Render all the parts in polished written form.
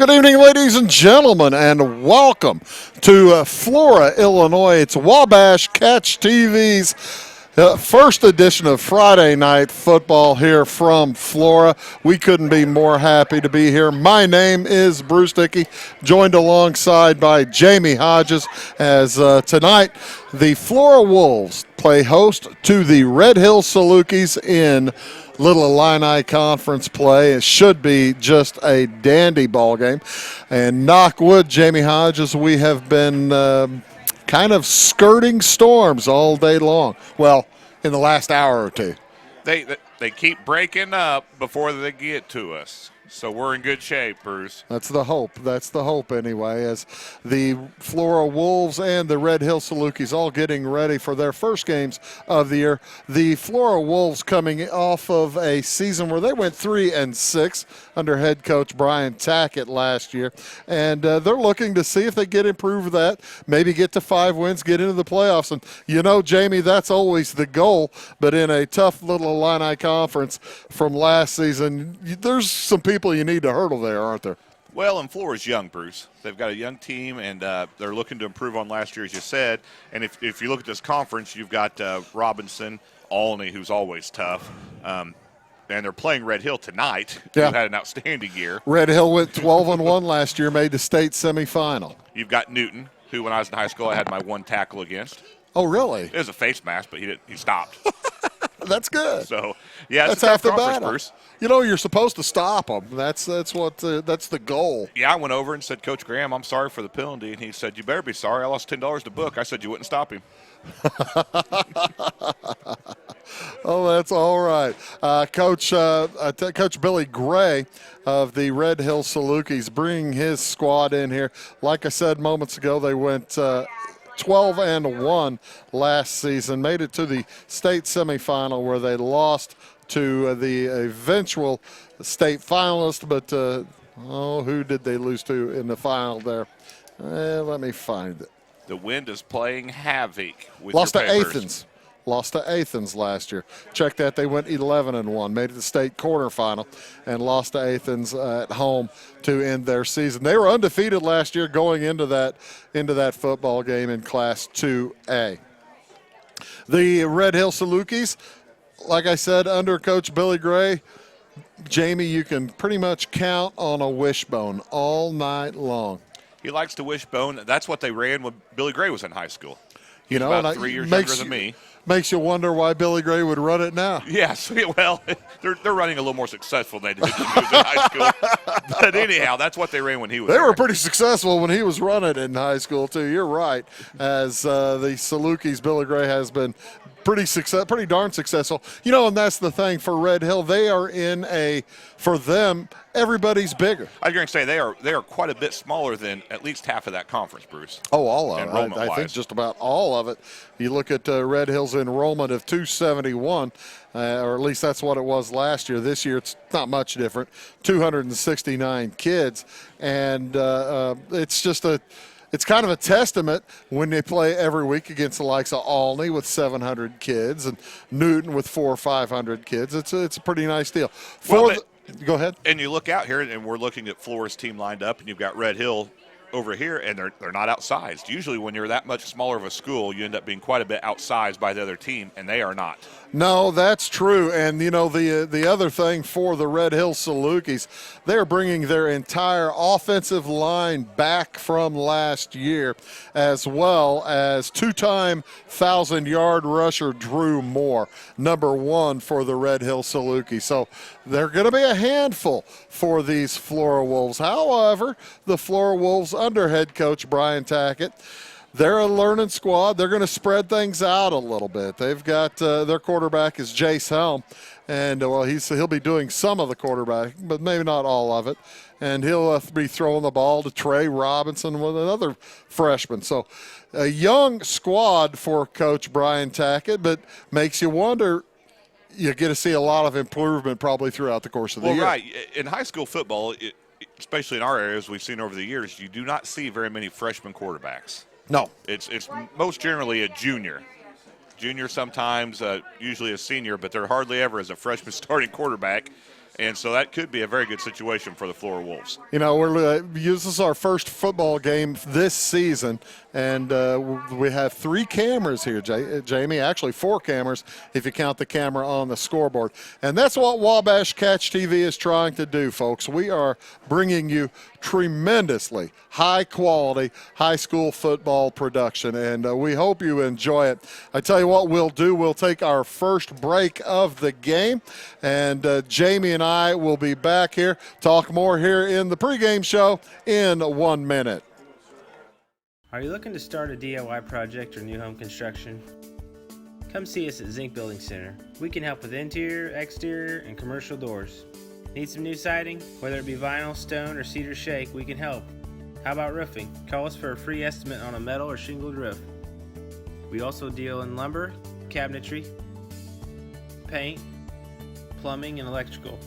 Good evening, ladies and gentlemen, and welcome to Flora, Illinois. It's Wabash Catch TV's first edition of Friday Night Football here from Flora. We couldn't be more happy to be here. My name is Bruce Dickey, joined alongside by Jamie Hodges, as tonight the Flora Wolves play host to the Red Hill Salukis in Little Illini Conference play. It should be just a dandy ball game. And knock wood, Jamie Hodges, we have been kind of skirting storms all day long. Well, in the last hour or two. They keep breaking up before they get to us. So we're in good shape, Bruce. That's the hope. That's the hope anyway, as the Flora Wolves and the Red Hill Salukis all getting ready for their first games of the year. The Flora Wolves coming off of a season where they went 3-6 under head coach Brian Tackett last year. And they're looking to see if they get improve that, maybe get to 5 wins, get into the playoffs. And you know, Jamie, that's always the goal. But in a tough Little Illini Conference from last season, there's some people you need to hurdle there, aren't there? Well, and Flora's young, Bruce. They've got a young team, and they're looking to improve on last year, as you said. And if you look at this conference, you've got Robinson, Olney, who's always tough. And they're playing Red Hill tonight, who had an outstanding year. Red Hill went 12-1 last year, made the state semifinal. You've got Newton, who when I was in high school I had my one tackle against. Oh, really? It was a face mask, but he stopped. That's good. So, yeah, that's half the battle. Bruce. You know, you're supposed to stop them. That's the goal. Yeah, I went over and said, Coach Graham, I'm sorry for the penalty. And he said, you better be sorry. I lost $10 to book. I said you wouldn't stop him. Oh, that's all right. Coach Billy Gray of the Red Hill Salukis bringing his squad in here. Like I said moments ago, they went 12-1 last season, made it to the state semifinal where they lost to the eventual state finalist, but who did they lose to in the final there? Let me find it. The wind is playing havoc with Lost your to papers. Athens. Lost to Athens last year. Check that. They went 11-1, made it to the state quarterfinal, and lost to Athens at home to end their season. They were undefeated last year going into that football game in Class 2A. The Red Hill Salukis, like I said, under Coach Billy Gray, Jamie, you can pretty much count on a wishbone all night long. He likes to wishbone. That's what they ran when Billy Gray was in high school. He's about 3 years younger than me. Makes you wonder why Billy Gray would run it now. Yes, well, they're running a little more successful than they did when he was in high school. But anyhow, that's what they ran when he was They there. were pretty successful when he was running in high school, too. You're right. As the Salukis, Billy Gray has been pretty darn successful. You know, and that's the thing for Red Hill. They are for them, everybody's bigger. I was going to say they are quite a bit smaller than at least half of that conference, Bruce. Oh, all of it. I think just about all of it. You look at Red Hill's enrollment of 271, or at least that's what it was last year. This year it's not much different, 269 kids. And it's kind of a testament when they play every week against the likes of Olney with 700 kids and Newton with 400 or 500 kids. It's a pretty nice deal. Go ahead. And you look out here, and we're looking at Flora's team lined up, and you've got Red Hill over here, and they're not outsized. Usually when you're that much smaller of a school, you end up being quite a bit outsized by the other team, and they are not. No, that's true. And, you know, the other thing for the Red Hill Salukis, they're bringing their entire offensive line back from last year, as well as two-time 1,000-yard rusher Drew Moore, number 1 for the Red Hill Salukis. So they're going to be a handful for these Flora Wolves. However, the Flora Wolves under head coach Brian Tackett, they're a learning squad. They're going to spread things out a little bit. They've got their quarterback is Jace Helm, and he'll be doing some of the quarterback, but maybe not all of it. And he'll be throwing the ball to Trey Robinson with another freshman. So a young squad for Coach Brian Tackett, but makes you wonder. You get to see a lot of improvement probably throughout the course of the year. Well, right. In high school football, especially in our areas, we've seen over the years, you do not see very many freshman quarterbacks. No. It's most generally a junior. Junior sometimes, usually a senior, but they're hardly ever as a freshman starting quarterback. And so that could be a very good situation for the Flora Wolves. You know, this is our first football game this season, and we have 3 cameras here, Jamie. Actually, 4 cameras if you count the camera on the scoreboard. And that's what Wabash Catch TV is trying to do, folks. We are bringing you tremendously high-quality high school football production, and we hope you enjoy it. I tell you what we'll do. We'll take our first break of the game, and Jamie and I will be back here, talk more here in the pregame show in 1 minute. Are you looking to start a DIY project or new home construction? Come see us at Zinc Building Center. We can help with interior, exterior, and commercial doors. Need some new siding? Whether it be vinyl, stone, or cedar shake, we can help. How about roofing? Call us for a free estimate on a metal or shingled roof. We also deal in lumber, cabinetry, paint, plumbing, and electrical.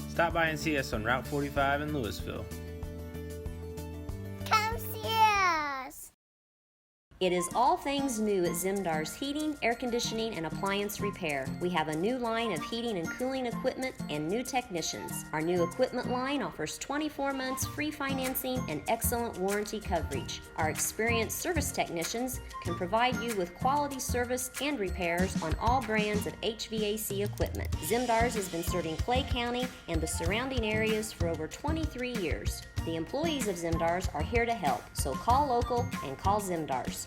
Stop by and see us on Route 45 in Louisville. Come see us! It is all things new at Zimdar's Heating, Air Conditioning, and Appliance Repair. We have a new line of heating and cooling equipment and new technicians. Our new equipment line offers 24 months free financing and excellent warranty coverage. Our experienced service technicians can provide you with quality service and repairs on all brands of HVAC equipment. Zimdar's has been serving Clay County and the surrounding areas for over 23 years. The employees of Zimdar's are here to help, so call local and call Zimdar's.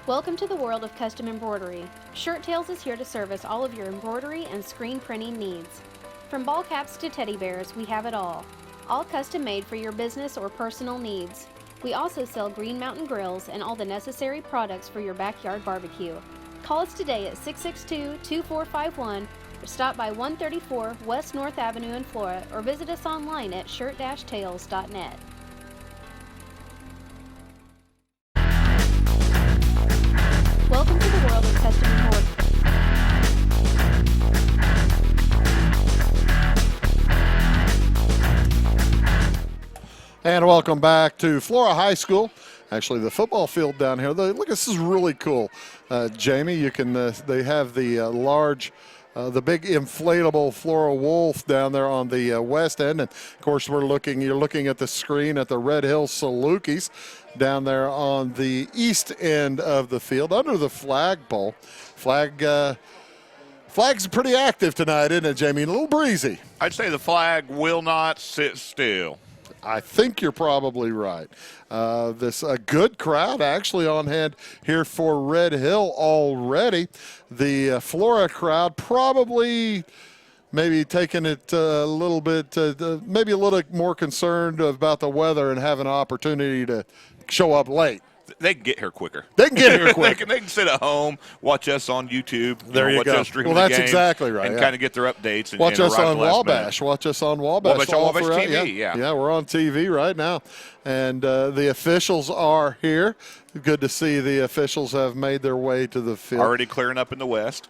Welcome to the world of custom embroidery. Shirt Tales is here to service all of your embroidery and screen printing needs. From ball caps to teddy bears, we have it all. All custom made for your business or personal needs. We also sell Green Mountain grills and all the necessary products for your backyard barbecue. Call us today at 662-2451 or stop by 134 West North Avenue in Flora or visit us online at shirt-tales.net. Welcome to the world of custom embroidery. And welcome back to Flora High School. Actually, the football field down here. Look, this is really cool. Jamie, you can. They have the large, the big inflatable Flora Wolf down there on the west end, and of course, you're looking at the screen at the Red Hill Salukis down there on the east end of the field under the flagpole. Flag's pretty active tonight, isn't it, Jamie? A little breezy. I'd say the flag will not sit still. I think you're probably right. This a good crowd actually on hand here for Red Hill already. The Flora crowd probably maybe taking it a little bit, maybe a little more concerned about the weather and have an opportunity to show up late. They can get here quicker. They can get here quicker. they can sit at home, watch us on YouTube. There you watch go. Us stream well, the that's game exactly right. And yeah. kind of get their updates. And, watch and us arrive on at the last Wabash. minute. Watch us on Wabash. Wabash throughout. TV, yeah. Yeah, we're on TV right now. And the officials are here. Good to see the officials have made their way to the field. Already clearing up in the west.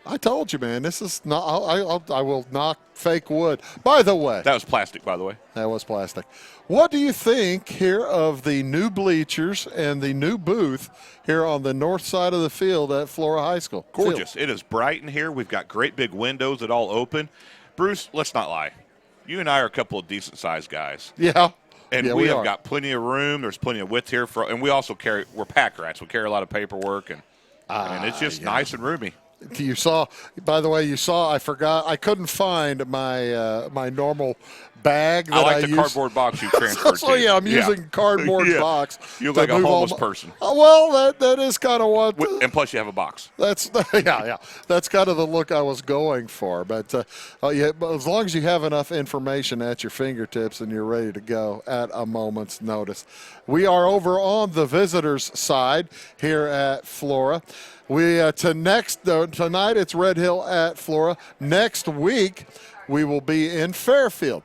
I told you, man, this is not, I will knock fake wood. By the way. That was plastic, by the way. That was plastic. What do you think here of the new bleachers and the new booth here on the north side of the field at Flora High School? Gorgeous. It is bright in here. We've got great big windows that all open. Bruce, let's not lie. You and I are a couple of decent-sized guys. Yeah. And yeah, we have are. got plenty of room. There's plenty of width here. And we also we're pack rats. We carry a lot of paperwork. And it's just nice and roomy. You saw, by the way, I forgot, I couldn't find my my normal bag that I like the use. Cardboard box you transferred so, yeah, I'm using cardboard box. You look like a homeless person. Well, that is kind of what. And plus you have a box. That's yeah. That's kind of the look I was going for. But as long as you have enough information at your fingertips and you're ready to go at a moment's notice. We are over on the visitors' side here at Flora. Tonight it's Red Hill at Flora. Next week we will be in Fairfield.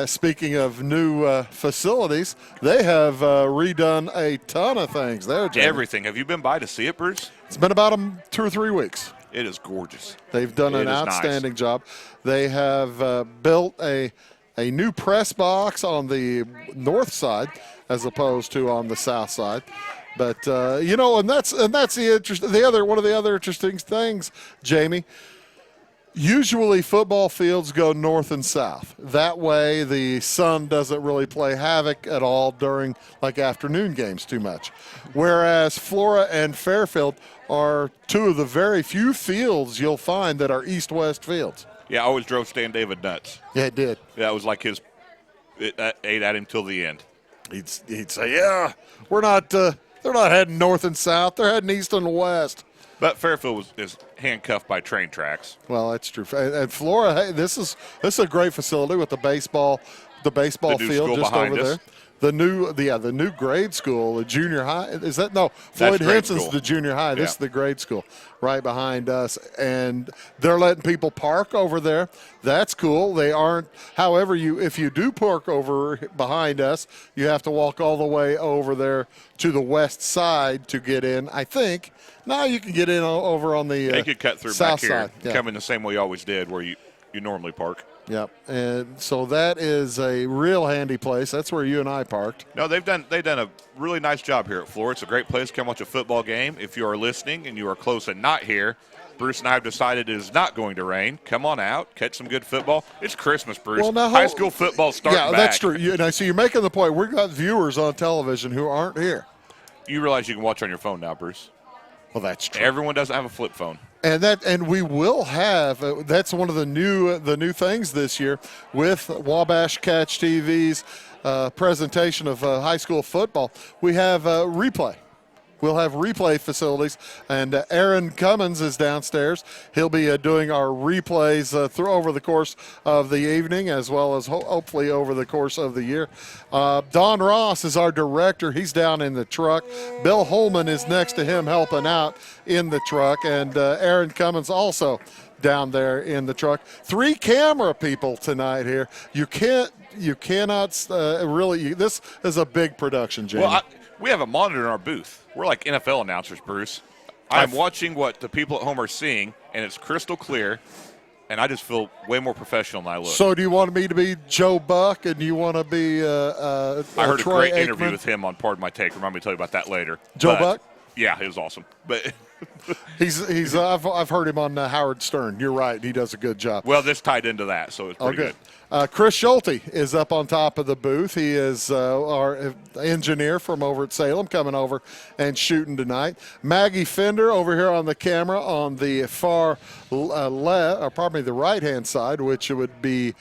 Speaking of new facilities, they have redone a ton of things there, Jamie. Everything. Have you been by to see it, Bruce? It's been about 2 or 3 weeks. It is gorgeous. They've done an outstanding job. They have built a new press box on the north side as opposed to on the south side. But and that's one of the other interesting things, Jamie. Usually football fields go north and south. That way the sun doesn't really play havoc at all during like afternoon games too much. Whereas Flora and Fairfield are two of the very few fields you'll find that are east-west fields. Yeah, I always drove Stan David nuts. Yeah, it did. That was like it ate at him till the end. He'd say, yeah, they're not heading north and south. They're heading east and west. But Fairfield is handcuffed by train tracks. Well, that's true. And Flora, hey, this is a great facility with the baseball field just over there. The new grade school, the junior high. Is that no? Floyd Henson's the junior high. This is the grade school right behind us, and they're letting people park over there. That's cool. They aren't. However, if you do park over behind us, you have to walk all the way over there to the west side to get in. I think. Now you can get in over on the they could cut through south back here, side. Yeah. come in the same way you always did, where you normally park. Yep, and so that is a real handy place. That's where you and I parked. No, they've done a really nice job here at Flora. It's a great place to come watch a football game. If you are listening and you are close and not here, Bruce and I have decided it is not going to rain. Come on out, catch some good football. It's Christmas, Bruce. Well, now, high school football starting back. Yeah, that's true. So you're making the point. We've got viewers on television who aren't here. You realize you can watch on your phone now, Bruce. Well, that's true. Everyone doesn't have a flip phone. And we will have that's one of the new things this year with Wabash Catch TV's presentation of high school football. We have replay. We'll have replay facilities, and Aaron Cummins is downstairs. He'll be doing our replays over the course of the evening, as well as hopefully over the course of the year. Don Ross is our director. He's down in the truck. Bill Holman is next to him helping out in the truck, and Aaron Cummins also down there in the truck. 3 camera people tonight here. You cannot really. This is a big production, Jamie. Well, we have a monitor in our booth. We're like NFL announcers, Bruce. I'm watching what the people at home are seeing, and it's crystal clear, and I just feel way more professional than I look. So do you want me to be Joe Buck, and you want to be I heard Troy a great Aikman? interview with him on Pardon My Take. Remind me to tell you about that later. Joe Buck? Yeah, it was awesome. But he's I've heard him on Howard Stern. You're right. He does a good job. Well, this tied into that, so it's pretty good. Chris Schulte is up on top of the booth. He is our engineer from over at Salem, coming over and shooting tonight. Maggie Fender over here on the camera on the far left, or probably the right-hand side, which would be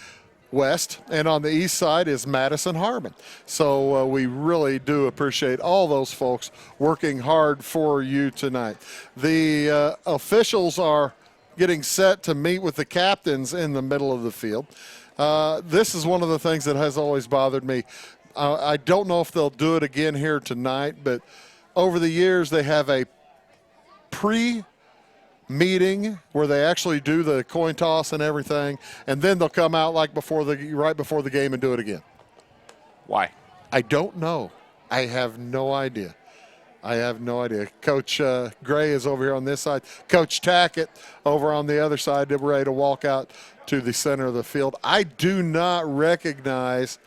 west, and on the east side is Madison Harmon. So we really do appreciate all those folks working hard for you tonight. The officials are getting set to meet with the captains in the middle of the field. This is one of the things that has always bothered me. I don't know if they'll do it again here tonight, but over the years they have a pre-meeting where they actually do the coin toss and everything, and then they'll come out like right before the game and do it again. Why? I don't know. I have no idea. Coach Gray is over here on this side. Coach Tackett over on the other side, ready to walk out to the center of the field. I do not recognize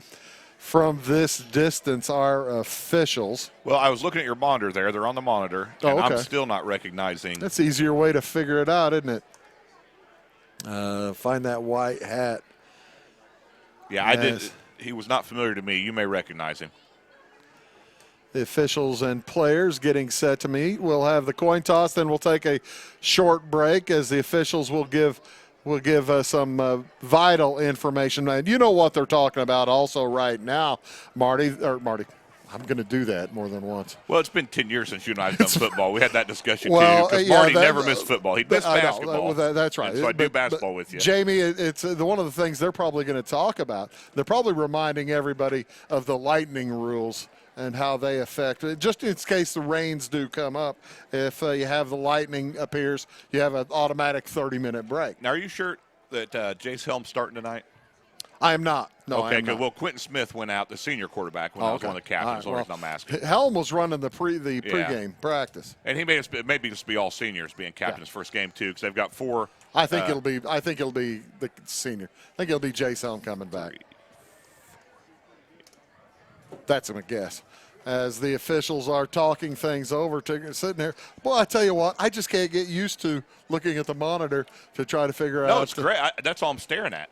from this distance our officials. Well, I was looking at your monitor there. They're on the monitor, and I'm still not recognizing. That's an easier way to figure it out, isn't it? Find that white hat. Yeah, I did. He was not familiar to me. You may recognize him. The officials and players getting set to meet. We'll have the coin toss, then we'll take a short break as the officials will give us some vital information. And you know what they're talking about also right now, Marty. I'm going to do that more than once. Well, it's been 10 years since you and I have done football. We had that discussion, too, yeah, because Marty never missed football. He missed basketball. That's right. And so I do basketball with you. Jamie, it's one of the things they're probably going to talk about. They're probably reminding everybody of the lightning rules and how they affect it. Just in case the rains do come up, if you have the lightning appears, you have an automatic 30-minute break. Now, are you sure that Jace Helm's starting tonight? I am not. No, okay, I am not. Well, Quentin Smith went out, the senior quarterback, when I was one of the captains. Right, I'm asking. Helm was running the pregame practice, and he maybe just be all seniors being captain's first game too, because they've got 4. I think it'll be the senior. I think it'll be Jace Helm coming back. That's a guess. as the officials are talking things over, sitting there. Boy, I tell you what, I just can't get used to looking at the monitor to try to figure out. No, it's great. That's all I'm staring at.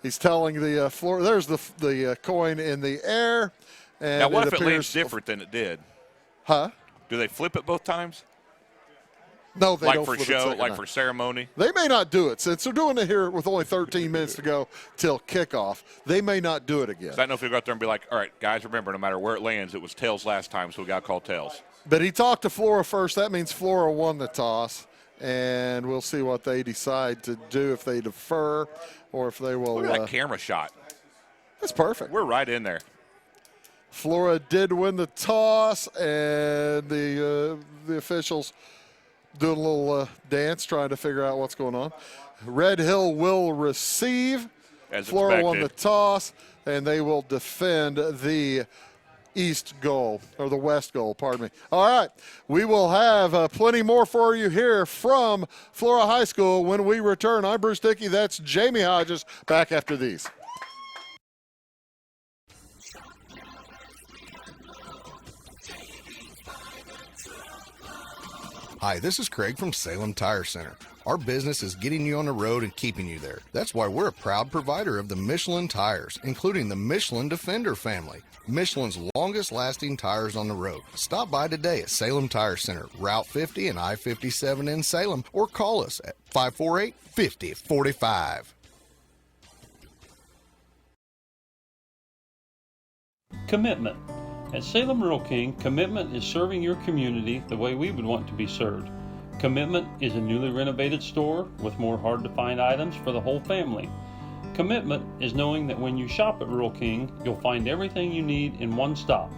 He's telling the floor. There's the coin in the air. And now, what if it lands different than it did? Huh? Do they flip it both times? No, they like don't. For flip show, it like for ceremony? They may not do it. Since they're doing it here with only 13 minutes to go till kickoff, they may not do it again. So I don't know if you'll go out there and be like, all right, guys, remember, no matter where it lands, it was tails last time, so we got to call tails. But he talked to Flora first. That means Flora won the toss. And we'll see what they decide to do, if they defer or if they will. Look at that camera shot. That's perfect. We're right in there. Flora did win the toss, and the officials doing a little dance, trying to figure out what's going on. Red Hill will receive. As Flora expected. won the toss, and they will defend the east goal, or the west goal, pardon me. All right, we will have plenty more for you here from Flora High School when we return. I'm Bruce Dickey. That's Jamie Hodges. Back after these. Hi, this is Craig from Salem Tire Center. Our business is getting you on the road and keeping you there. That's why we're a proud provider of the Michelin tires, including the Michelin Defender family, Michelin's longest lasting tires on the road. Stop by today at Salem Tire Center, Route 50 and I-57 in Salem, or call us at 548-5045. Commitment. At Salem Rural King, commitment is serving your community the way we would want to be served. Commitment is a newly renovated store with more hard-to-find items for the whole family. Commitment is knowing that when you shop at Rural King, you'll find everything you need in one stop.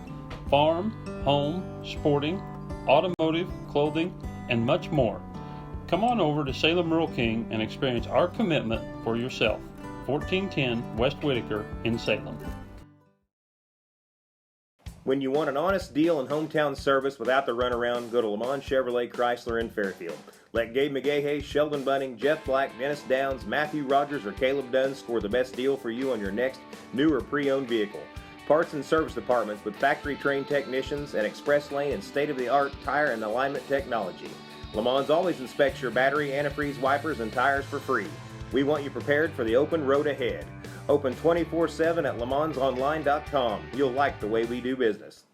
Farm, home, sporting, automotive, clothing, and much more. Come on over to Salem Rural King and experience our commitment for yourself. 1410 West Whitaker in Salem. When you want an honest deal and hometown service without the runaround, go to Lamont Chevrolet Chrysler in Fairfield. Let Gabe McGahey, Sheldon Bunning, Jeff Black, Dennis Downs, Matthew Rogers, or Caleb Dunn score the best deal for you on your next new or pre-owned vehicle. Parts and service departments with factory-trained technicians and express lane and state-of-the-art tire and alignment technology. Lamont always inspects your battery, antifreeze, wipers, and tires for free. We want you prepared for the open road ahead. Open 24/7 at LeMansOnline.com. You'll like the way we do business.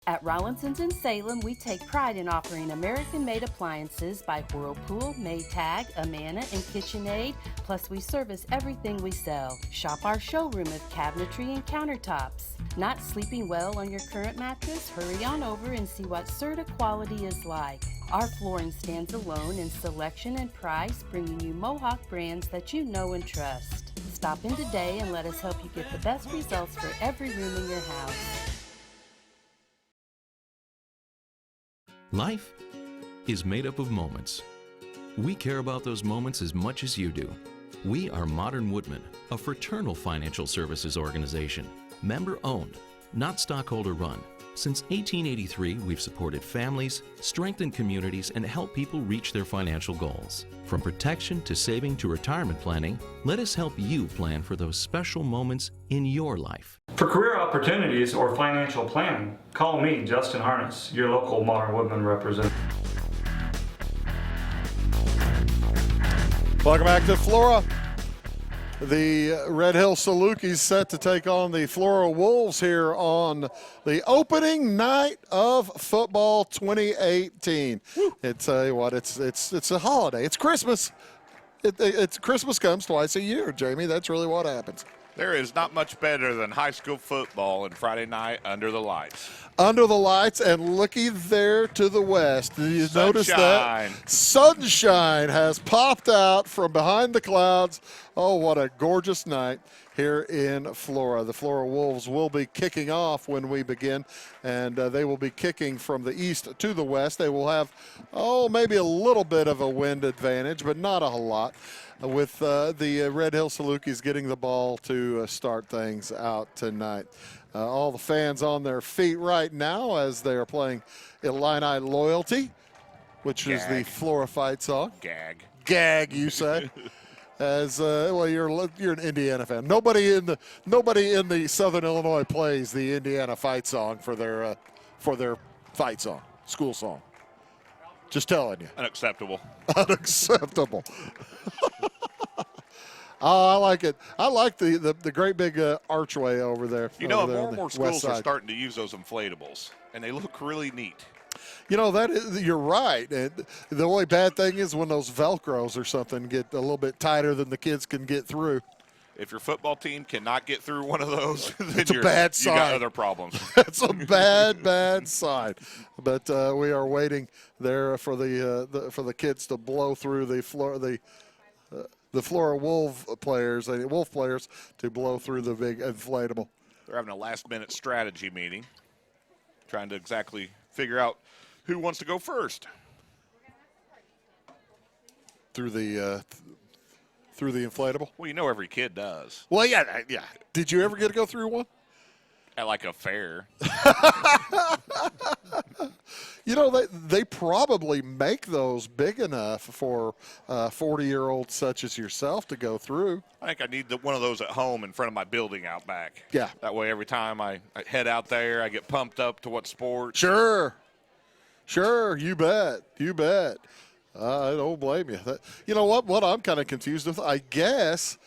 At Rollinson's in Salem, we take pride in offering American-made appliances by Whirlpool, Maytag, Amana, and KitchenAid, plus we service everything we sell. Shop our showroom of cabinetry and countertops. Not sleeping well on your current mattress? Hurry on over and see what Serta quality is like. Our flooring stands alone in selection and price, bringing you Mohawk brands that you know and trust. Stop in today and let us help you get the best results for every room in your house. Life is made up of moments. We care about those moments as much as you do. We are Modern Woodmen, a fraternal financial services organization, member-owned, not stockholder-run. Since 1883, we've supported families, strengthened communities, and helped people reach their financial goals. From protection to saving to retirement planning, let us help you plan for those special moments in your life. For career opportunities or financial planning, call me, Justin Harness, your local Modern Woodman representative. Welcome back to Flora. The Red Hill Salukis set to take on the Flora Wolves here on the opening night of football 2018. It's a holiday. It's Christmas. It's Christmas comes twice a year, Jamie. That's really what happens. There is not much better than high school football and Friday night under the lights. Under the lights, and looky there to the west. Did you notice that? Sunshine has popped out from behind the clouds. Oh, what a gorgeous night here in Flora. The Flora Wolves will be kicking off when we begin, and they will be kicking from the east to the west. They will have, maybe a little bit of a wind advantage, but not a whole lot, with the Red Hill Salukis getting the ball to start things out tonight. All the fans on their feet right now as they are playing Illini Loyalty, which is the Flora fight song. Gag. Gag, you say. As well, you're an Indiana fan. Nobody in the Southern Illinois plays the Indiana fight song for their fight song, school song. Just telling you. Unacceptable. Unacceptable. Oh, I like it. I like the great big archway over there. You know, over there more on and more the schools west are side. starting to use those inflatables, and they look really neat. You know, you're right. And the only bad thing is when those Velcros or something get a little bit tighter than the kids can get through. If your football team cannot get through one of those, then It's a bad sign. You got other problems. That's a bad sign. But we are waiting there for the kids to blow through the Flora Wolf players to blow through the big inflatable. They're having a last-minute strategy meeting, trying to exactly figure out who wants to go first. Through the inflatable? Well, you know every kid does. Well, yeah. Did you ever get to go through one? At like a fair. You know, they probably make those big enough for 40-year-olds such as yourself to go through. I think I need one of those at home in front of my building out back. Yeah. That way every time I head out there, I get pumped up to what sport. Sure, you bet. I don't blame you. You know what I'm kind of confused with? I guess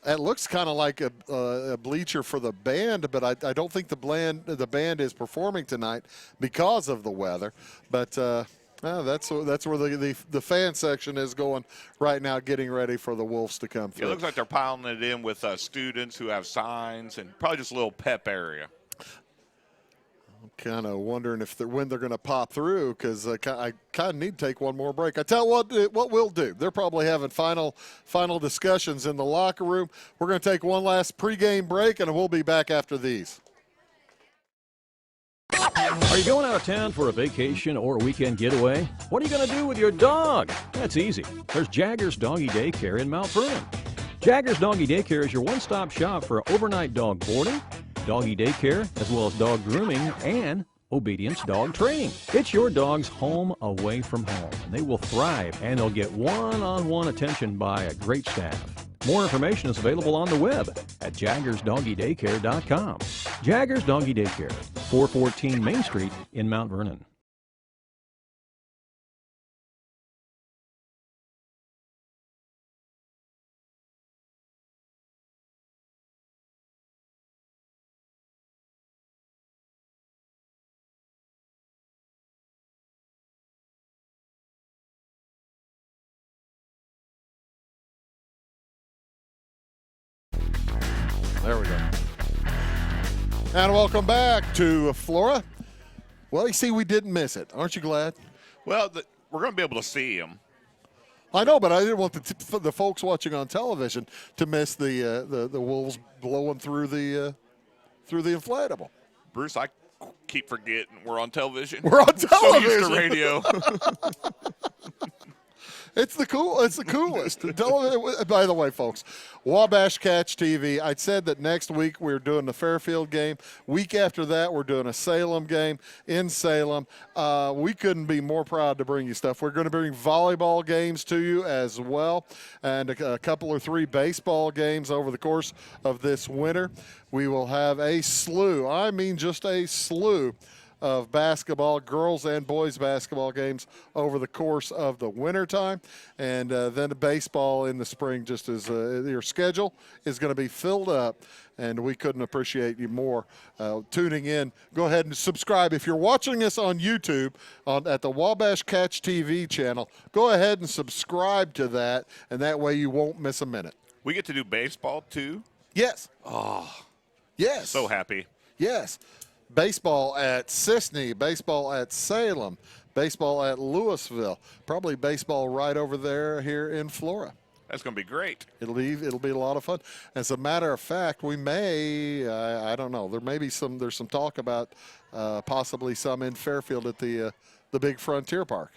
it looks kind of like a bleacher for the band, but I don't think the band is performing tonight because of the weather. But that's where the fan section is going right now, getting ready for the Wolves to come through. It looks like they're piling it in with students who have signs and probably just a little pep area. Kind of wondering when they're going to pop through, because I kind of need to take one more break. I tell what we'll do. They're probably having final discussions in the locker room. We're going to take one last pregame break, and we'll be back after these. Are you going out of town for a vacation or a weekend getaway? What are you going to do with your dog? That's easy. There's Jaggers Doggy Daycare in Mount Vernon. Jaggers Doggy Daycare is your one-stop shop for overnight dog boarding, doggy daycare, as well as dog grooming and obedience dog training. It's your dog's home away from home, and they will thrive, and they'll get one-on-one attention by a great staff. More information is available on the web at jaggersdoggydaycare.com. Jaggers Doggy Daycare, 414 Main Street in Mount Vernon. There we go. And welcome back to Flora. Well, you see, we didn't miss it. Aren't you glad? Well, we're going to be able to see them. I know, but I didn't want the folks watching on television to miss the Wolves blowing through the inflatable. Bruce, I keep forgetting we're on television. We're on television. So used to radio. It's the coolest. By the way, folks, Wabash Catch TV. I said that next week we're doing the Fairfield game. Week after that, we're doing a Salem game in Salem. We couldn't be more proud to bring you stuff. We're going to bring volleyball games to you as well, and a couple or three baseball games over the course of this winter. We will have a slew. I mean, just a slew of basketball, girls and boys basketball games over the course of the wintertime, and then the baseball in the spring, just as your schedule is going to be filled up, and we couldn't appreciate you more tuning in. Go ahead and subscribe. If you're watching us on YouTube at the Wabash Catch TV channel, go ahead and subscribe to that, and that way you won't miss a minute. We get to do baseball, too? Yes. Oh. Yes. So happy. Yes. Baseball at Sisney, baseball at Salem, baseball at Louisville, probably baseball right over there here in Flora. That's going to be great. It'll be a lot of fun. As a matter of fact, we may, I don't know, there's some talk about possibly some in Fairfield at the big Frontier Park.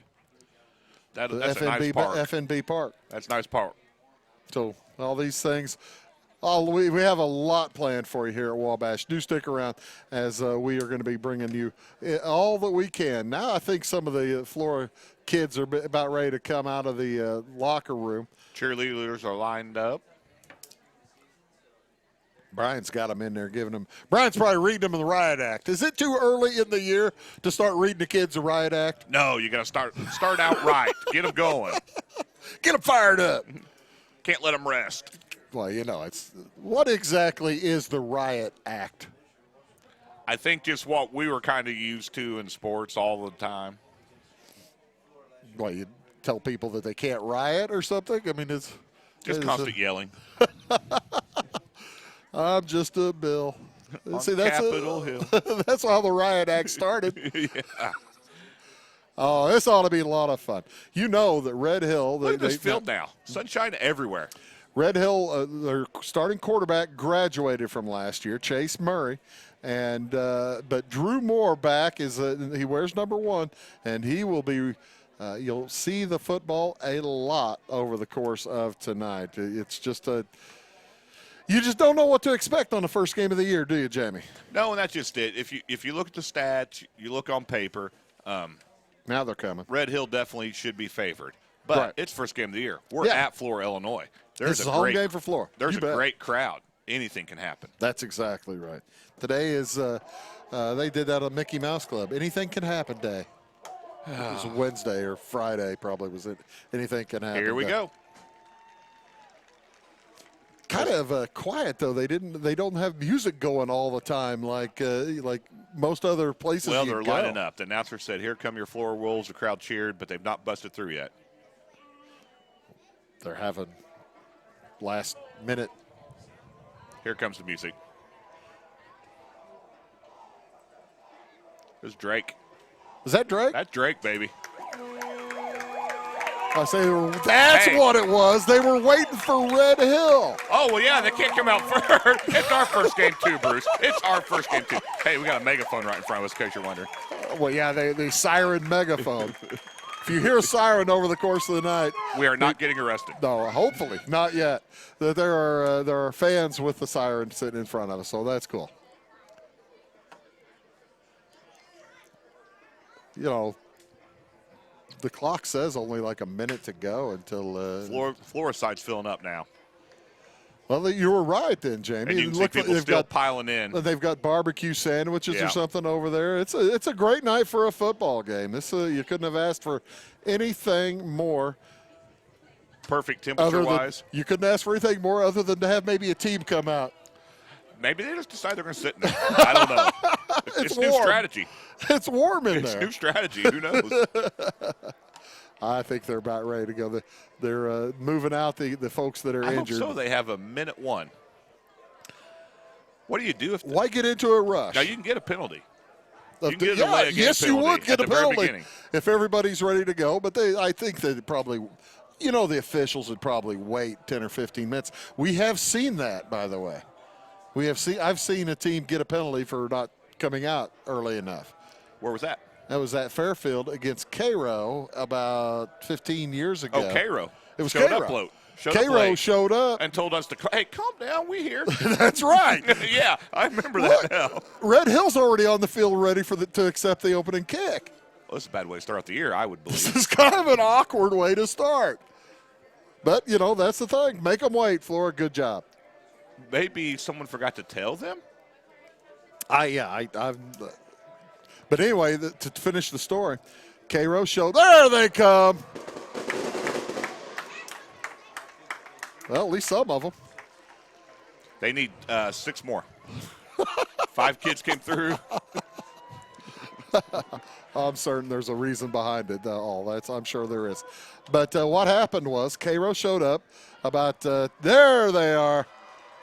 That's a nice park. FNB Park. That's a nice park. So all these things Oh, we have a lot planned for you here at Wabash. Do stick around as we are going to be bringing you all that we can. Now I think some of the Flora kids are about ready to come out of the locker room. Cheerleaders are lined up. Brian's got them in there, giving them. Brian's probably reading them in the riot act. Is it too early in the year to start reading the kids the riot act? No, you got to start out right. Get them going. Get them fired up. Can't let them rest. Well, it's what exactly is the riot act? I think just what we were kind of used to in sports all the time. Well, you tell people that they can't riot or something? I mean, it's just constant yelling. I'm just a bill. See, that's Capitol Hill. That's how the riot act started. Yeah. Oh, this ought to be a lot of fun. You know that Red Hill. Look at this field now. Sunshine everywhere. Red Hill, their starting quarterback graduated from last year, Chase Murray, and but Drew Moore back he wears number 1, and he will be. You'll see the football a lot over the course of tonight. It's just you just don't know what to expect on the first game of the year, do you, Jamie? No, and that's just it. If you look at the stats, you look on paper. Now they're coming. Red Hill definitely should be favored, but right. It's first game of the year. We're at Flora, Illinois. This is a home game for Flora. There's a great crowd. Anything can happen. That's exactly right. Today is they did that on Mickey Mouse Club. Anything can happen day. It was Wednesday or Friday, probably was it. Anything can happen. Here we go. Kind of quiet though. They don't have music going all the time like most other places. Well, they're lining up. The announcer said, "Here come your Flora Wolves." The crowd cheered, but they've not busted through yet. They're having last minute. Here comes the music. There's Drake. Is that Drake? That's Drake, baby. I say that's what it was. They were waiting for Red Hill. Oh, well, yeah, they can't come out first. It's our first game, too, Bruce. It's our first game, too. Hey, we got a megaphone right in front of us, in case you're wondering. Well, yeah, the siren megaphone. If you hear a siren over the course of the night. We are not getting arrested. No, hopefully, not yet. There are fans with the siren sitting in front of us, so that's cool. You know, the clock says only like a minute to go until Flora side's filling up now. Well, you were right then, Jamie. And you can see people still piling in. They've got barbecue sandwiches Yeah. or something over there. It's a great night for a football game. You couldn't have asked for anything more. Perfect temperature-wise. You couldn't ask for anything more other than to have maybe a team come out. Maybe they just decide they're going to sit in there. I don't know. It's new strategy. It's warm in there. It's new strategy. Who knows? I think they're about ready to go. They're moving out the folks that are injured. I hope so. They have a minute 1. What do you do if? Why get into a rush? Now you can get a penalty. You can get a delay against yes, you would get a penalty if everybody's ready to go. But I think that probably, the officials would probably wait 10 or 15 minutes. We have seen that, by the way. I've seen a team get a penalty for not coming out early enough. Where was that? That was at Fairfield against Cairo about 15 years ago. Oh, Cairo. It was showed Cairo. Up Cairo showed up. And told us hey, calm down, we here. That's right. Yeah, I remember that now. Red Hill's already on the field ready to accept the opening kick. Well, this is a bad way to start the year, I would believe. This is kind of an awkward way to start. But, that's the thing. Make them wait, Flora. Good job. Maybe someone forgot to tell them? But anyway, to finish the story, Cairo showed, there they come. Well, at least some of them. They need 6 more. 5 kids came through. I'm certain there's a reason behind it. I'm sure there is. But what happened was Cairo showed up about, there they are.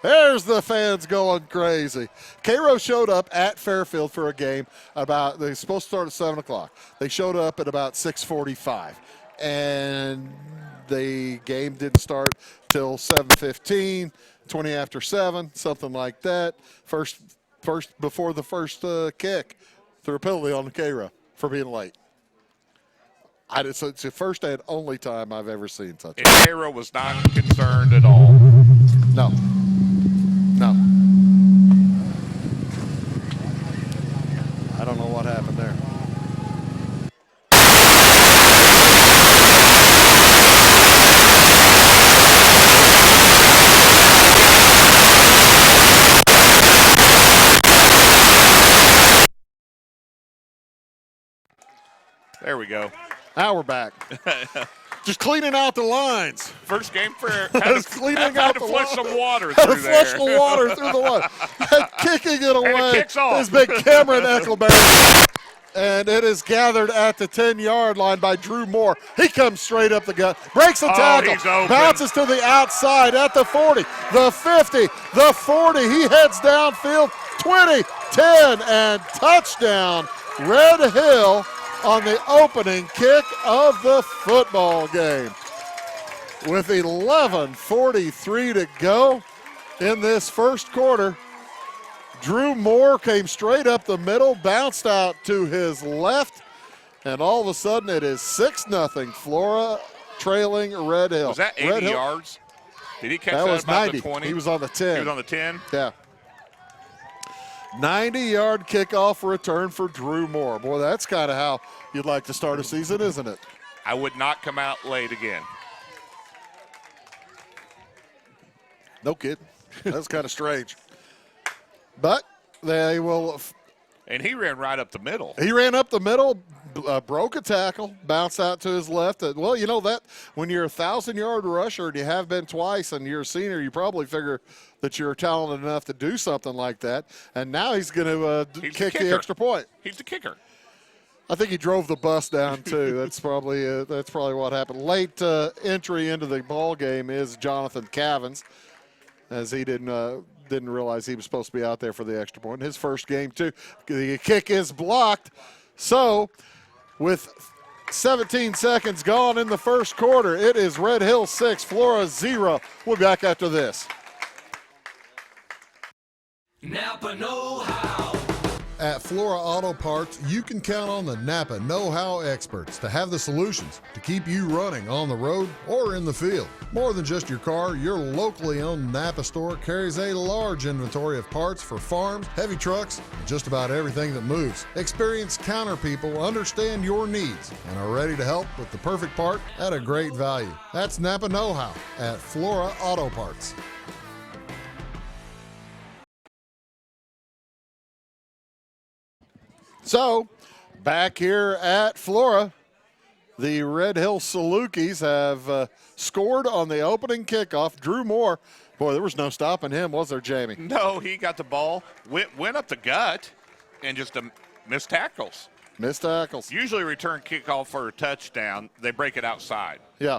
There's the fans going crazy. Cairo showed up at Fairfield for a game they're supposed to start at 7 o'clock. They showed up at about 6:45. And the game didn't start till 7:15, 20 after 7, something like that. First before the first kick, threw a penalty on Cairo for being late. It's the first and only time I've ever seen such. And Cairo was not concerned at all. No. There we go. Now we're back. Just cleaning out the lines. First game for Just cleaning out to the flush line. some water Had to through flush there. the water through the line. And kicking it away kicks off. is big Cameron Eckelberry. And it is gathered at the 10-yard line by Drew Moore. He comes straight up the gut, breaks the tackle, he's open. bounces to the outside at the 40, the 50, the 40. He heads downfield, 20, 10, and touchdown. Red Hill on the opening kick of the football game. With 11:43 to go in this first quarter, Drew Moore came straight up the middle, bounced out to his left, and all of a sudden it is 6-0 Flora trailing Red Hill. Was that 80 yards? Did he catch that was about 90. the 20? He was on the 10. He was on the 10? Yeah. 90-yard kickoff return for Drew Moore. Boy, that's kind of how you'd like to start a season, isn't it? I would not come out late again. No kidding. That's kind of strange. But they will. And he ran right up the middle. He ran up the middle, broke a tackle, bounced out to his left. Well, you know that when you're a 1,000-yard rusher and you have been twice and you're a senior, you probably figure that you're talented enough to do something like that. And now he's going to kick the extra point. He's the kicker. I think he drove the bus down too. That's probably what happened. Late entry into the ball game is Jonathan Cavins, as he didn't realize he was supposed to be out there for the extra point. His first game, too. The kick is blocked. So, with 17 seconds gone in the first quarter, it is Red Hill 6, Flora 0. We'll be back after this. Napa know-how. At Flora Auto Parts, you can count on the Napa know-how experts to have the solutions to keep you running on the road or in the field. More than just your car, your locally owned Napa store carries a large inventory of parts for farms, heavy trucks, and just about everything that moves. Experienced counter people understand your needs and are ready to help with the perfect part at a great value. That's Napa know-how at Flora Auto Parts. So, back here at Flora, the Red Hill Salukis have scored on the opening kickoff. Drew Moore, boy, there was no stopping him, was there, Jamie? No, he got the ball, went up the gut, and just missed tackles. Missed tackles. Usually return kickoff for a touchdown, they break it outside. Yeah.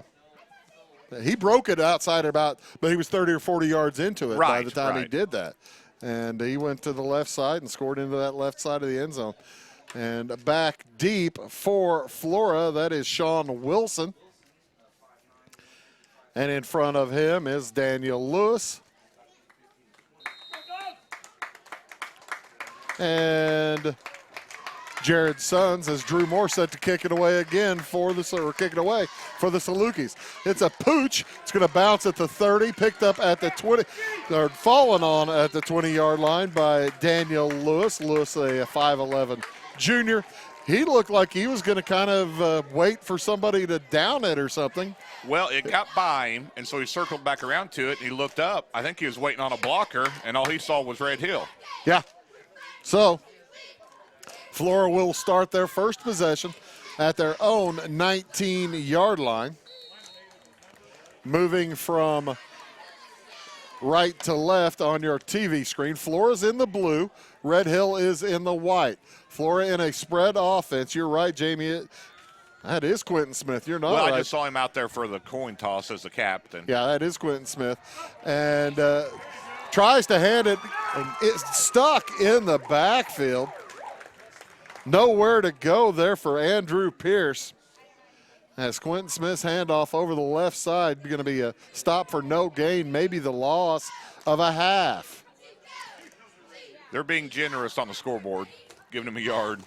He broke it outside but he was 30 or 40 yards into it by the time he did that. And he went to the left side and scored into that left side of the end zone. And back deep for Flora, that is Sean Wilson. And in front of him is Daniel Lewis. And Jared Sons as Drew Moore set to kick it away again for the Salukis. It's a pooch. It's going to bounce at the 30, picked up at the 20, or fallen on at the 20-yard line by Daniel Lewis. Lewis, a 5'11 junior. He looked like he was going to kind of wait for somebody to down it or something. Well, it got by him, and so he circled back around to it, and he looked up. I think he was waiting on a blocker, and all he saw was Red Hill. Yeah. So Flora will start their first possession at their own 19-yard line. Moving from right to left on your TV screen. Flora's in the blue. Red Hill is in the white. Flora in a spread offense. You're right, Jamie. That is Quentin Smith. You're not right. I just saw him out there for the coin toss as the captain. Yeah, that is Quentin Smith. And tries to hand it. And it's stuck in the backfield. Nowhere to go there for Andrew Pierce. As Quentin Smith's handoff over the left side, going to be a stop for no gain, maybe the loss of a half. They're being generous on the scoreboard, giving him a yard.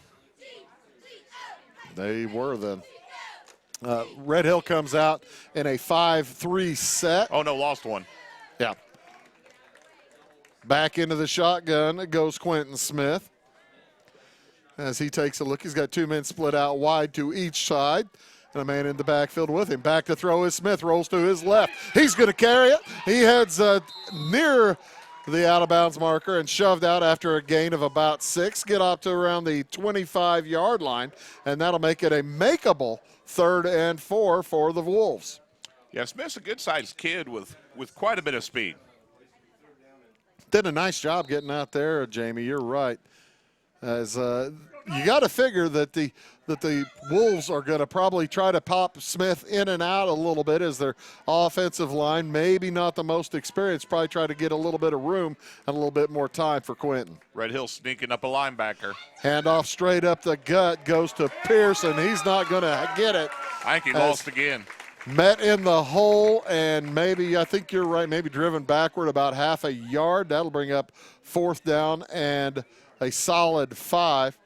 They were then. Red Hill comes out in a 5-3 set. Oh, no, lost one. Yeah. Back into the shotgun goes Quentin Smith. As he takes a look, he's got two men split out wide to each side. And a man in the backfield with him. Back to throw is Smith, rolls to his left. He's going to carry it. He heads near the out-of-bounds marker and shoved out after a gain of about 6. Get up to around the 25-yard line, and that'll make it a makeable 3rd and 4 for the Wolves. Yeah, Smith's a good-sized kid with quite a bit of speed. Did a nice job getting out there, Jamie. You're right. As you got to figure that the Wolves are going to probably try to pop Smith in and out a little bit as their offensive line, maybe not the most experienced, probably try to get a little bit of room and a little bit more time for Quentin. Red Hill sneaking up a linebacker. Handoff straight up the gut goes to Pearson. He's not going to get it. I think he lost again. Met in the hole, and maybe, I think you're right, maybe driven backward about half a yard. That'll bring up 4th down and a solid 5.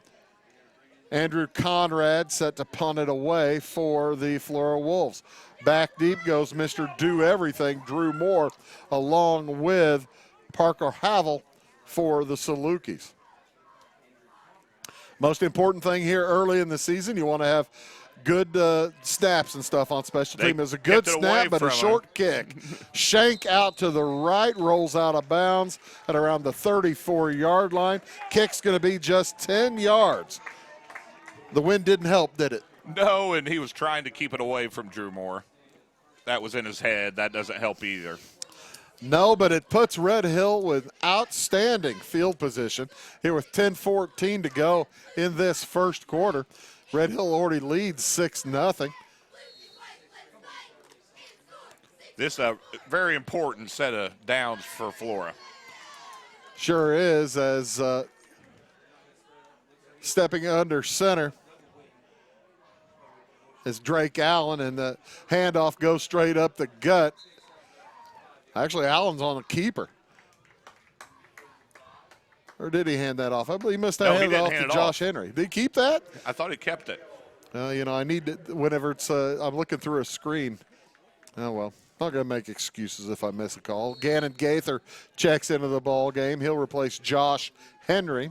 Andrew Conrad set to punt it away for the Flora Wolves. Back deep goes Mr. Do-Everything, Drew Moore, along with Parker Havel for the Salukis. Most important thing here early in the season, you want to have good snaps and stuff on special team. It's a good snap, but a short kick. Shank out to the right, rolls out of bounds at around the 34-yard line. Kick's going to be just 10 yards. The wind didn't help, did it? No, and he was trying to keep it away from Drew Moore. That was in his head. That doesn't help either. No, but it puts Red Hill with outstanding field position here with 10:14 to go in this first quarter. Red Hill already leads 6-0. This very important set of downs for Flora. Sure is, as stepping under center is Drake Allen, and the handoff goes straight up the gut. Actually, Allen's on the keeper. Or did he hand that off? I believe he must have handed it off to Josh Henry. Did he keep that? I thought he kept it. I need to, whenever it's, I'm looking through a screen. Oh, well, not going to make excuses if I miss a call. Gannon Gaither checks into the ball game. He'll replace Josh Henry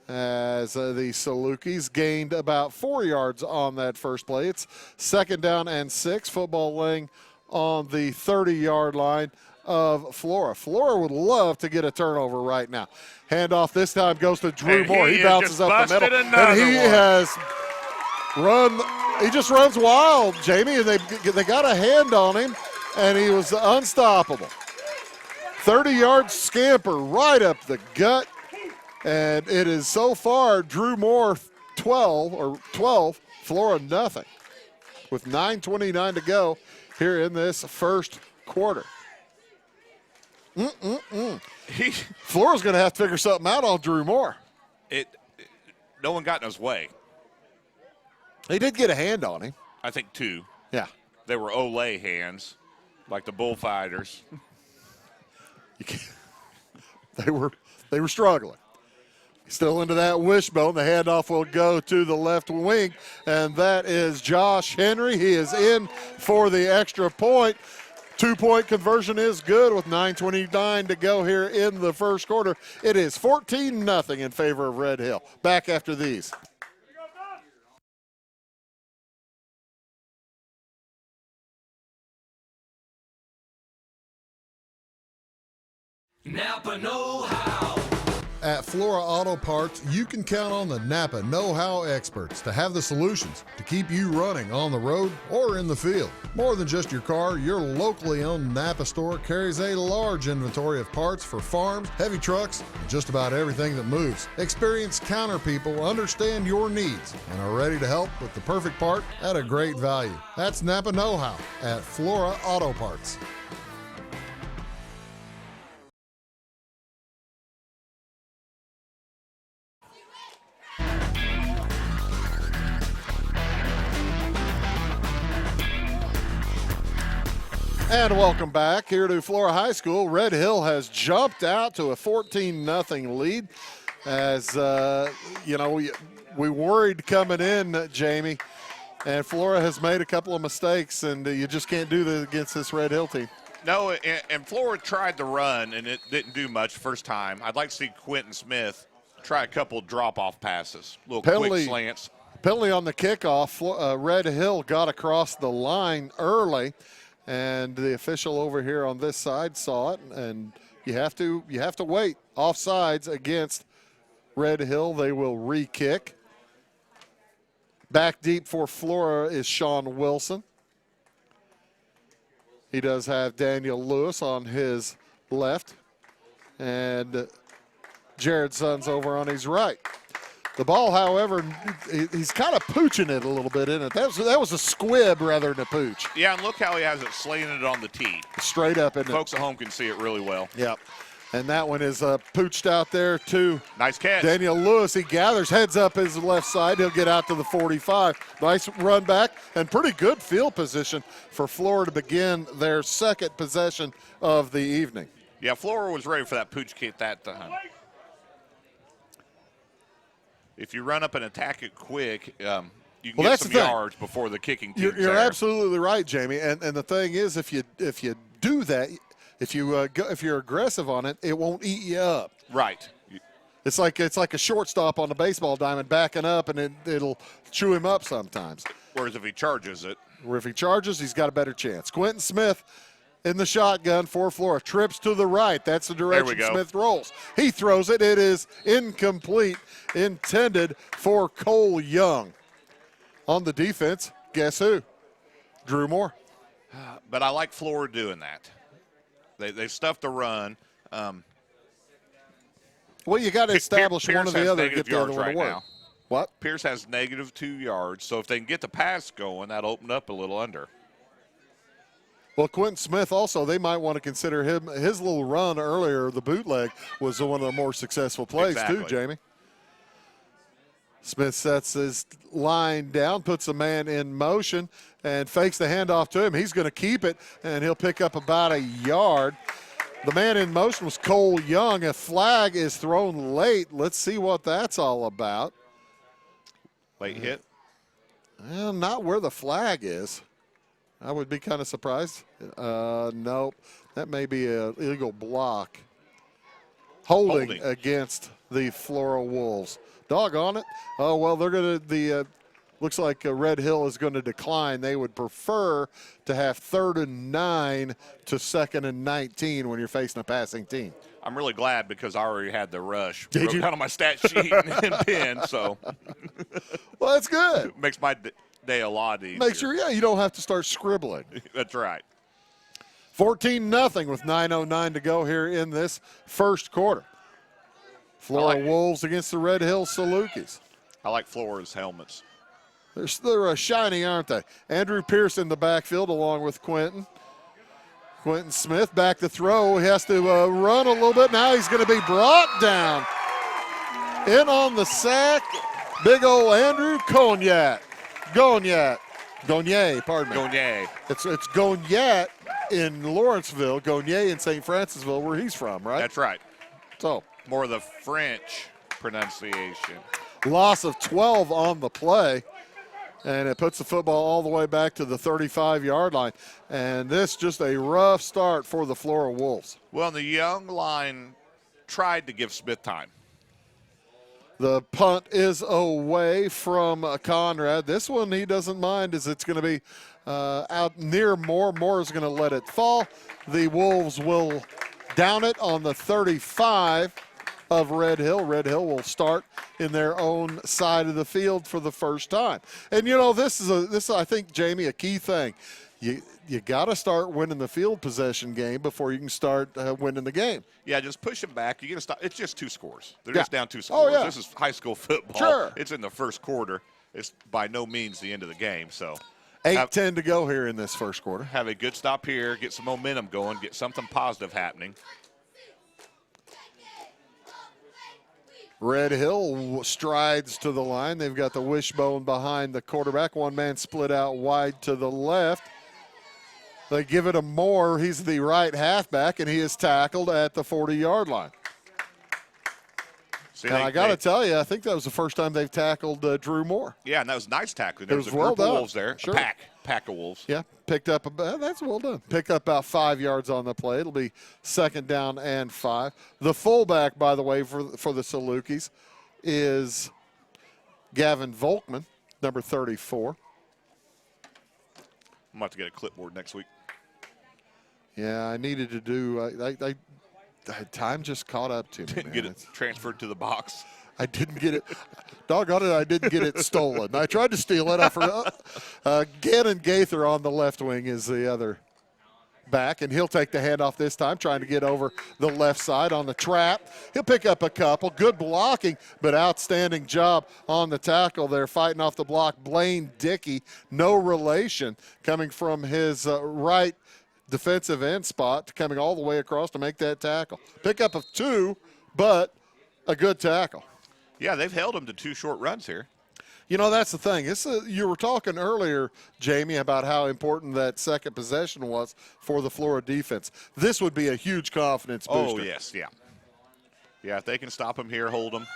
as the Salukis gained about 4 yards on that first play. It's 2nd down and 6. Football laying on the 30-yard line of Flora. Flora would love to get a turnover right now. Handoff this time goes to Drew Moore. He bounces up the middle. And he has run. He just runs wild, Jamie, and they got a hand on him, and he was unstoppable. 30-yard scamper right up the gut. And it is so far Drew Moore 12, Flora nothing, with 9:29 to go here in this first quarter. Flora's going to have to figure something out on Drew Moore. No one got in his way. They did get a hand on him. I think 2. Yeah. They were Olay hands, like the bullfighters. They were struggling. Still into that wishbone. The handoff will go to the left wing, and that is Josh Henry. He is in for the extra point. 2-point conversion is good with 9:29 to go here in the first quarter. It is 14-0 in favor of Red Hill. Back after these. Napa know-how. At Flora Auto Parts, you can count on the Napa know-how experts to have the solutions to keep you running on the road or in the field. More than just your car, your locally owned Napa store carries a large inventory of parts for farms, heavy trucks, and just about everything that moves. Experienced counter people understand your needs and are ready to help with the perfect part at a great value. That's Napa know-how at Flora Auto Parts. And welcome back here to Flora High School. Red Hill has jumped out to a 14-0 lead. As, we worried coming in, Jamie, and Flora has made a couple of mistakes, and you just can't do that against this Red Hill team. No, and Flora tried to run, and it didn't do much first time. I'd like to see Quentin Smith try a couple drop-off passes, little quick slants. Penalty on the kickoff. Red Hill got across the line early. And the official over here on this side saw it, and you have to wait. Offsides against Red Hill. They will re-kick. Back deep for Flora is Sean Wilson. He does have Daniel Lewis on his left, and Jared Sons over on his right. The ball, however, he's kind of pooching it a little bit, isn't it? That was a squib rather than a pooch. Yeah, and look how he has it slanted on the tee. Straight up, isn't it? Folks at home can see it really well. Yep. And that one is pooched out there to nice catch. Daniel Lewis. He gathers, heads up his left side. He'll get out to the 45. Nice run back and pretty good field position for Flora to begin their second possession of the evening. Yeah, Flora was ready for that pooch kick that time. If you run up and attack it quick, you can get some yards before the kicking team's You're there. absolutely right, Jamie. And the thing is, if you do that, if you're aggressive on it, it won't eat you up. Right. It's like a shortstop on the baseball diamond backing up, and it'll chew him up sometimes. Whereas if he charges it. Where if he charges, he's got a better chance. Quentin Smith in the shotgun for Flora. Trips to the right. That's the direction Smith rolls. He throws it. It is incomplete, intended for Cole Young. On the defense, guess who? Drew Moore. But I like Flora doing that. They stuffed the run. Well, you got to establish one or the other to get the other one to work. Now. What? Pierce has -2 yards, so if they can get the pass going, that'll open up a little under. Well, Quentin Smith also, they might want to consider him. His little run earlier, the bootleg, was one of the more successful plays too, Jamie. Smith sets his line down, puts a man in motion, and fakes the handoff to him. He's going to keep it, and he'll pick up about a yard. The man in motion was Cole Young. A flag is thrown late. Let's see what that's all about. Late hit? Well, not where the flag is. I would be kind of surprised. Nope. That may be an illegal block. Holding against the Flora Wolves. Doggone it. Oh, well, they're going to, looks like Red Hill is going to decline. They would prefer to have 3rd and 9 to 2nd and 19 when you're facing a passing team. I'm really glad because I already had the rush. Did you? Down on my stat sheet and pin, so. Well, that's good. Makes my day a lot easier. Make sure, you don't have to start scribbling. That's right. 14-0 with 9:09 to go here in this first quarter. Flora Wolves against the Red Hill Salukis. I like Flora's helmets. They're shiny, aren't they? Andrew Pierce in the backfield along with Quentin. Quentin Smith back to throw. He has to run a little bit. Now he's going to be brought down. In on the sack, big old Andrew Gonyat, pardon me. Gonyat. It's Gonyat in Lawrenceville, Gonyat in St. Francisville, where he's from, right? That's right. So more of the French pronunciation. Loss of 12 on the play, and it puts the football all the way back to the 35-yard line. And this just a rough start for the Flora Wolves. Well, the young line tried to give Smith time. The punt is away from Conrad. This one he doesn't mind as it's going to be out near Moore. Moore is going to let it fall. The Wolves will down it on the 35 of Red Hill. Red Hill will start in their own side of the field for the first time. And, this is I think, Jamie, a key thing. You got to start winning the field possession game before you can start winning the game. Yeah, just push them back. You got to stop. It's just 2 scores. They're just down 2 scores. Oh, yeah. This is high school football. Sure. It's in the first quarter. It's by no means the end of the game. So 8:10 to go here in this first quarter. Have a good stop here. Get some momentum going. Get something positive happening. Red Hill strides to the line. They've got the wishbone behind the quarterback. One man split out wide to the left. They give it to Moore. He's the right halfback, and he is tackled at the 40-yard line. See, and I got to tell you, I think that was the first time they've tackled Drew Moore. Yeah, and that was nice tackling. There was a well group of done. Wolves there. Sure. Pack of Wolves. Yeah, picked up that's well done. Picked up about 5 yards on the play. It'll be 2nd down and 5. The fullback, by the way, for the Salukis is Gavin Volkman, number 34. I'm about to get a clipboard next week. Yeah, I needed to do Time just caught up to me. Didn't get it transferred to the box. I didn't get it. Doggone it, I didn't get it stolen. I tried to steal it. I forgot. Gannon Gaither on the left wing is the other back, and he'll take the handoff this time, trying to get over the left side on the trap. He'll pick up a couple. Good blocking, but outstanding job on the tackle there, fighting off the block. Blaine Dickey, no relation, coming from his right defensive end spot, coming all the way across to make that tackle. Pickup of 2, but a good tackle. Yeah, they've held him to 2 short runs here. You know, that's the thing. You were talking earlier, Jamie, about how important that second possession was for the Flora defense. This would be a huge confidence booster. Oh, yes, yeah. Yeah, if they can stop him here, hold him.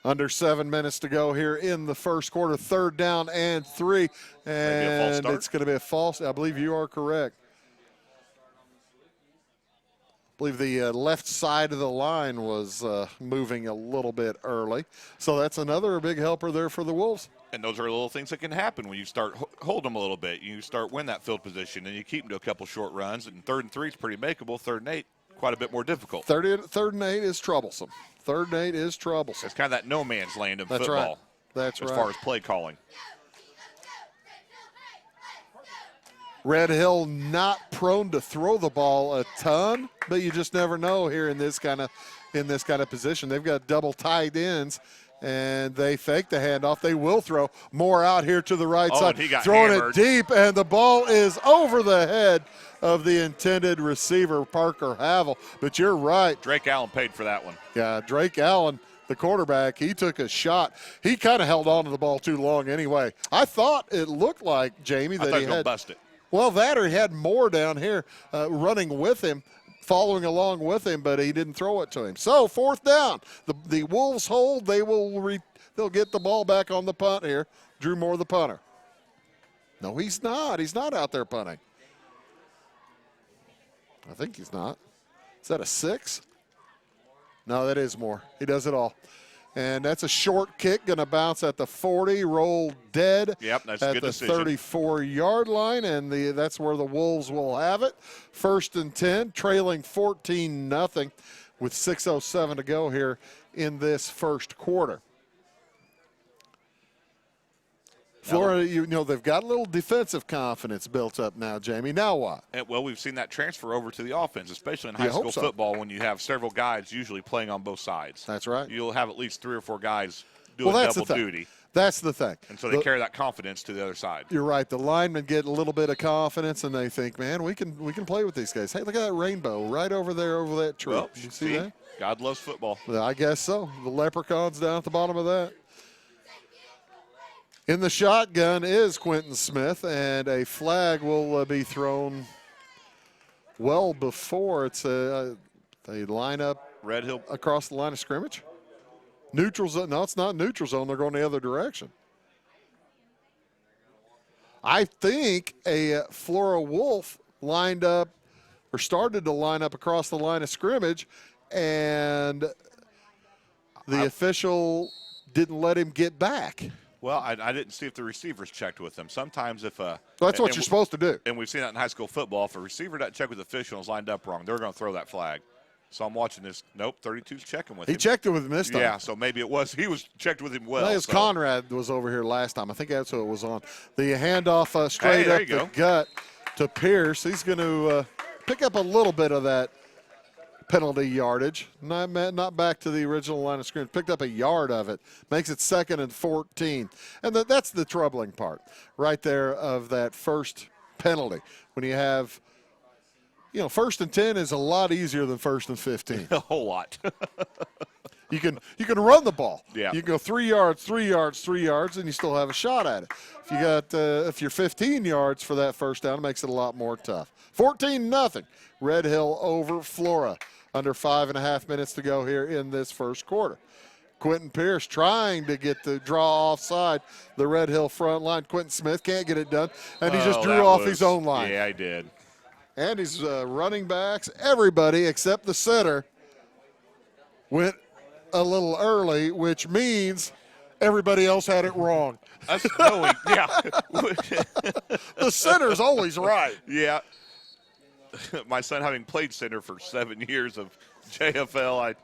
Under 7 minutes to go here in the first quarter. 3rd down and 3. And it's going to be a false. I believe you are correct. I believe the left side of the line was moving a little bit early. So that's another big helper there for the Wolves. And those are little things that can happen when you start hold them a little bit. You start win that field position, and you keep them to a couple short runs. And 3rd and 3 is pretty makeable. 3rd and 8, quite a bit more difficult. 3rd and 8 is troublesome. 3rd and 8 is troublesome. It's kind of that no man's land in football. Right. That's as right. far as play calling. Red Hill not prone to throw the ball a ton, but you just never know here in this kind of position. They've got double tight ends, and they fake the handoff. They will throw more out here to the right side, and he got throwing hammered. it deep, and the ball is over the head of the intended receiver, Parker Havel. But you're right. Drake Allen paid for that one. Yeah, Drake Allen, the quarterback, he took a shot. He kind of held on to the ball too long anyway. I thought it looked like, Jamie, that he had had bust it. Well, that or he had more down here running with him, following along with him, but he didn't throw it to him. So 4th down. The Wolves hold. They'll get the ball back on the punt here. Drew Moore, the punter. No, he's not. He's not out there punting. I think he's not. Is that a 6? No, that is Moore. He does it all. And that's a short kick, going to bounce at the 40, roll dead. Yep, that's a good decision. At the 34-yard line, and that's where the Wolves will have it. 1st and 10, trailing 14-0 with 6:07 to go here in this first quarter. Flora, you know, they've got a little defensive confidence built up now, Jamie. Now what? Well, we've seen that transfer over to the offense, especially in high school football when you have several guys usually playing on both sides. That's right. You'll have at least 3 or 4 guys doing double duty. That's the thing. And so they carry that confidence to the other side. You're right. The linemen get a little bit of confidence, and they think, man, we can play with these guys. Hey, look at that rainbow right over there over that tree. Well, you see that? God loves football. Well, I guess so. The leprechauns down at the bottom of that. In the shotgun is Quentin Smith, and a flag will be thrown well before they line up Red Hill across the line of scrimmage. Neutral zone. No, it's not neutral zone. They're going the other direction. I think a Flora Wolf lined up or started to line up across the line of scrimmage, and the official didn't let him get back. Well, I didn't see if the receivers checked with them. Sometimes if that's what you're supposed to do. And we've seen that in high school football. If a receiver doesn't check with the official and is lined up wrong, they're going to throw that flag. So I'm watching this. Nope, 32's checking with him. He checked it with him this time. Yeah, so maybe he was checked with him well. As Conrad was over here last time. I think that's who it was on. The handoff straight up the gut to Pierce. He's going to pick up a little bit of that penalty yardage. Not back to the original line of scrimmage. Picked up a yard of it. Makes it 2nd and 14. And that's the troubling part right there of that first penalty. When you have, 1st and 10 is a lot easier than 1st and 15. A whole lot. You can run the ball. Yeah. You can go 3 yards, 3 yards, 3 yards, and you still have a shot at it. If you're 15 yards for that first down, it makes it a lot more tough. 14-0. Red Hill over Flora. Under 5.5 minutes to go here in this first quarter. Quentin Pierce trying to get the draw offside. The Red Hill front line. Quentin Smith can't get it done, and he just drew off his own line. Yeah, I did. And his running backs, everybody except the center, went a little early, which means everybody else had it wrong. That's knowing, yeah. The center's always right. Yeah. my son having played center for 7 years of JFL,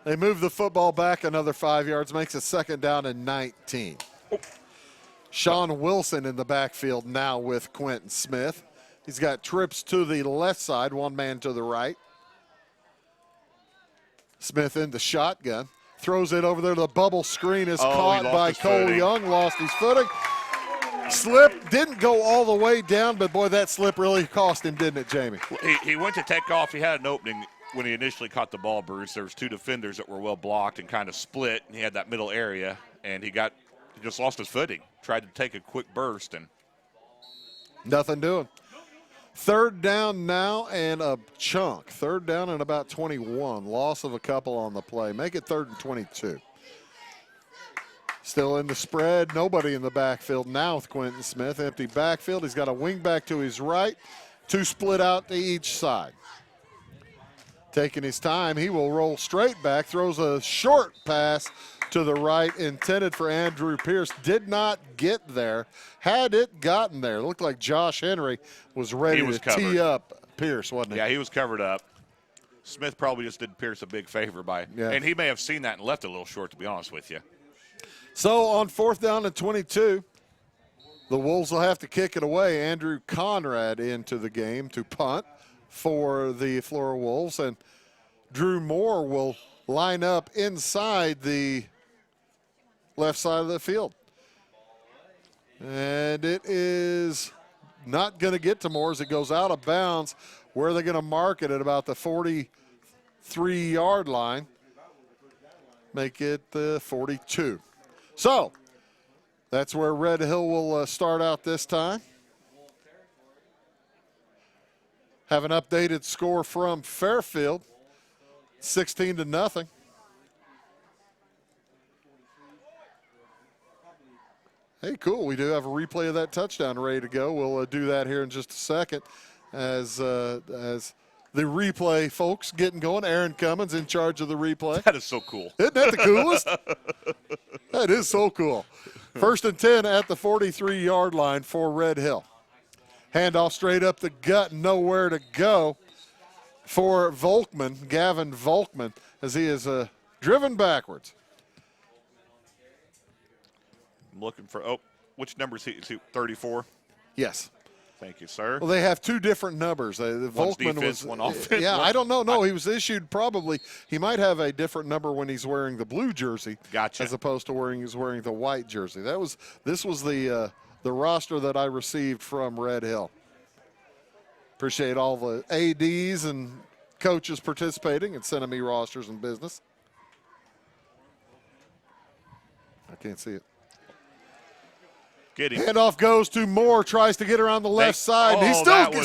They move the football back another 5 yards, makes it 2nd down and 19. Sean Wilson in the backfield now with Quentin Smith. He's got trips to the left side, one man to the right. Smith in the shotgun. Throws it over there. The bubble screen is caught by Cole Young. Lost his footing. Slip. Didn't go all the way down, but, boy, that slip really cost him, didn't it, Jamie? he went to take off. He had an opening when he initially caught the ball, Bruce. There was 2 defenders that were well blocked and kind of split, and he had that middle area, and he just lost his footing. Tried to take a quick burst, and nothing doing. 3rd down now and a chunk. 3rd down and about 21. Loss of a couple on the play. Make it 3rd and 22. Still in the spread. Nobody in the backfield now with Quentin Smith. Empty backfield. He's got a wing back to his right. 2 split out to each side. Taking his time, he will roll straight back. Throws a short pass to the right, intended for Andrew Pierce. Did not get there. Had it gotten there, looked like Josh Henry was ready to tee up Pierce, wasn't he? Yeah, he was covered up. Smith probably just did Pierce a big favor and he may have seen that and left it a little short, to be honest with you. So on 4th down and 22, the Wolves will have to kick it away. Andrew Conrad into the game to punt for the Flora Wolves, and Drew Moore will line up inside the left side of the field. And it is not going to get to Moore as it goes out of bounds. Where are they going to mark it? At about the 43-yard line. Make it the 42. So that's where Red Hill will start out this time. Have an updated score from Fairfield, 16-0. Hey, cool. We do have a replay of that touchdown ready to go. We'll do that here in just a second as the replay folks getting going. Aaron Cummins in charge of the replay. That is so cool. Isn't that the coolest? That is so cool. 1st and 10 at the 43-yard line for Red Hill. Handoff straight up the gut, nowhere to go for Volkman, Gavin Volkman, as he is driven backwards. I'm looking for, which number is he? 34? Yes. Thank you, sir. Well, they have 2 different numbers. Volkman defense, was one offense. Yeah, I don't know. No, he was issued probably. He might have a different number when he's wearing the blue jersey, gotcha, as opposed to he's wearing the white jersey. This was the roster that I received from Red Hill. Appreciate all the ADs and coaches participating and sending me rosters and business. I can't see it. Get him. Handoff goes to Moore, tries to get around the left side. He's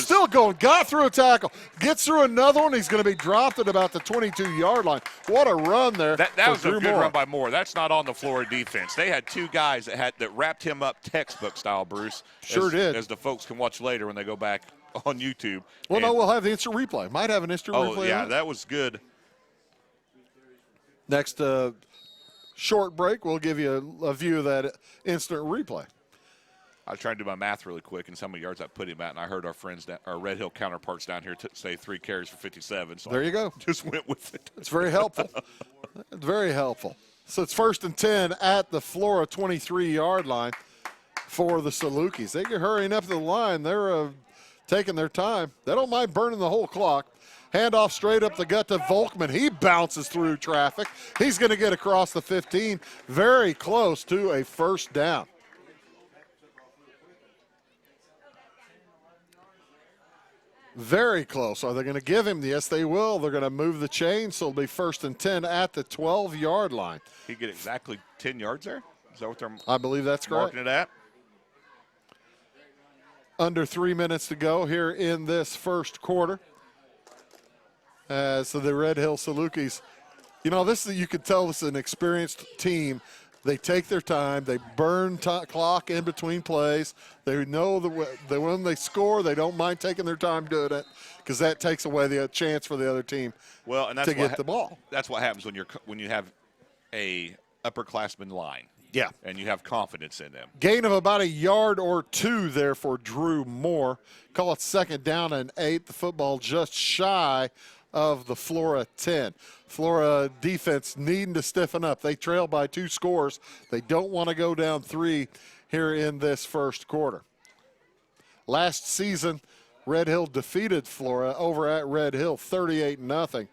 still going. Got through a tackle. Gets through another one. He's going to be dropped at about the 22-yard line. What a run there. That was a good run by Moore. That's not on the Flora defense. They had 2 guys that wrapped him up textbook style, Bruce. Sure did. As the folks can watch later when they go back on YouTube. Well, no, we'll have the instant replay. Might have an instant replay. Oh, yeah, that was good. Next short break, we'll give you a view of that instant replay. I was trying to do my math really quick and how many yards I put him at, and I heard our Red Hill counterparts down here say 3 carries for 57. So there you go. Just went with it. It's very helpful. Very helpful. So it's 1st and 10 at the Flora 23-yard line for the Salukis. They're hurrying up the line. They're taking their time. They don't mind burning the whole clock. Handoff straight up the gut to Volkman. He bounces through traffic. He's going to get across the 15, very close to a 1st down. Very close. Are they going to give him? Yes, they will. They're going to move the chain, so it'll be 1st and 10 at the 12-yard line. He get exactly 10 yards there? Is that what they're I believe that's correct. Marking it at? Under 3 minutes to go here in this first quarter. So the Red Hill Salukis, you could tell this is an experienced team. They take their time. They burn clock in between plays. They know that when they score, they don't mind taking their time doing it because that takes away the chance for the other team to get the ball. That's what happens when you have a upperclassman line. Yeah. And you have confidence in them. Gain of about a yard or two there for Drew Moore. Call it 2nd down and 8. The football just shy of the Flora 10. Flora defense needing to stiffen up. They trail by 2 scores. They don't want to go down 3 here in this first quarter. Last season, Red Hill defeated Flora over at Red Hill 38-0.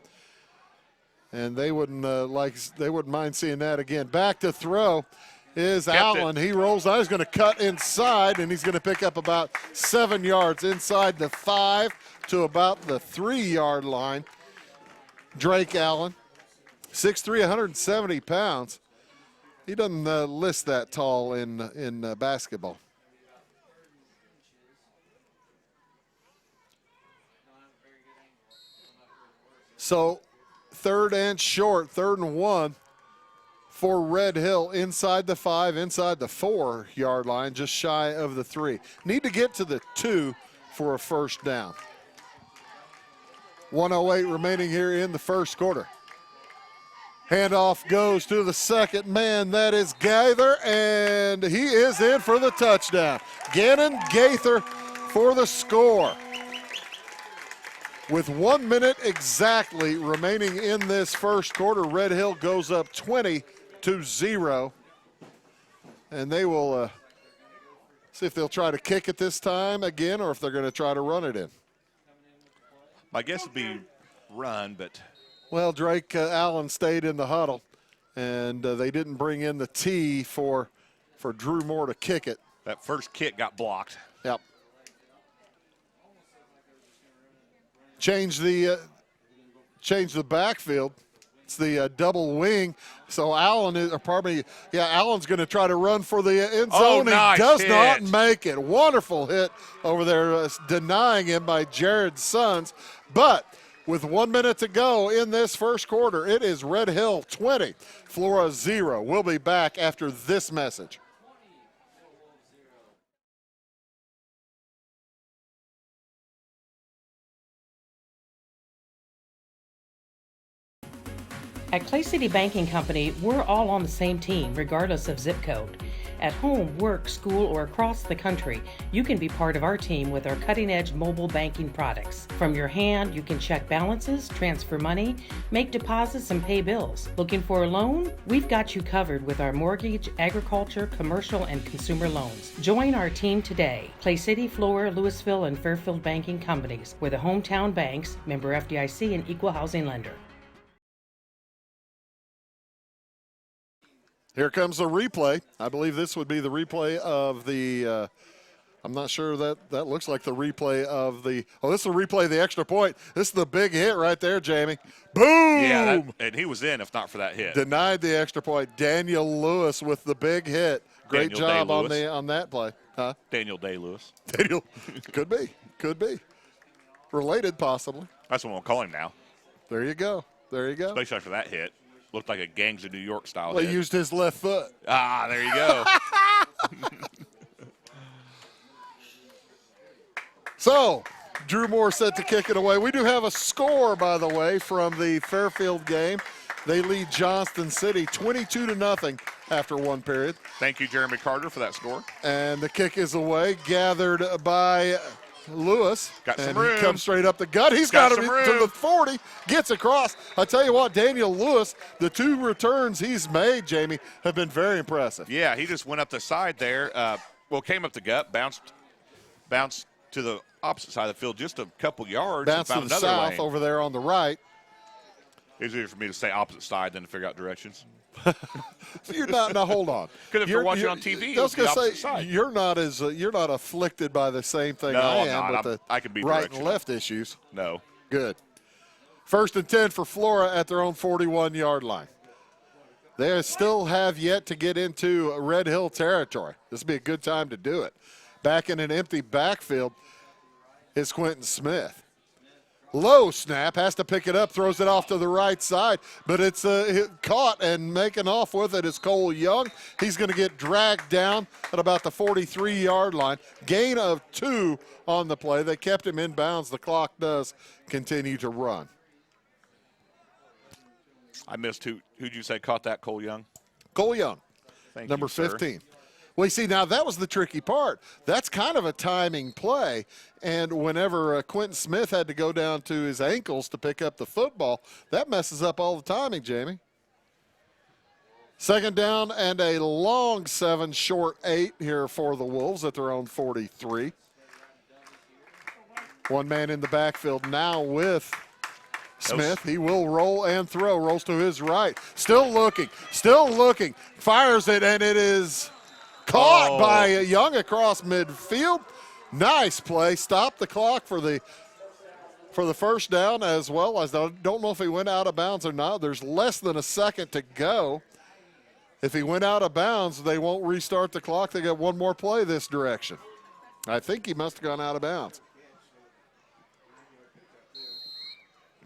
And they wouldn't mind seeing that again. Back to throw is Allen. He rolls out. He's going to cut inside, and he's going to pick up about 7 yards inside the 5 to about the 3-yard line. Drake Allen, 6'3", 170 pounds. He doesn't list that tall in basketball. So 3rd and short, 3rd and 1 for Red Hill inside the 5, inside the 4-yard line, just shy of the 3. Need to get to the 2 for a first down. 1:08 remaining here in the first quarter. Handoff goes to the second man, that is Gaither, and he is in for the touchdown. Gannon Gaither for the score. With 1 minute exactly remaining in this first quarter, Red Hill goes up 20-0. And they will see if they'll try to kick it this time again or if they're going to try to run it in. My guess would be run, but. Well, Drake Allen stayed in the huddle, and they didn't bring in the tee for Drew Moore to kick it. That first kick got blocked. Yep. Change the backfield. It's the double wing. So Allen Allen's going to try to run for the end zone. Nice he does hit. not make it. Wonderful hit over there, denying him by Jared Sons. But with 1 minute to go in this first quarter, it is Red Hill 20, Flora 0. We'll be back after this message. At Clay City Banking Company, we're all on the same team, regardless of zip code. At home, work, school, or across the country, you can be part of our team with our cutting-edge mobile banking products. From your hand, you can check balances, transfer money, make deposits, and pay bills. Looking for a loan? We've got you covered with our mortgage, agriculture, commercial, and consumer loans. Join our team today. Clay City, Flora, Louisville, and Fairfield Banking Companies. We're the hometown banks, member FDIC, and equal housing lender. Here comes the replay. I believe this would be the replay of the I'm not sure that looks like the replay of the – this is the replay of the extra point. This is the big hit right there, Jamie. Boom! Yeah, and he was in if not for that hit. Denied the extra point. Daniel Lewis with the big hit. Great job on that play. Huh? Daniel Day-Lewis. Daniel. Could be. Related possibly. That's what we'll call him now. There you go. Especially after that hit. Looked like a Gangs of New York style hit. He used his left foot. Ah, there you go. So, Drew Moore set to kick it away. We do have a score, by the way, from the Fairfield game. They lead Johnston City 22-0 after one period. Thank you, Jeremy Carter, for that score. And the kick is away, gathered by Lewis. Got some and room. He comes straight up the gut. He's got him to the 40, gets across. I tell you what, Daniel Lewis, the 2 returns he's made, Jamie, have been very impressive. Yeah, he just went up the side there. Came up the gut, bounced to the opposite side of the field just a couple yards. Bounced to the south lane. over there on the right. Easier for me to say opposite side than to figure out directions. You're not. Now hold on. Because if you're watching on TV, I was going to say side. you're not afflicted by the same thing I am with I can be right and left issues. No. Good. 1st and 10 for Flora at their own 41-yard line. They still have yet to get into Red Hill territory. This would be a good time to do it. Back in an empty backfield is Quentin Smith. Low snap, has to pick it up, throws it off to the right side, but it's caught and making off with it is Cole Young. He's going to get dragged down at about the 43-yard line. Gain of 2 on the play. They kept him in bounds. The clock does continue to run. I missed who'd you say caught that, Cole Young? Cole Young. Thank number you, sir. 15. Well, you see, now that was the tricky part. That's kind of a timing play. And whenever Quentin Smith had to go down to his ankles to pick up the football, that messes up all the timing, Jamie. Second down and a long 7, short 8 here for the Wolves at their own 43. One man in the backfield now with Smith. He will roll and throw. Rolls to his right. Still looking. Fires it, and it is caught by Young across midfield. Nice play. Stop the clock for the first down, as well as I don't know if he went out of bounds or not. There's less than a second to go. If he went out of bounds, they won't restart the clock. They got one more play this direction. I think he must have gone out of bounds.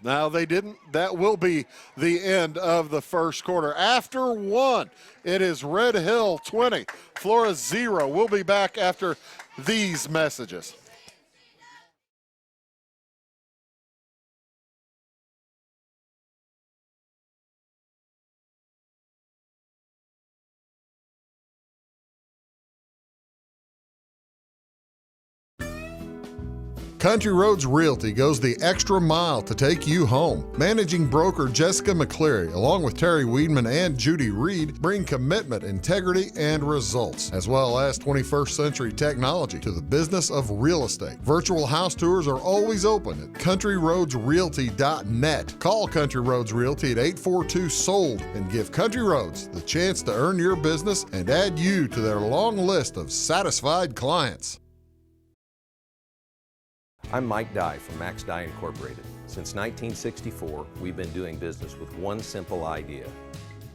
Now they didn't. That will be the end of the first quarter. After 1, it is Red Hill 20, Flora 0. We'll be back after these messages. Country Roads Realty goes the extra mile to take you home. Managing broker Jessica McCleary, along with Terry Weedman and Judy Reed, bring commitment, integrity, and results, as well as 21st century technology to the business of real estate. Virtual house tours are always open at countryroadsrealty.net. Call Country Roads Realty at 842-SOLD and give Country Roads the chance to earn your business and add you to their long list of satisfied clients. I'm Mike Dye from Max Dye Incorporated. Since 1964, we've been doing business with one simple idea.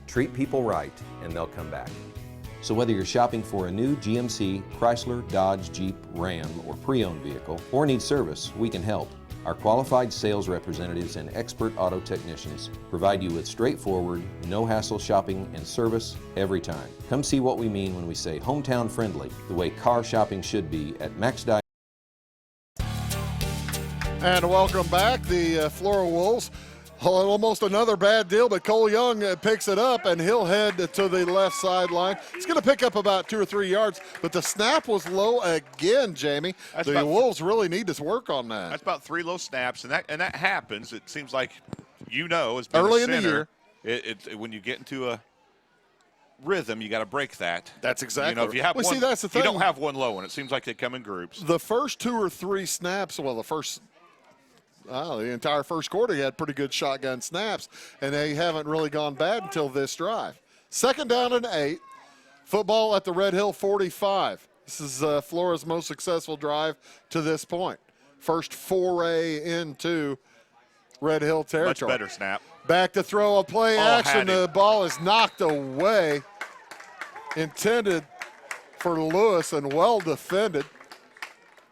Treat people right and they'll come back. So whether you're shopping for a new GMC, Chrysler, Dodge, Jeep, Ram, or pre-owned vehicle, or need service, we can help. Our qualified sales representatives and expert auto technicians provide you with straightforward, no-hassle shopping and service every time. Come see what we mean when we say hometown friendly, the way car shopping should be at Max Dye. And welcome back. The Flora Wolves, almost another bad deal, but Cole Young picks it up, and he'll head to the left sideline. He's going to pick up about 2 or 3 yards, but the snap was low again, Jamie. The Wolves really need to work on that. That's about 3 low snaps, and that happens. It seems like, as early in the year. When you get into a rhythm, you got to break that. That's exactly. If you have one, see, that's the thing. You don't have one low one. It seems like they come in groups. The first 2 or 3 snaps, the entire first quarter, he had pretty good shotgun snaps, and they haven't really gone bad until this drive. Second down and 8. Football at the Red Hill 45. This is Flora's most successful drive to this point. First foray into Red Hill territory. Much better snap. Back to throw, a play action. The ball is knocked away. Intended for Lewis and well defended.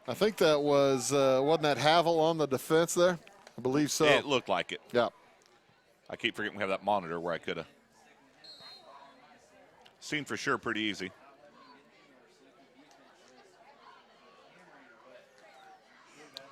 I think that wasn't that Havel on the defense there? I believe so. It looked like it. Yeah. I keep forgetting we have that monitor where I could have seen for sure pretty easy.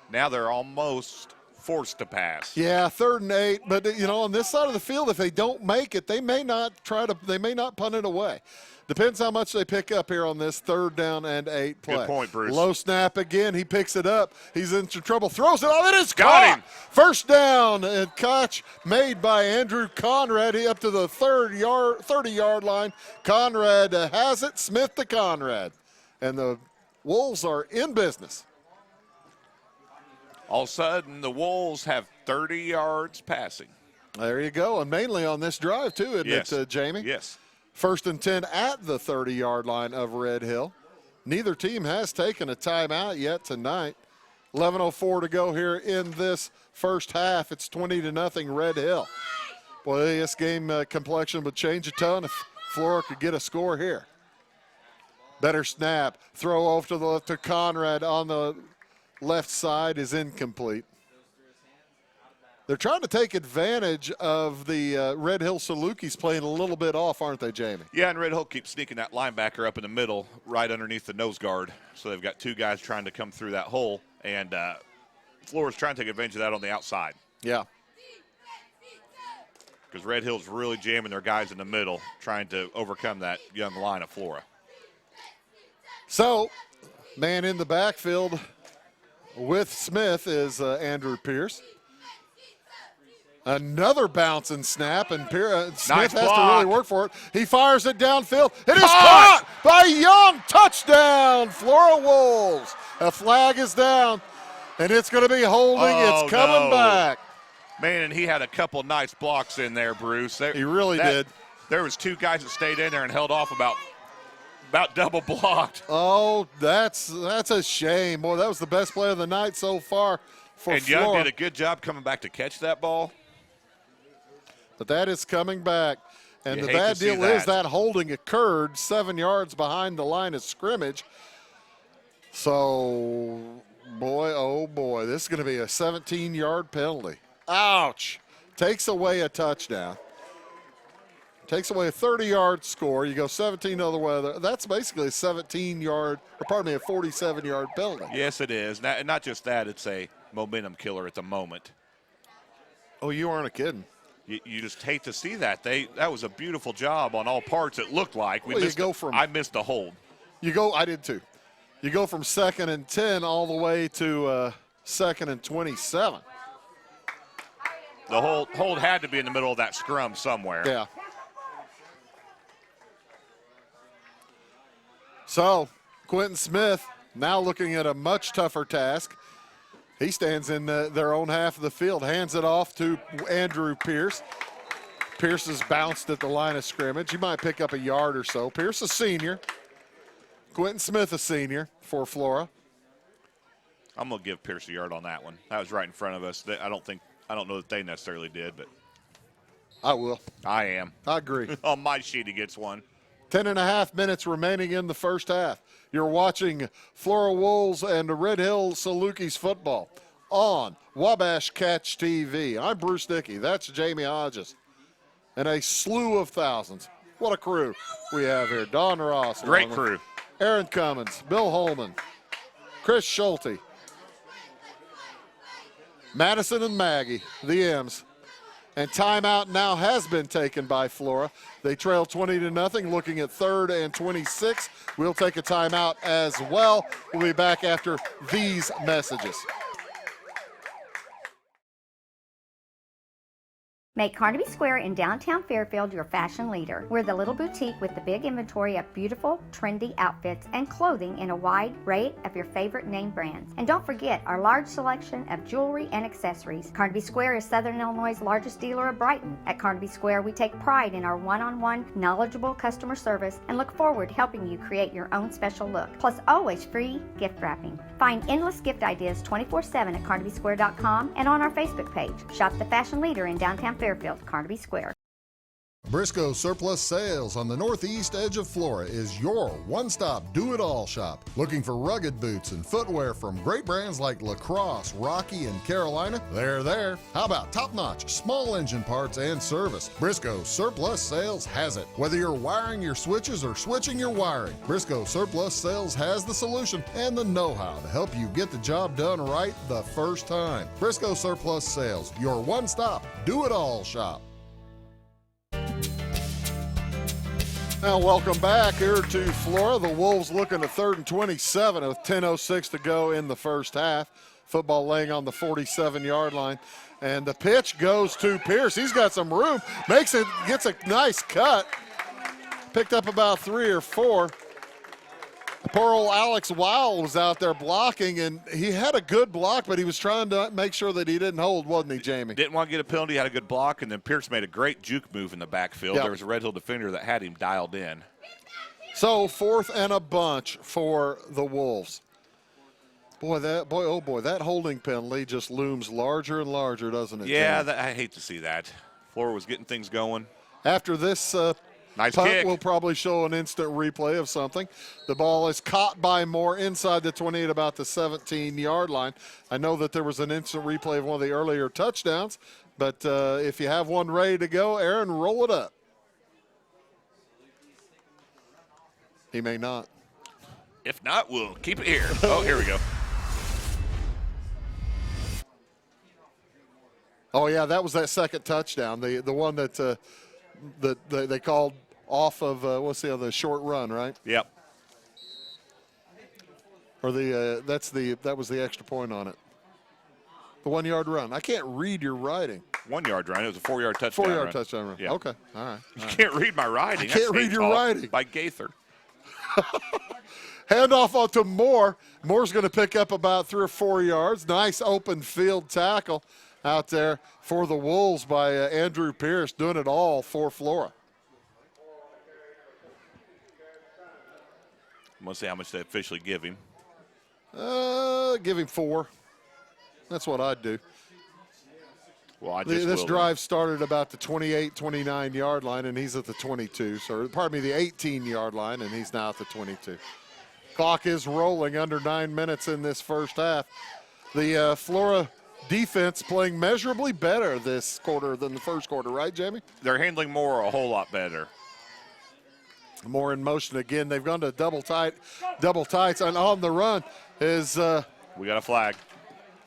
Now they're almost forced to pass. Yeah, 3rd and 8. But on this side of the field, if they don't make it, they may not punt it away. Depends how much they pick up here on this 3rd down and 8 play. Good point, Bruce. Low snap again. He picks it up. He's into trouble. Throws it off. It is Got caught. him. First down and catch made by Andrew Conrad. He up to the 30-yard line. Conrad has it. Smith to Conrad. And the Wolves are in business. All of a sudden, the Wolves have 30 yards passing. There you go. And mainly on this drive, too, isn't it, Jamie? Yes. 1st and 10 at the 30-yard line of Red Hill. Neither team has taken a timeout yet tonight. 11:04 to go here in this first half. It's 20-0 Red Hill. Boy, this game complexion would change a ton if Flora could get a score here. Better snap. Throw over to Conrad on the left side is incomplete. They're trying to take advantage of the Red Hill Salukis playing a little bit off, aren't they, Jamie? Yeah, and Red Hill keeps sneaking that linebacker up in the middle, right underneath the nose guard. So they've got 2 guys trying to come through that hole, and Flora's trying to take advantage of that on the outside. Yeah. because Red Hill's really jamming their guys in the middle, trying to overcome that young line of Flora. So, man in the backfield with Smith is Andrew Pierce. Another bouncing snap, and Smith has to really work for it. He fires it downfield. It is caught by Young. Touchdown, Flora Wolves. A flag is down, and it's going to be holding. It's coming back. Man, and he had a couple nice blocks in there, Bruce. He really did. There was 2 guys that stayed in there and held off about double blocked. Oh, that's a shame. Boy, that was the best play of the night so far for and Flora. Young did a good job coming back to catch that ball. But that is coming back. And You the hate bad to see deal is that. that holding occurred 7 yards behind the line of scrimmage. So, boy, oh boy, this is going to be a 17-yard penalty. Ouch. Takes away a touchdown. Takes away a 30-yard score. You go 17 the other way. That's basically a 47-yard penalty. Yes, it is. Not just that, it's a momentum killer at the moment. Oh, you aren't kidding. You just hate to see that. That was a beautiful job on all parts, it looked like. I missed a hold. I did too. You go from 2nd and 10 all the way to 2nd and 27. The hold had to be in the middle of that scrum somewhere. Yeah. So, Quentin Smith now looking at a much tougher task. He stands in their own half of the field, hands it off to Andrew Pierce. Pierce has bounced at the line of scrimmage. He might pick up a yard or so. Pierce a senior. Quentin Smith a senior for Flora. I'm going to give Pierce a yard on that one. That was right in front of us. I don't know that they necessarily did, but I will. I am. I agree. On my sheet, he gets one. 10.5 minutes remaining in the first half. You're watching Flora Wolves and Red Hill Salukis football on Wabash Catch TV. I'm Bruce Dickey. That's Jamie Hodges. And a slew of thousands. What a crew we have here. Don Ross. Great crew. Aaron Cummins, Bill Holman, Chris Schulte, Madison and Maggie, the M's. And timeout now has been taken by Flora. They trail 20-0, looking at 3rd and 26. We'll take a timeout as well. We'll be back after these messages. Make Carnaby Square in downtown Fairfield your fashion leader. We're the little boutique with the big inventory of beautiful, trendy outfits and clothing in a wide array of your favorite name brands. And don't forget our large selection of jewelry and accessories. Carnaby Square is Southern Illinois' largest dealer of Brighton. At Carnaby Square, we take pride in our one-on-one, knowledgeable customer service and look forward to helping you create your own special look. Plus, always free gift wrapping. Find endless gift ideas 24/7 at CarnabySquare.com and on our Facebook page. Shop the fashion leader in downtown Fairfield, Carnaby Square. Briscoe Surplus Sales on the northeast edge of Flora is your one-stop do-it-all shop. Looking for rugged boots and footwear from great brands like Lacrosse, Rocky, and Carolina? They're there. How about top-notch small engine parts and service? Briscoe Surplus Sales has it. Whether you're wiring your switches or switching your wiring, Briscoe Surplus Sales has the solution and the know-how to help you get the job done right the first time. Briscoe Surplus Sales, your one-stop do-it-all shop. Now, welcome back here to Flora. The Wolves looking at 3rd and 27 with 10:06 to go in the first half. Football laying on the 47-yard line. And the pitch goes to Pierce. He's got some room. Gets a nice cut. Picked up about 3 or 4. Poor old Alex Weil was out there blocking, and he had a good block, but he was trying to make sure that he didn't hold, wasn't he, Jamie? Didn't want to get a penalty, had a good block, and then Pierce made a great juke move in the backfield. Yep. There was a Red Hill defender that had him dialed in. So 4th and a bunch for the Wolves. That holding penalty just looms larger and larger, doesn't it? Yeah, Jamie? I hate to see that. Flora was getting things going. After this nice punt, kick. we'll probably show an instant replay of something. The ball is caught by Moore inside the 20 at about the 17-yard line. I know that there was an instant replay of one of the earlier touchdowns, but if you have one ready to go, Aaron, roll it up. He may not. If not, we'll keep it here. Oh, here we go. Oh, yeah, that was that second touchdown, the one that they called off of, the short run, right? Yep. Or that was the extra point on it. The 1 yard run. I can't read your writing. 1 yard run. It was a 4 yard touchdown. 4 yard run. touchdown run. Yeah. Okay. All right. You can't read my writing. I can't read your writing. By Gaither. Handoff onto Moore. Moore's going to pick up about 3 or 4 yards. Nice open field tackle out there for the Wolves by Andrew Pierce, doing it all for Flora. I'm going to see how much they officially give him. Give him 4. That's what I'd do. Well, this drive started about the 28, 29-yard line, and he's at the 22. So, pardon me, the 18-yard line, and he's now at the 22. Clock is rolling, under 9 minutes in this first half. The Flora defense playing measurably better this quarter than the first quarter, right, Jamie? They're handling Moore a whole lot better. Moore in motion again. They've gone to double tights, and on the run is we got a flag.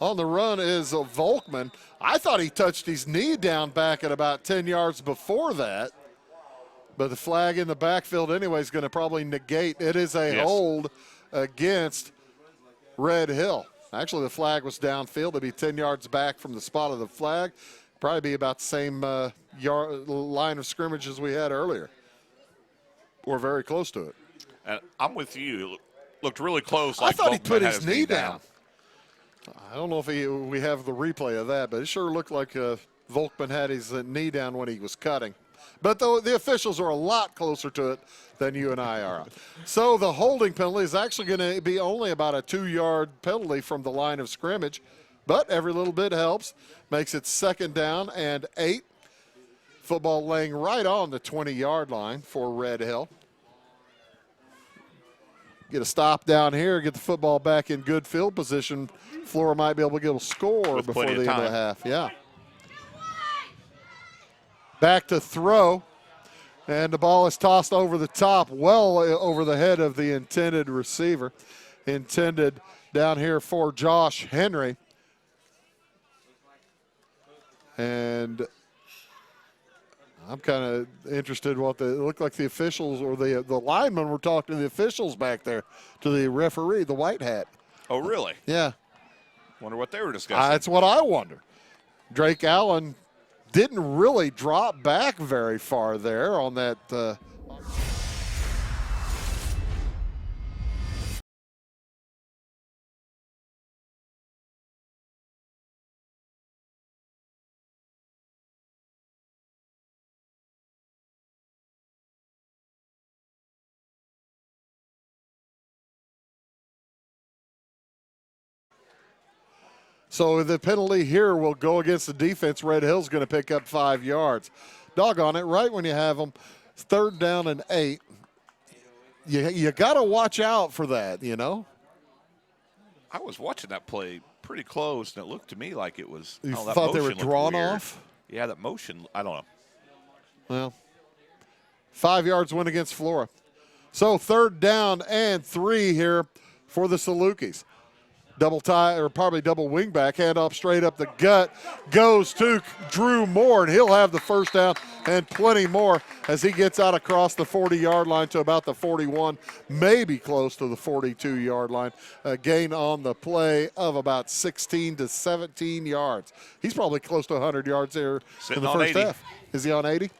On the run is Volkman. I thought he touched his knee down back at about 10 yards before that. But the flag in the backfield anyway is going to probably negate. It is a hold against Red Hill. Actually, the flag was downfield. It'd be 10 yards back from the spot of the flag. Probably be about the same line of scrimmage as we had earlier. Or very close to it. And I'm with you. It looked really close. I Like thought he Volkman put had his knee down. I don't know if we have the replay of that, but it sure looked like Volkman had his knee down when he was cutting. But the officials are a lot closer to it than you and I are. So the holding penalty is actually going to be only about a 2-yard penalty from the line of scrimmage, but every little bit helps. Makes it 2nd down and 8. Football laying right on the 20-yard line for Red Hill. Get a stop down here, get the football back in good field position. Flora might be able to get a score before the end of the half. Yeah. Back to throw, and the ball is tossed over the top, well over the head of the intended receiver. Intended down here for Josh Henry. And I'm kind of interested what it looked like the officials or the linemen were talking to the officials back there, to the referee, the white hat. Oh, really? Yeah. Wonder what they were discussing. That's what I wonder. Drake Allen didn't really drop back very far there on that. So the penalty here will go against the defense. Red Hill's going to pick up 5 yards. Doggone it, right when you have them 3rd down and 8. You got to watch out for that, you know. I was watching that play pretty close, and it looked to me like it was. You thought they were drawn off? Yeah, that motion, I don't know. Well, 5 yards win against Flora. So 3rd down and 3 here for the Salukis. Double tie, or probably double wing back, hand off straight up the gut, goes to Drew Moore, and he'll have the 1st down and plenty more as he gets out across the 40-yard line to about the 41, maybe close to the 42-yard line. A gain on the play of about 16 to 17 yards. He's probably close to 100 yards there in the first half. Is he on 80?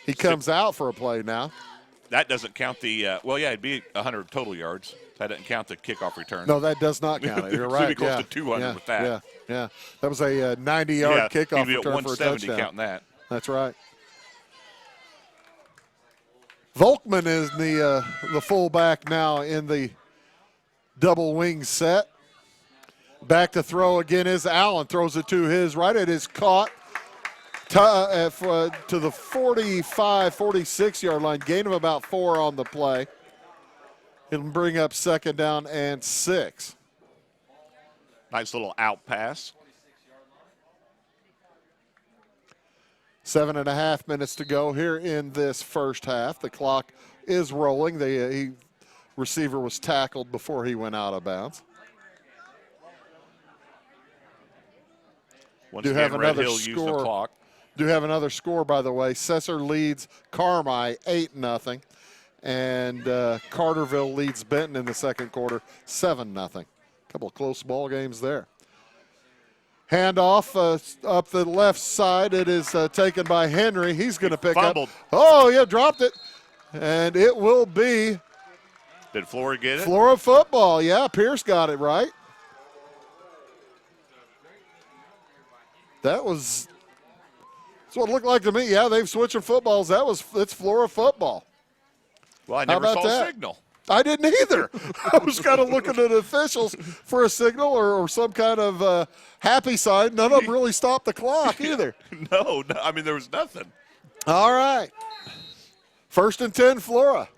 He comes out for a play now. That doesn't count the, it'd be 100 total yards. That doesn't count the kickoff return. No, that does not count it. You're right. Should be close to 200 with that. Yeah. That was a 90-yard kickoff return for a touchdown. Counting that. That's right. Volkman is the fullback now in the double wing set. Back to throw again is Allen. Throws it to his right. It is caught to the 45, 46-yard line. Gain of about 4 on the play. It'll bring up 2nd down and 6. Nice little out pass. 7.5 minutes to go here in this first half. The clock is rolling. The receiver was tackled before he went out of bounds. Once again, Red Hill used the clock. Do have another score, by the way. Cesar leads Carmi 8-0. And Carterville leads Benton in the second quarter 7-0. A couple of close ball games there. Handoff up the left side. It is taken by Henry. He's going to pick fumbled. up. Oh, yeah, dropped it. And it will be. Did Flora get it? Flora football. Yeah, Pierce got it right. That's what it looked like to me. Yeah, they've switched their footballs. It's Flora football. Well, I never saw a signal. I didn't either. I was kind of looking at officials for a signal or some kind of happy sign. None of them really stopped the clock either. No, I mean, there was nothing. All right. 1st and 10, Flora.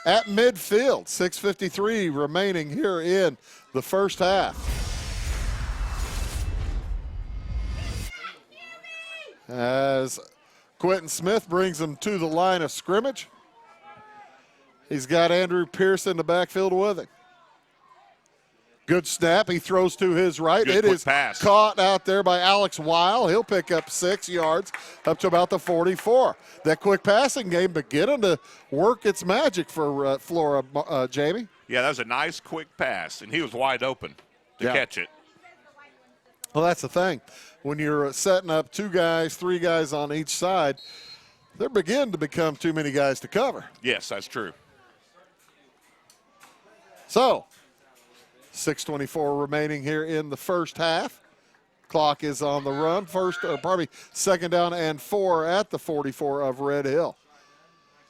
At midfield, 6:53 remaining here in the first half. As Quentin Smith brings them to the line of scrimmage. He's got Andrew Pierce in the backfield with him. Good snap. He throws to his right. Good it is pass. Caught out there by Alex Weil. He'll pick up 6 yards up to about the 44. That quick passing game beginning to work its magic for Flora, Jamie. Yeah, that was a nice quick pass, and he was wide open to catch it. Well, that's the thing. When you're setting up 2 guys, 3 guys on each side, there begin to become too many guys to cover. Yes, that's true. So, 6:24 remaining here in the first half. Clock is on the run. Second down and 4 at the 44 of Red Hill.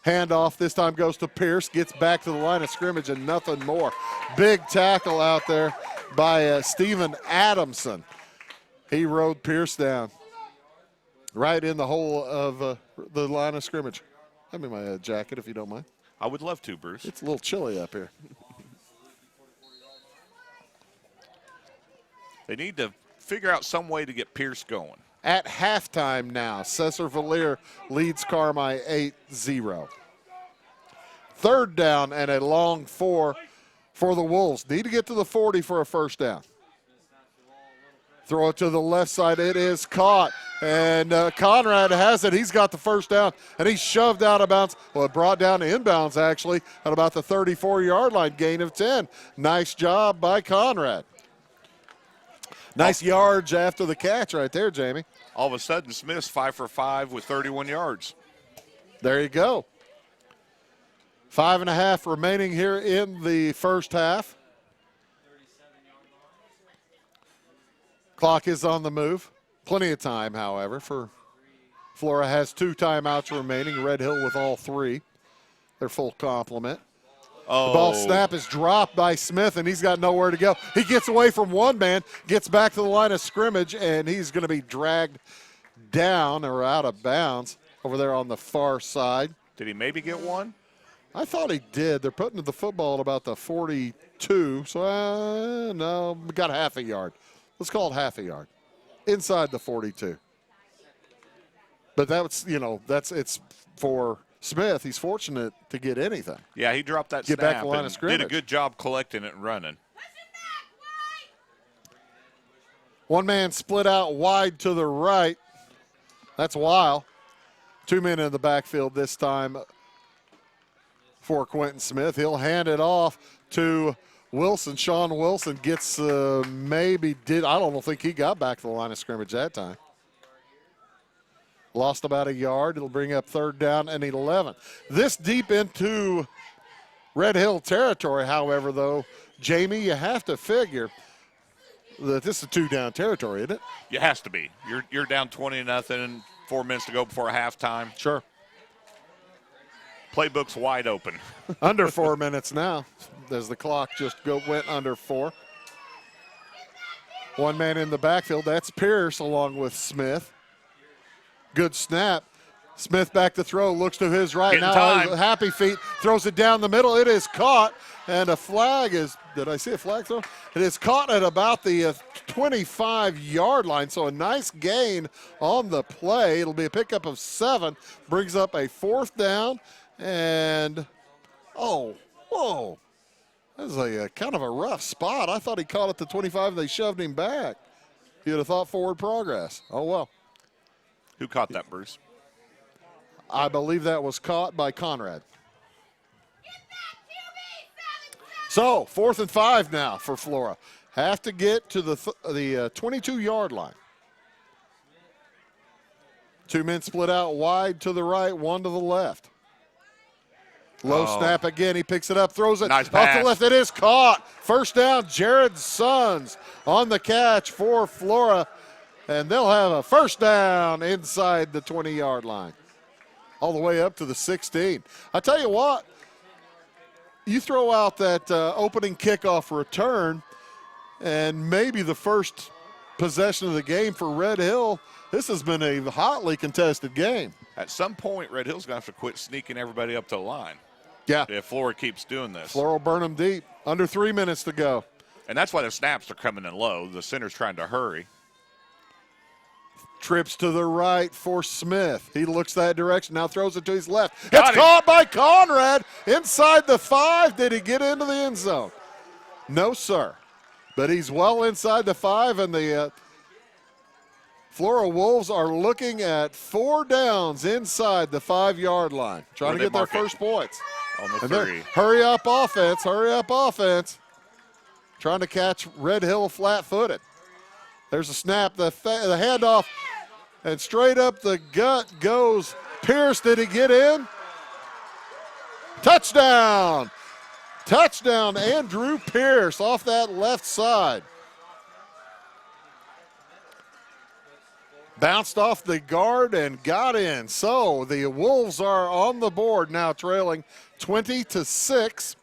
Handoff this time goes to Pierce, gets back to the line of scrimmage and nothing more. Big tackle out there by Stephen Adamson. He rode Pierce down right in the hole of the line of scrimmage. Hand me my jacket if you don't mind. I would love to, Bruce. It's a little chilly up here. They need to figure out some way to get Pierce going. At halftime now, Cesar Valier leads Carmi 8-0. Third down and a long 4 for the Wolves. Need to get to the 40 for a first down. Throw it to the left side. It is caught. And Conrad has it. He's got the first down, and he's shoved out of bounds. Well, it brought down to inbounds, actually, at about the 34-yard line, gain of 10. Nice job by Conrad. Nice yards after the catch right there, Jamie. All of a sudden, Smith's 5 for 5 with 31 yards. There you go. 5.5 remaining here in the first half. Clock is on the move. Plenty of time, however, for Flora has 2 timeouts remaining. Red Hill with all 3. Their full complement. Oh. The ball snap is dropped by Smith, and he's got nowhere to go. He gets away from one man, gets back to the line of scrimmage, and he's going to be dragged down or out of bounds over there on the far side. Did he maybe get one? I thought he did. They're putting the football at about the 42, so no, we got half a yard. Let's call it half a yard. Inside the 42. But it's for Smith. He's fortunate to get anything. Yeah, he dropped that Get snap back to the line and of scrimmage. did a good job collecting it and running. One man split out wide to the right. That's Weil. 2 men in the backfield this time for Quentin Smith. He'll hand it off to Wilson. Sean Wilson gets I don't think he got back to the line of scrimmage that time. Lost about a yard. It'll bring up third down and 11. This deep into Red Hill territory, however, though, Jamie, you have to figure that this is 2-down territory, isn't it? It has to be. You're down 20-0, 4 minutes to go before halftime. Sure. Playbook's wide open. Under 4 minutes now, as the clock just went under 4. One man in the backfield. That's Pierce along with Smith. Good snap. Smith back to throw, looks to his right. Getting now time. Happy Feet throws it down the middle. It is caught, and a flag is, did I see a flag throw? It is caught at about the 25-yard line, so a nice gain on the play. It'll be a pickup of 7, brings up a 4th down, and, whoa. That was a kind of a rough spot. I thought he caught at the 25, and they shoved him back. You'd have thought forward progress. Oh, well. Who caught that, Bruce? I believe that was caught by Conrad. So, 4th and 5 now for Flora. Have to get to the 22-yard line. 2 men split out wide to the right, 1 to the left. Low snap again. He picks it up, throws it nice off pass. the left. It is caught. First down, Jared Sons on the catch for Flora. And they'll have a first down inside the 20-yard line. All the way up to the 16. I tell you what, you throw out that opening kickoff return and maybe the first possession of the game for Red Hill. This has been a hotly contested game. At some point, Red Hill's going to have to quit sneaking everybody up to the line. Yeah. If Flora keeps doing this. Flora will burn them deep. Under 3 minutes to go. And that's why the snaps are coming in low. The center's trying to hurry. Trips to the right for Smith. He looks that direction, now throws it to his left. Got It's him. caught by Conrad inside the 5. Did he get into the end zone? No, sir. But he's well inside the 5, and the Flora Wolves are looking at 4 downs inside the 5-yard line, trying to get their first points. On the And they're 3. hurry up offense. Trying to catch Red Hill flat-footed. There's a snap, the handoff, and straight up the gut goes Pierce. Did he get in? Touchdown! Touchdown, Andrew Pierce off that left side. Bounced off the guard and got in. So the Wolves are on the board now, trailing 20-6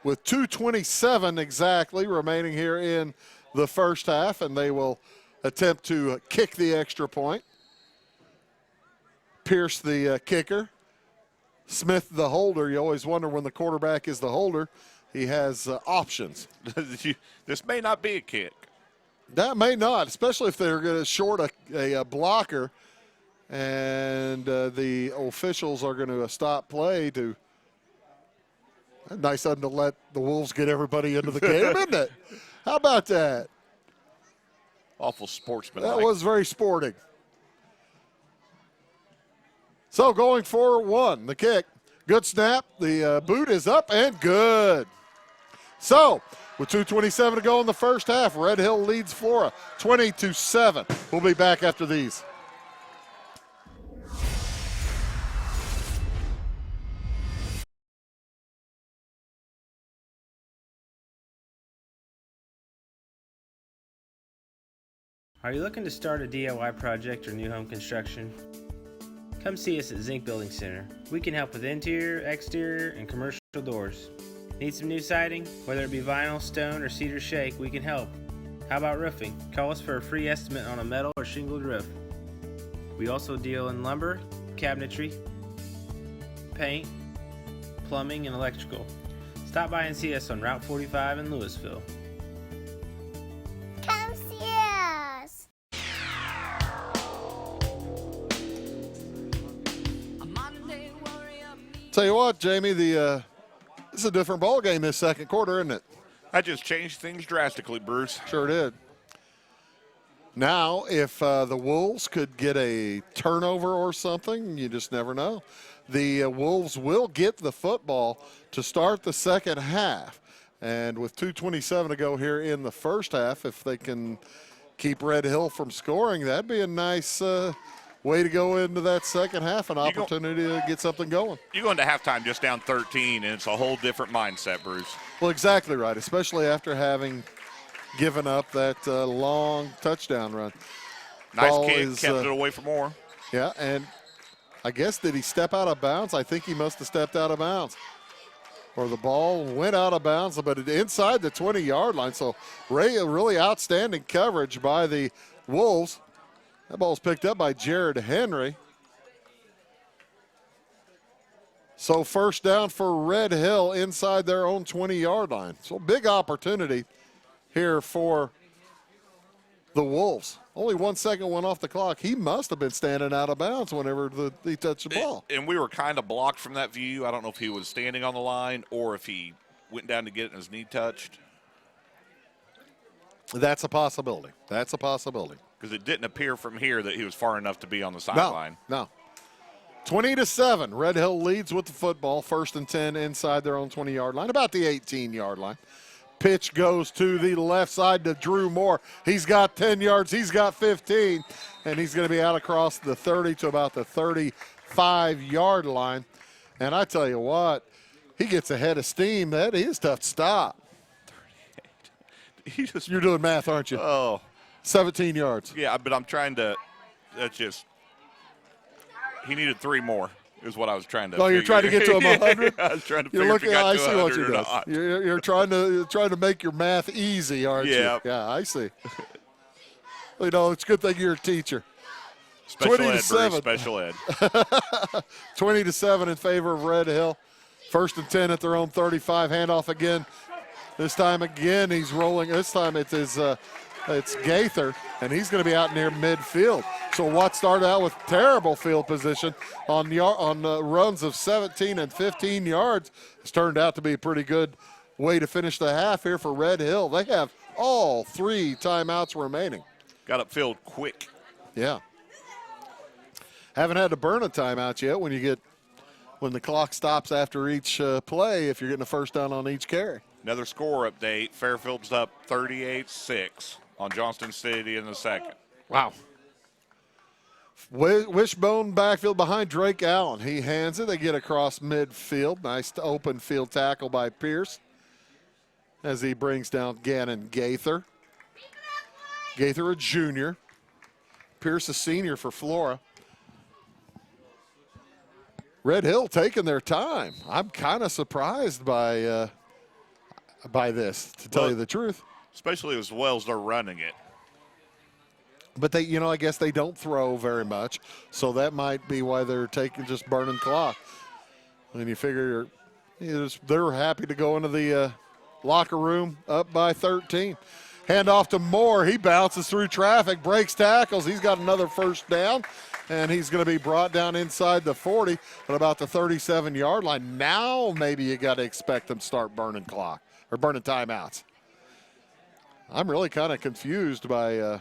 with 2:27 exactly remaining here in the first half, and they will attempt to kick the extra point. Pierce the kicker. Smith the holder. You always wonder when the quarterback is the holder. He has options. This may not be a kick. That may not, especially if they're going to short a blocker, and the officials are going to stop play to. Nice of them to let the Wolves get everybody into the game, isn't it? How about that? Awful sportsman. That was very sporting. So going for 1, the kick. Good snap. The boot is up and good. So with 2:27 to go in the first half, Red Hill leads Flora 20-7. We'll be back after these. Are you looking to start a DIY project or new home construction? Come see us at Zinc Building Center. We can help with interior, exterior, and commercial doors. Need some new siding? Whether it be vinyl, stone, or cedar shake, we can help. How about roofing? Call us for a free estimate on a metal or shingled roof. We also deal in lumber, cabinetry, paint, plumbing, and electrical. Stop by and see us on Route 45 in Louisville. Come see us. Tell you what, Jamie, this is a different ball game this second quarter, isn't it? That just changed things drastically, Bruce. Sure did. Now, if the Wolves could get a turnover or something, you just never know. The Wolves will get the football to start the second half. And with 2:27 to go here in the first half, if they can keep Red Hill from scoring, that'd be a nice way to go into that second half, an opportunity to get something going. You go into halftime just down 13, and it's a whole different mindset, Bruce. Well, exactly right, especially after having given up that long touchdown run. Nice Ball kick, is, kept it away from more. Yeah, and I guess, did he step out of bounds? I think he must have stepped out of bounds. Or the ball went out of bounds, but inside the 20-yard line. So really outstanding coverage by the Wolves. That ball's picked up by Jared Henry. So first down for Red Hill inside their own 20-yard line. So big opportunity here for the Wolves. Only 1 second went off the clock. He must have been standing out of bounds whenever he touched the ball. And we were kind of blocked from that view. I don't know if he was standing on the line or if he went down to get it and his knee touched. That's a possibility. That's a possibility. Because it didn't appear from here that he was far enough to be on the sideline. No. 20-7. Red Hill leads with the football. 1st and 10 inside their own 20-yard line, about the 18-yard line. Pitch goes to the left side to Drew Moore. He's got 10 yards. He's got 15. And he's going to be out across the 30 to about the 35-yard line. And I tell you what, he gets ahead of steam. That is tough to stop. 38. You're doing math, aren't you? Oh. 17 yards. Yeah, but I'm trying to – that's just – he needed 3 more is what I was trying to Oh, you're trying to get to him 100? I was trying to You're figure looking, if he got I to see what you're 100 or doing. not. You're trying to make your math easy, aren't Yeah. you? Yeah, I see. You know, it's a good thing you're a teacher. Special 20 ed, to 7. Special ed. 20-7 in favor of Red Hill. 1st and 10 at their own 35. Handoff again. This time again he's rolling. This time it's Gaither, and he's going to be out near midfield. So what started out with terrible field position on runs of 17 and 15 yards has turned out to be a pretty good way to finish the half here for Red Hill. They have all 3 timeouts remaining. Got upfield quick. Yeah. Haven't had to burn a timeout yet when the clock stops after each play if you're getting a first down on each carry. Another score update. Fairfield's up 38-6 on Johnston City in the second. Wow. Wishbone backfield behind Drake Allen. He hands it. They get across midfield. Nice open field tackle by Pierce as he brings down Gannon Gaither. Gaither, a junior. Pierce, a senior for Flora. Red Hill taking their time. I'm kind of surprised by this, to tell you the truth. Especially as well as they're running it. But they, I guess they don't throw very much, so that might be why they're just burning clock. And you figure they're happy to go into the locker room up by 13. Hand off to Moore. He bounces through traffic, breaks tackles. He's got another first down, and he's going to be brought down inside the 40 at about the 37-yard line. Now maybe you got to expect them to start burning clock or burning timeouts. I'm really kind of confused by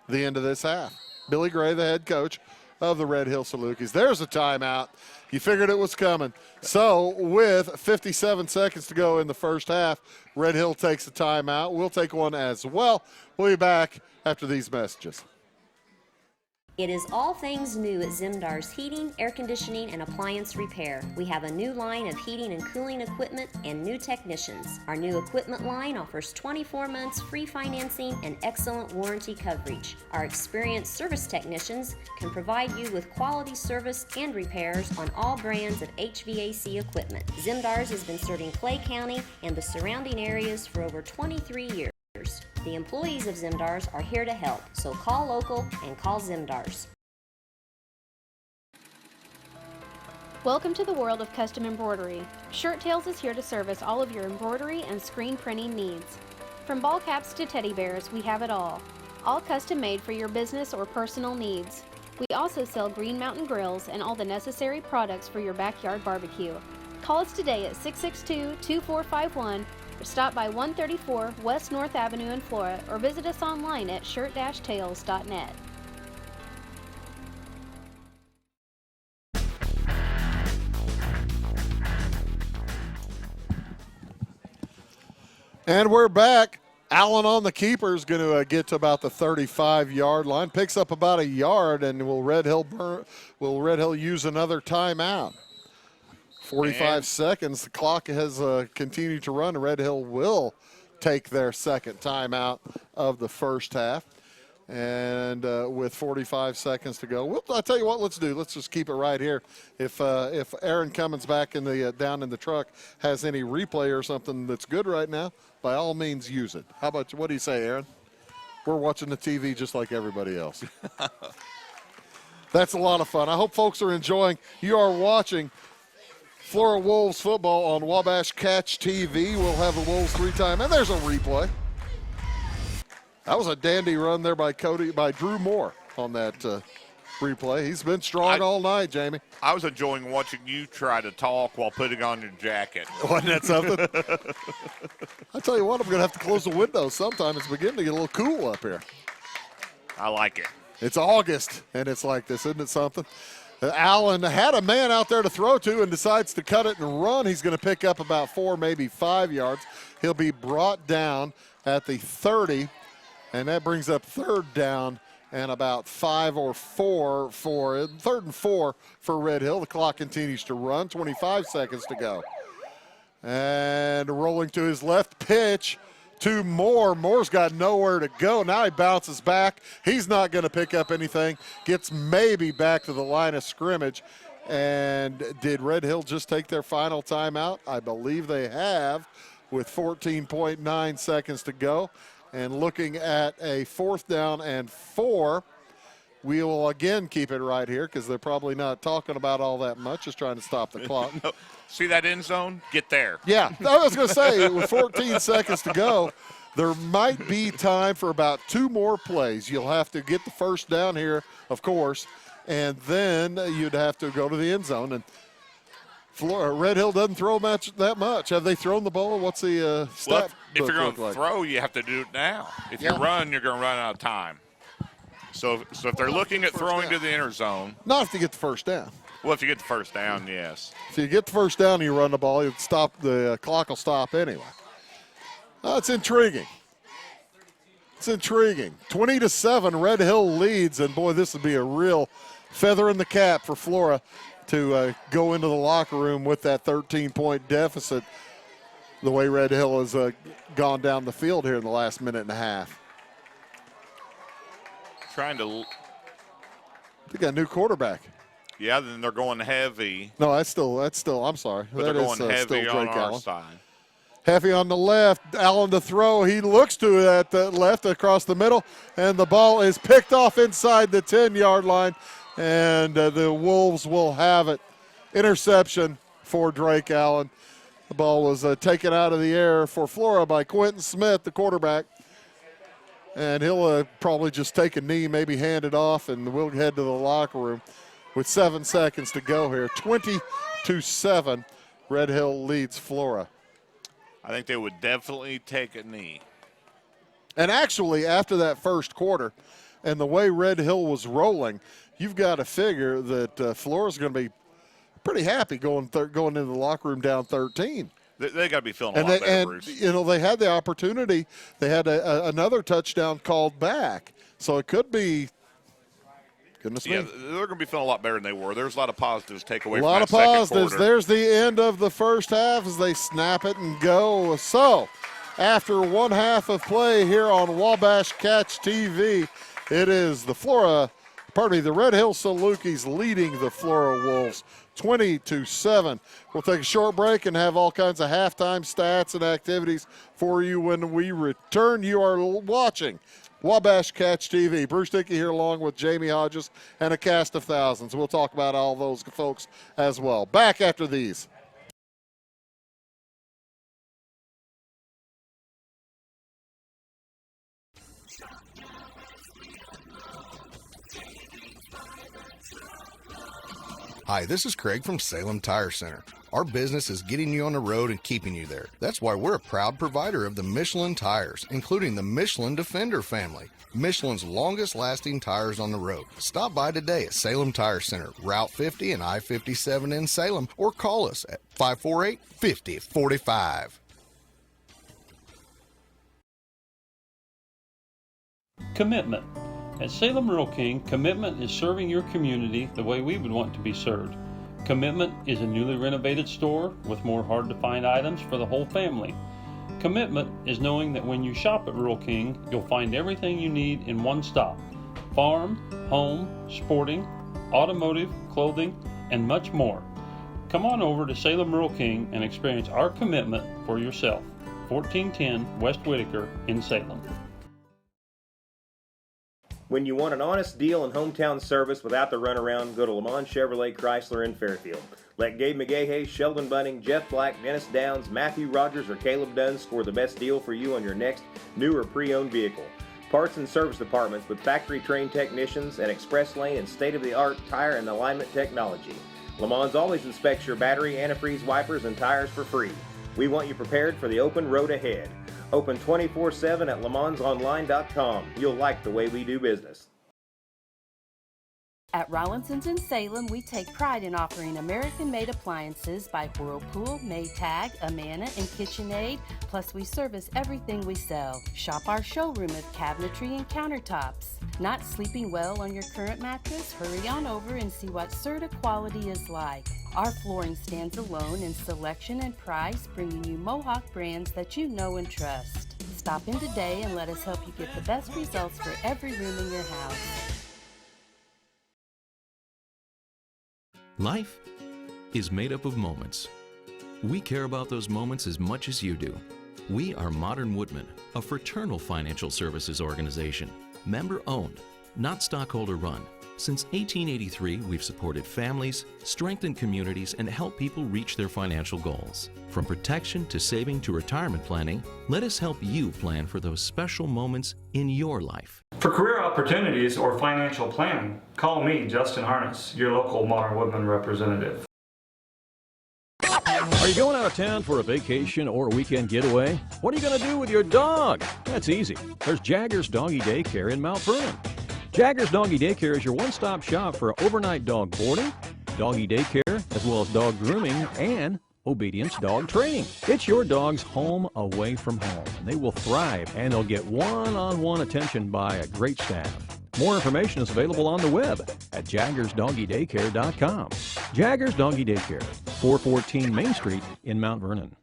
the end of this half. Billy Gray, the head coach of the Red Hill Salukis. There's a timeout. You figured it was coming. So with 57 seconds to go in the first half, Red Hill takes a timeout. We'll take one as well. We'll be back after these messages. It is all things new at Zimdar's Heating, Air Conditioning, and Appliance Repair. We have a new line of heating and cooling equipment and new technicians. Our new equipment line offers 24 months free financing and excellent warranty coverage. Our experienced service technicians can provide you with quality service and repairs on all brands of HVAC equipment. Zimdar's has been serving Clay County and the surrounding areas for over 23 years. The employees of Zimdar's are here to help, so call local and call Zimdar's. Welcome to the world of custom embroidery. Shirt Tails is here to service all of your embroidery and screen printing needs. From ball caps to teddy bears, we have it all. All custom made for your business or personal needs. We also sell Green Mountain grills and all the necessary products for your backyard barbecue. Call us today at 662-2451 or stop by 134 West North Avenue in Flora or visit us online at shirt-tails.net. And we're back. Allen on the keeper is going to get to about the 35-yard line. Picks up about a yard, and will Red Hill use another timeout? 45 seconds. The clock has continued to run. Red Hill will take their second timeout of the first half. And with 45 seconds to go, I'll tell you what, let's do. Let's just keep it right here. If Aaron Cummins back in the down in the truck has any replay or something that's good right now, by all means use it. How about, what do you say, Aaron? We're watching the TV just like everybody else. That's a lot of fun. I hope folks are enjoying. You are watching Flora Wolves football on Wabash Catch TV. We'll have the Wolves 3-time, and there's a replay. That was a dandy run there by Drew Moore on that replay. He's been strong all night, Jamie. I was enjoying watching you try to talk while putting on your jacket. Wasn't that something? I tell you what, I'm going to have to close the windows sometime. It's beginning to get a little cool up here. I like it. It's August, and it's like this, isn't it something? Allen had a man out there to throw to and decides to cut it and run. He's going to pick up about 4, maybe 5 yards. He'll be brought down at the 30, and that brings up third down and about 5 or 4 for third and 4 for Red Hill. The clock continues to run, 25 seconds to go. And rolling to his left, pitch to Moore. Moore's got nowhere to go. Now he bounces back. He's not going to pick up anything. Gets maybe back to the line of scrimmage. And did Red Hill just take their final timeout? I believe they have, with 14.9 seconds to go. And looking at a 4th down and 4, we will again keep it right here because they're probably not talking about all that much, just trying to stop the clock. See that end zone? Get there. Yeah, I was going to say, with 14 seconds to go, there might be time for about 2 more plays. You'll have to get the first down here, of course, and then you'd have to go to the end zone. And Flora, Red Hill doesn't throw that much. Have they thrown the ball? What's the stat? Well, if you're going to like? throw, you have to do it now. If you run, you're going to run out of time. So if they're looking at throwing to the inner zone. Not if you get the first down. Well, if you get the first down, yes. If you get the first down and you run the ball, the clock will stop anyway. It's intriguing. It's intriguing. 20-7, Red Hill leads, and boy, this would be a real feather in the cap for Flora to go into the locker room with that 13-point deficit the way Red Hill has gone down the field here in the last minute and a half. They got a new quarterback. Yeah, then they're going heavy. No, that's still. I'm sorry. But they're going heavy on our side. Heavy on the left. Allen to throw. He looks to that left across the middle, and the ball is picked off inside the 10-yard line, and the Wolves will have it. Interception for Drake Allen. The ball was taken out of the air for Flora by Quentin Smith, the quarterback. And he'll probably just take a knee, maybe hand it off, and we'll head to the locker room with 7 seconds to go here. 20-7, Red Hill leads Flora. I think they would definitely take a knee. And actually, after that first quarter and the way Red Hill was rolling, you've got to figure that Flora's going to be pretty happy going into the locker room down 13. They got to be feeling a lot better, Bruce. You know, they had the opportunity. They had another touchdown called back. So it could be, goodness me. Yeah, they're going to be feeling a lot better than they were. There's a lot of positives to take away from A that lot of second positives. quarter. There's the end of the first half as they snap it and go. So after 1 half of play here on Wabash Catch TV, it is the Red Hill Salukis leading the Flora Wolves 20-7. We'll take a short break and have all kinds of halftime stats and activities for you when we return. You are watching Wabash Catch TV. Bruce Dickey here along with Jamie Hodges and a cast of thousands. We'll talk about all those folks as well. Back after these. Hi, this is Craig from Salem Tire Center. Our business is getting you on the road and keeping you there. That's why we're a proud provider of the Michelin tires, including the Michelin Defender family, Michelin's longest lasting tires on the road. Stop by today at Salem Tire Center, Route 50 and I-57 in Salem, or call us at 548-5045. Commitment. At Salem Rural King, commitment is serving your community the way we would want to be served. Commitment is a newly renovated store with more hard-to-find items for the whole family. Commitment is knowing that when you shop at Rural King, you'll find everything you need in one stop. Farm, home, sporting, automotive, clothing, and much more. Come on over to Salem Rural King and experience our commitment for yourself. 1410 West Whitaker in Salem. When you want an honest deal and hometown service without the runaround, go to Lamont Chevrolet Chrysler in Fairfield. Let Gabe McGahey, Sheldon Bunning, Jeff Black, Dennis Downs, Matthew Rogers, or Caleb Dunn score the best deal for you on your next new or pre-owned vehicle. parts and service departments with factory-trained technicians, and express lane and state-of-the-art tire and alignment technology. Le Mans always inspects your battery, antifreeze wipers, and tires for free. We want you prepared for the open road ahead. Open 24/7 at lemansonline.com. You'll like the way we do business. At Rollinson's in Salem, we take pride in offering American-made appliances by Whirlpool, Maytag, Amana, and KitchenAid, plus we service everything we sell. Shop our showroom of cabinetry and countertops. Not sleeping well on your current mattress? Hurry on over and see what Serta quality is like. Our flooring stands alone in selection and price, bringing you Mohawk brands that you know and trust. Stop in today and let us help you get the best results for every room in your house. Life is made up of moments. We care about those moments as much as you do. We are Modern Woodmen, a fraternal financial services organization, member-owned, not stockholder-run. Since 1883, we've supported families, strengthened communities, and helped people reach their financial goals. From protection to saving to retirement planning, let us help you plan for those special moments in your life. For career opportunities or financial planning, call me, Justin Harness, your local Modern Woodman representative. Are you going out of town for a vacation or a weekend getaway? What are you going to do with your dog? That's easy. There's Jaggers Doggy Daycare in Mount Vernon. Jaggers Doggy Daycare is your one-stop shop for overnight dog boarding, doggy daycare, as well as dog grooming and obedience dog training. It's your dog's home away from home, and they will thrive, and they'll get one-on-one attention by a great staff. More information is available on the web at jaggersdoggydaycare.com. Jaggers Doggy Daycare, 414 Main Street in Mount Vernon.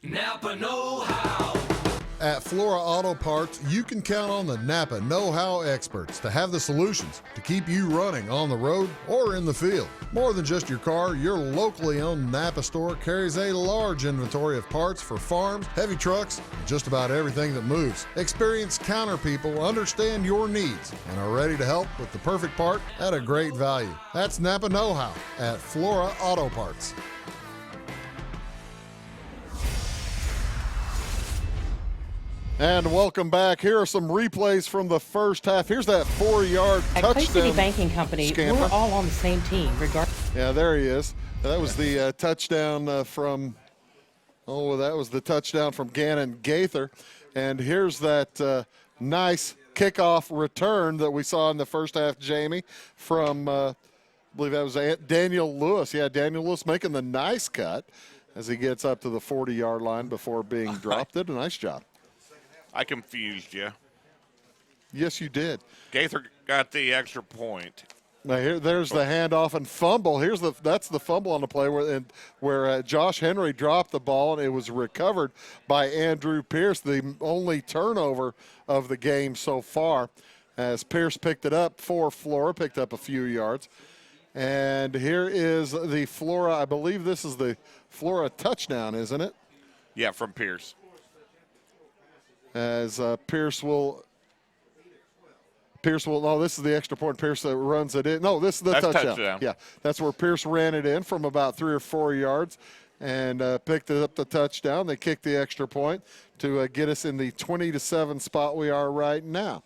Napa know-how. At Flora Auto Parts, you can count on the Napa know-how experts to have the solutions to keep you running on the road or in the field. More than just your car, your locally owned Napa store carries a large inventory of parts for farms, heavy trucks, and just about everything that moves. Experienced counter people understand your needs and are ready to help with the perfect part at a great value. That's Napa know-how at Flora Auto Parts. And welcome back. Here are some replays from the first half. Here's that 4-yard At touchdown. Clay City Banking Company, scamper. we're all on the same team. Yeah, there he is. That was the touchdown from Gannon Gaither. And here's that nice kickoff return that we saw in the first half, Jamie, from, I believe that was Daniel Lewis. Yeah, Daniel Lewis making the nice cut as he gets up to the 40-yard line before being dropped. Did a nice job. I confused you. Yes, you did. Gaither got the extra point. Now there's the handoff and fumble. That's the fumble on the play where Josh Henry dropped the ball and it was recovered by Andrew Pierce, the only turnover of the game so far. As Pierce picked it up for Flora, picked up a few yards. And here is the Flora. I believe this is the Flora touchdown, isn't it? Yeah, from Pierce. As Pierce will, no, this is the extra point. Pierce runs it in. No, this is the touchdown. Yeah, that's where Pierce ran it in from about 3 or 4 yards and picked it up the touchdown. They kicked the extra point to get us in the 20-7 spot we are right now.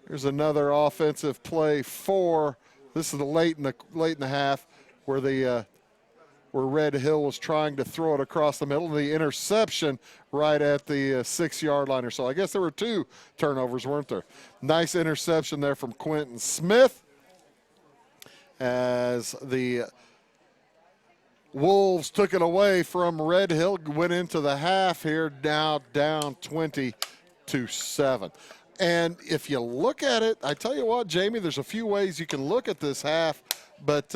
Here's another offensive play this is the late in the half where Red Hill was trying to throw it across the middle. The interception right at the 6-yard line or so. I guess there were 2 turnovers, weren't there? Nice interception there from Quentin Smith as the Wolves took it away from Red Hill, went into the half here, now down 20-7. And if you look at it, I tell you what, Jamie, there's a few ways you can look at this half, but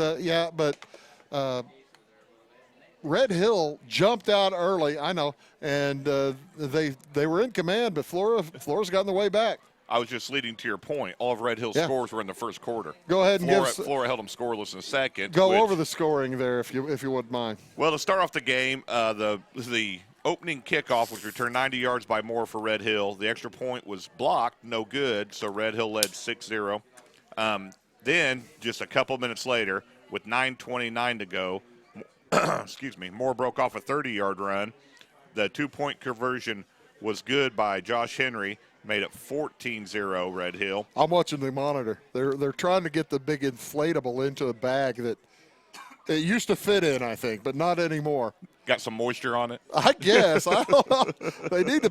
Red Hill jumped out early, I know, and they were in command, but Flora's gotten the way back. I was just leading to your point. All of Red Hill's scores were in the first quarter. Go ahead and Flora held them scoreless in the second. Go over the scoring there if you wouldn't mind. Well, to start off the game, the opening kickoff was returned 90 yards by Moore for Red Hill. The extra point was blocked, no good, so Red Hill led 6-0. Then, just a couple minutes later, with 9:29 to go, Moore broke off a 30-yard run. The 2-point conversion was good by Josh Henry, made it 14-0 Red Hill. I'm watching the monitor. They're trying to get the big inflatable into a bag that it used to fit in, I think, but not anymore. Got some moisture on it? I guess. I don't know. They need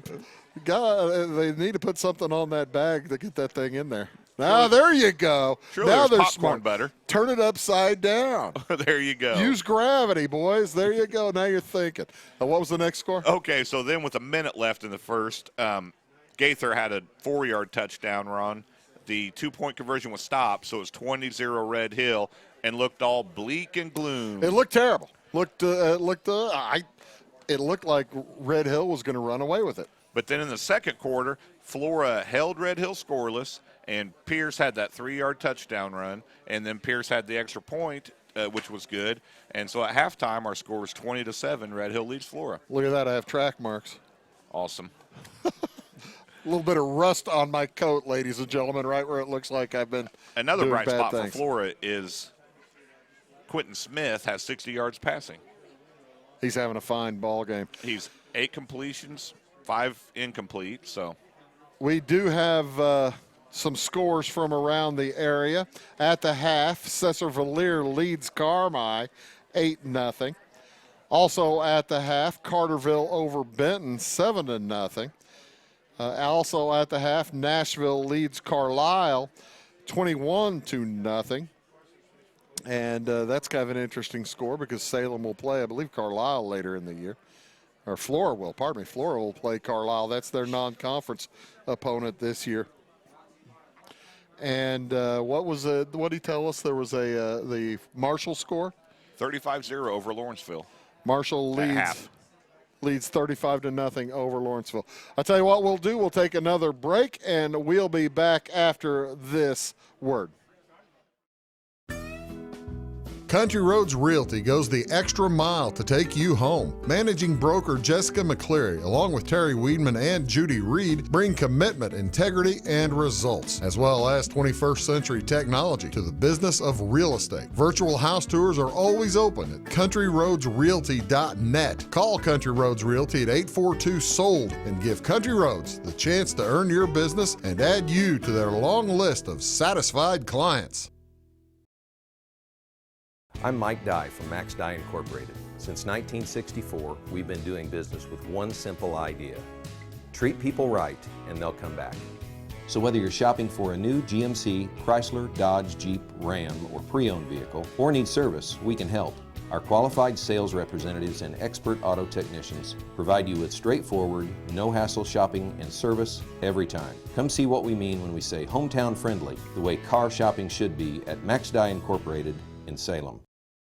to put something on that bag to get that thing in there. Now, there you go. Surely now there's they're popcorn smart. butter. Turn it upside down. There you go. Use gravity, boys. There you go. Now you're thinking. What was the next score? Okay, so then with a minute left in the first, Gaither had a 4-yard touchdown run. The 2-point conversion was stopped, so it was 20-0 Red Hill, and looked all bleak and gloom. It looked terrible. It looked like Red Hill was going to run away with it. But then in the second quarter, Flora held Red Hill scoreless, and Pierce had that 3-yard touchdown run, and then Pierce had the extra point, which was good. And so at halftime, our score was 20-7. Red Hill leads Flora. Look at that. I have track marks. Awesome. A little bit of rust on my coat, ladies and gentlemen, right where it looks like I've been Another doing bright bad spot things. for Flora is Quentin Smith has 60 yards passing. He's having a fine ball game. He's 8 completions, 5 incomplete. So we do have some scores from around the area. At the half, Cesar-Valier leads Carmi 8-0. Also at the half, Carterville over Benton 7-0. Also at the half, Nashville leads Carlisle 21-0. And that's kind of an interesting score because Salem will play, I believe, Carlisle later in the year. Or Flora will, pardon me. Flora will play Carlisle. That's their non-conference opponent this year. And what did he tell us? There was the Marshall score? 35-0 over Lawrenceville. Marshall leads 35-0 over Lawrenceville. I'll tell you what we'll do. We'll take another break, and we'll be back after this word. Country Roads Realty goes the extra mile to take you home. Managing broker Jessica McCleary, along with Terry Weedman and Judy Reed, bring commitment, integrity, and results, as well as 21st century technology to the business of real estate. Virtual house tours are always open at countryroadsrealty.net. Call Country Roads Realty at 842-SOLD and give Country Roads the chance to earn your business and add you to their long list of satisfied clients. I'm Mike Dye from Max Dye Incorporated. Since 1964, we've been doing business with one simple idea. Treat people right and they'll come back. So whether you're shopping for a new GMC, Chrysler, Dodge, Jeep, Ram, or pre-owned vehicle, or need service, we can help. Our qualified sales representatives and expert auto technicians provide you with straightforward, no-hassle shopping and service every time. Come see what we mean when we say hometown friendly, the way car shopping should be at Max Dye Incorporated in Salem.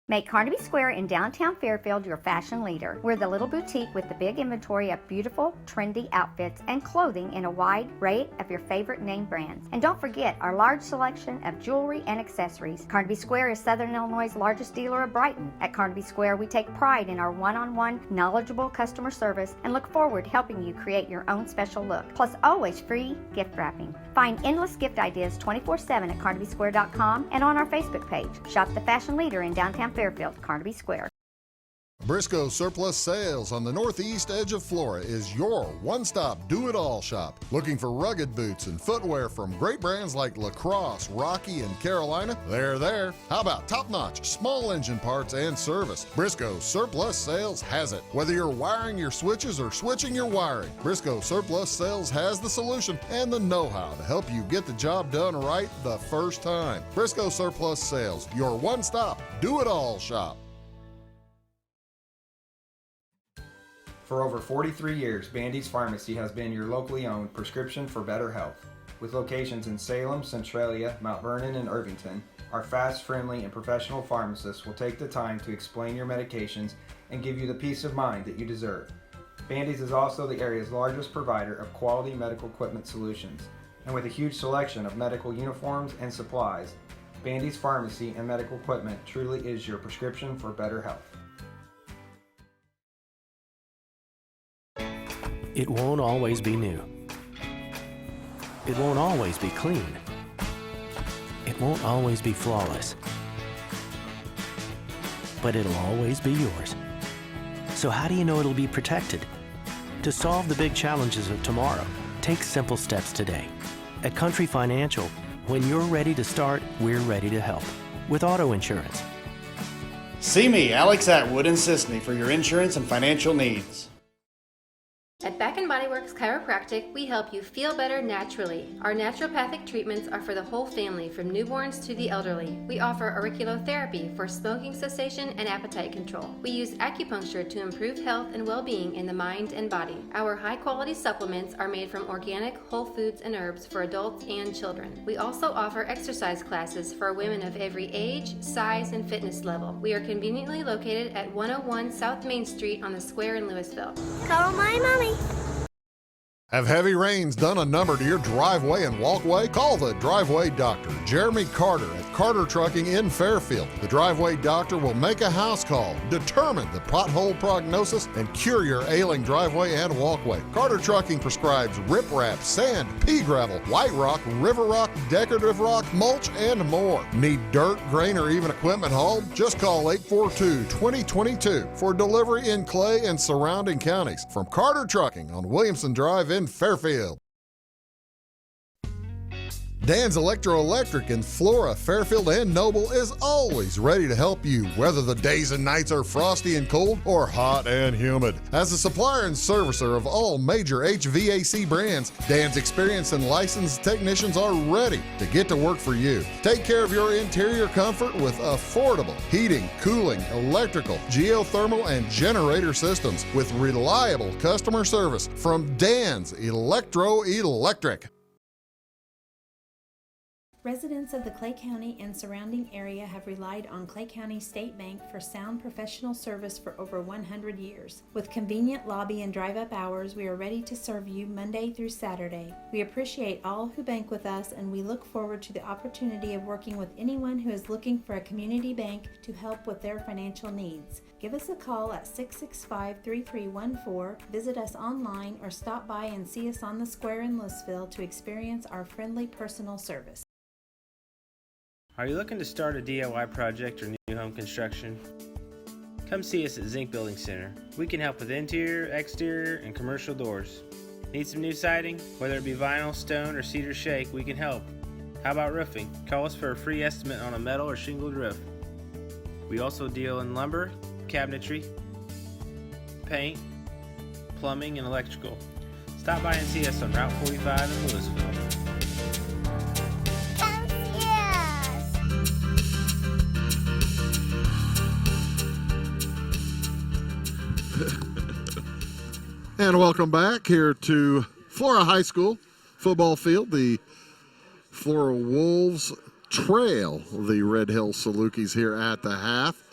Make Carnaby Square in downtown Fairfield your fashion leader. We're the little boutique with the big inventory of beautiful, trendy outfits and clothing in a wide array of your favorite name brands. And don't forget our large selection of jewelry and accessories. Carnaby Square is Southern Illinois' largest dealer of Brighton. At Carnaby Square, we take pride in our one-on-one, knowledgeable customer service and look forward to helping you create your own special look. Plus, always free gift wrapping. Find endless gift ideas 24/7 at CarnabySquare.com and on our Facebook page. Shop the fashion leader in downtown Fairfield, Carnaby Square. Briscoe Surplus Sales on the northeast edge of Flora is your one-stop do-it-all shop. Looking for rugged boots and footwear from great brands like Lacrosse, Rocky, and Carolina? They're there. How about top-notch small engine parts and service? Briscoe Surplus Sales has it. Whether you're wiring your switches or switching your wiring, Briscoe Surplus Sales has the solution and the know-how to help you get the job done right the first time. Briscoe Surplus Sales, your one-stop do-it-all shop. For over 43 years, Bandy's Pharmacy has been your locally owned prescription for better health. With locations in Salem, Centralia, Mount Vernon, and Irvington, our fast, friendly, and professional pharmacists will take the time to explain your medications and give you the peace of mind that you deserve. Bandy's is also the area's largest provider of quality medical equipment solutions. And with a huge selection of medical uniforms and supplies, Bandy's Pharmacy and Medical Equipment truly is your prescription for better health. It won't always be new. It won't always be clean. It won't always be flawless. But it'll always be yours. So how do you know it'll be protected? To solve the big challenges of tomorrow, take simple steps today. At Country Financial, when you're ready to start, we're ready to help. With auto insurance. See me, Alex Atwood in Sisney, for your insurance and financial needs. At Back & Body Works Chiropractic, we help you feel better naturally. Our naturopathic treatments are for the whole family, from newborns to the elderly. We offer auriculotherapy for smoking cessation and appetite control. We use acupuncture to improve health and well-being in the mind and body. Our high-quality supplements are made from organic, whole foods and herbs for adults and children. We also offer exercise classes for women of every age, size, and fitness level. We are conveniently located at 101 South Main Street on the square in Louisville. Call my mommy. Have heavy rains done a number to your driveway and walkway? Call the Driveway Doctor, Jeremy Carter at Carter Trucking in Fairfield. The Driveway Doctor will make a house call, determine the pothole prognosis, and cure your ailing driveway and walkway. Carter Trucking prescribes riprap, sand, pea gravel, white rock, river rock, decorative rock, mulch, and more. Need dirt, grain, or even equipment hauled? Just call 842-2022 for delivery in Clay and surrounding counties. From Carter Trucking on Williamson Drive in Fairfield. Dan's Electric in Flora, Fairfield, and Noble is always ready to help you, whether the days and nights are frosty and cold or hot and humid. As a supplier and servicer of all major HVAC brands, Dan's experienced and licensed technicians are ready to get to work for you. Take care of your interior comfort with affordable heating, cooling, electrical, geothermal, and generator systems with reliable customer service from Dan's Electric. Residents of the Clay County and surrounding area have relied on Clay County State Bank for sound professional service for over 100 years. With convenient lobby and drive-up hours, we are ready to serve you Monday through Saturday. We appreciate all who bank with us, and we look forward to the opportunity of working with anyone who is looking for a community bank to help with their financial needs. Give us a call at 665-3314, visit us online, or stop by and see us on the square in Louisville to experience our friendly personal service. Are you looking to start a DIY project or new home construction? Come see us at Zinc Building Center. We can help with interior, exterior, and commercial doors. Need some new siding? Whether it be vinyl, stone, or cedar shake, we can help. How about roofing? Call us for a free estimate on a metal or shingled roof. We also deal in lumber, cabinetry, paint, plumbing, and electrical. Stop by and see us on Route 45 in Louisville. And welcome back here to Flora High School football field. The Flora Wolves trail the Red Hill Salukis here at the half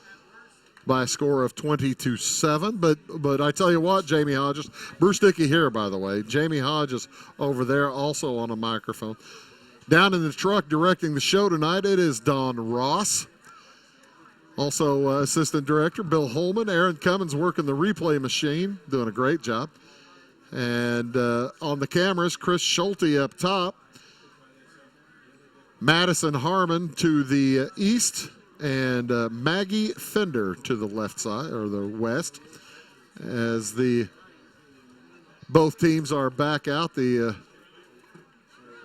by a score of 20-7. But I tell you what, Jamie Hodges, Bruce Dickey here, by the way. Jamie Hodges over there also on a microphone. Down in the truck directing the show tonight, it is Don Ross. Also, Assistant Director Bill Holman. Aaron Cummins working the replay machine, doing a great job. And on the cameras, Chris Schulte up top. Madison Harmon to the east, and Maggie Fender to the left side, or the west, as both teams are back out. The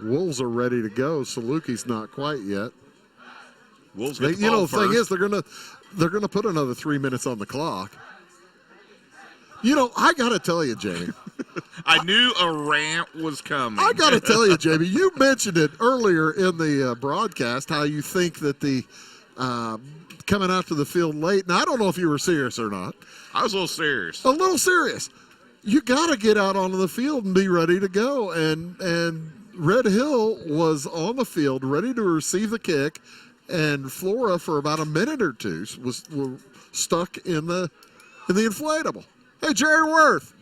Wolves are ready to go. Salukis not quite yet. Wolves get the ball the thing is, they're gonna put another 3 minutes on the clock. I got to tell you, Jamie. I knew a rant was coming. I got to tell you, Jamie, you mentioned it earlier in the broadcast, how you think that the coming out to the field late. Now, I don't know if you were serious or not. I was a little serious. A little serious. You got to get out onto the field and be ready to go. And Red Hill was on the field, ready to receive the kick, and Flora, for about a minute or two, was stuck in the inflatable. Hey, Jerry Worth.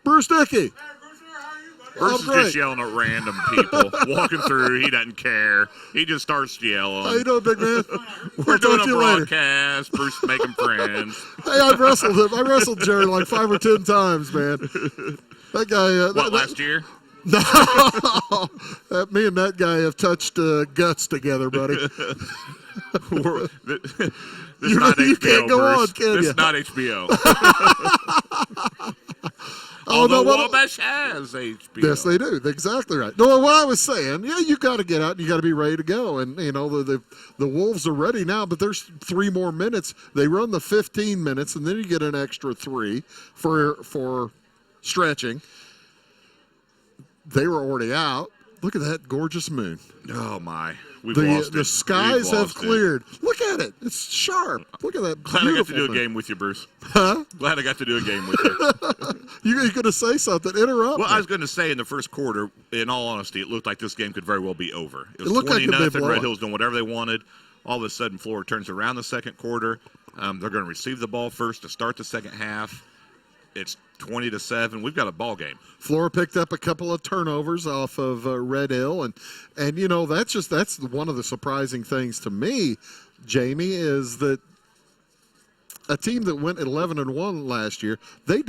Bruce Dickey. Bruce is just yelling at random people. Walking through, he doesn't care. He just starts yelling. How you doing, big man? We're doing a broadcast. Bruce is making friends. Hey, I've wrestled him. I wrestled Jerry like 5 or 10 times, man. That guy. Last year? No. Me and that guy have touched guts together, buddy. This is not HBO, you can't go Bruce. on, can This you? is not HBO. Although Wabash has HBO. Yes, they do. Exactly right. No, what I was saying, you got to get out and you got to be ready to go. And, the Wolves are ready now, but there's 3 more minutes. They run the 15 minutes, and then you get an extra 3 for stretching. They were already out. Look at that gorgeous moon. Oh, my. We've lost it. The skies have cleared. Look at it. It's sharp. Look at that. Glad I got to do a game with you, Bruce. Huh? Glad I got to do a game with you. You're going to say something. Interrupt. Well, I was going to say in the first quarter, in all honesty, it looked like this game could very well be over. It was 20-0. Red Hills doing whatever they wanted. All of a sudden, Flora turns around the second quarter. They're going to receive the ball first to start the second half. It's 20-7. We've got a ball game. Flora picked up a couple of turnovers off of Red Hill, and that's one of the surprising things to me, Jamie, is that a team that went 11-1 last year, they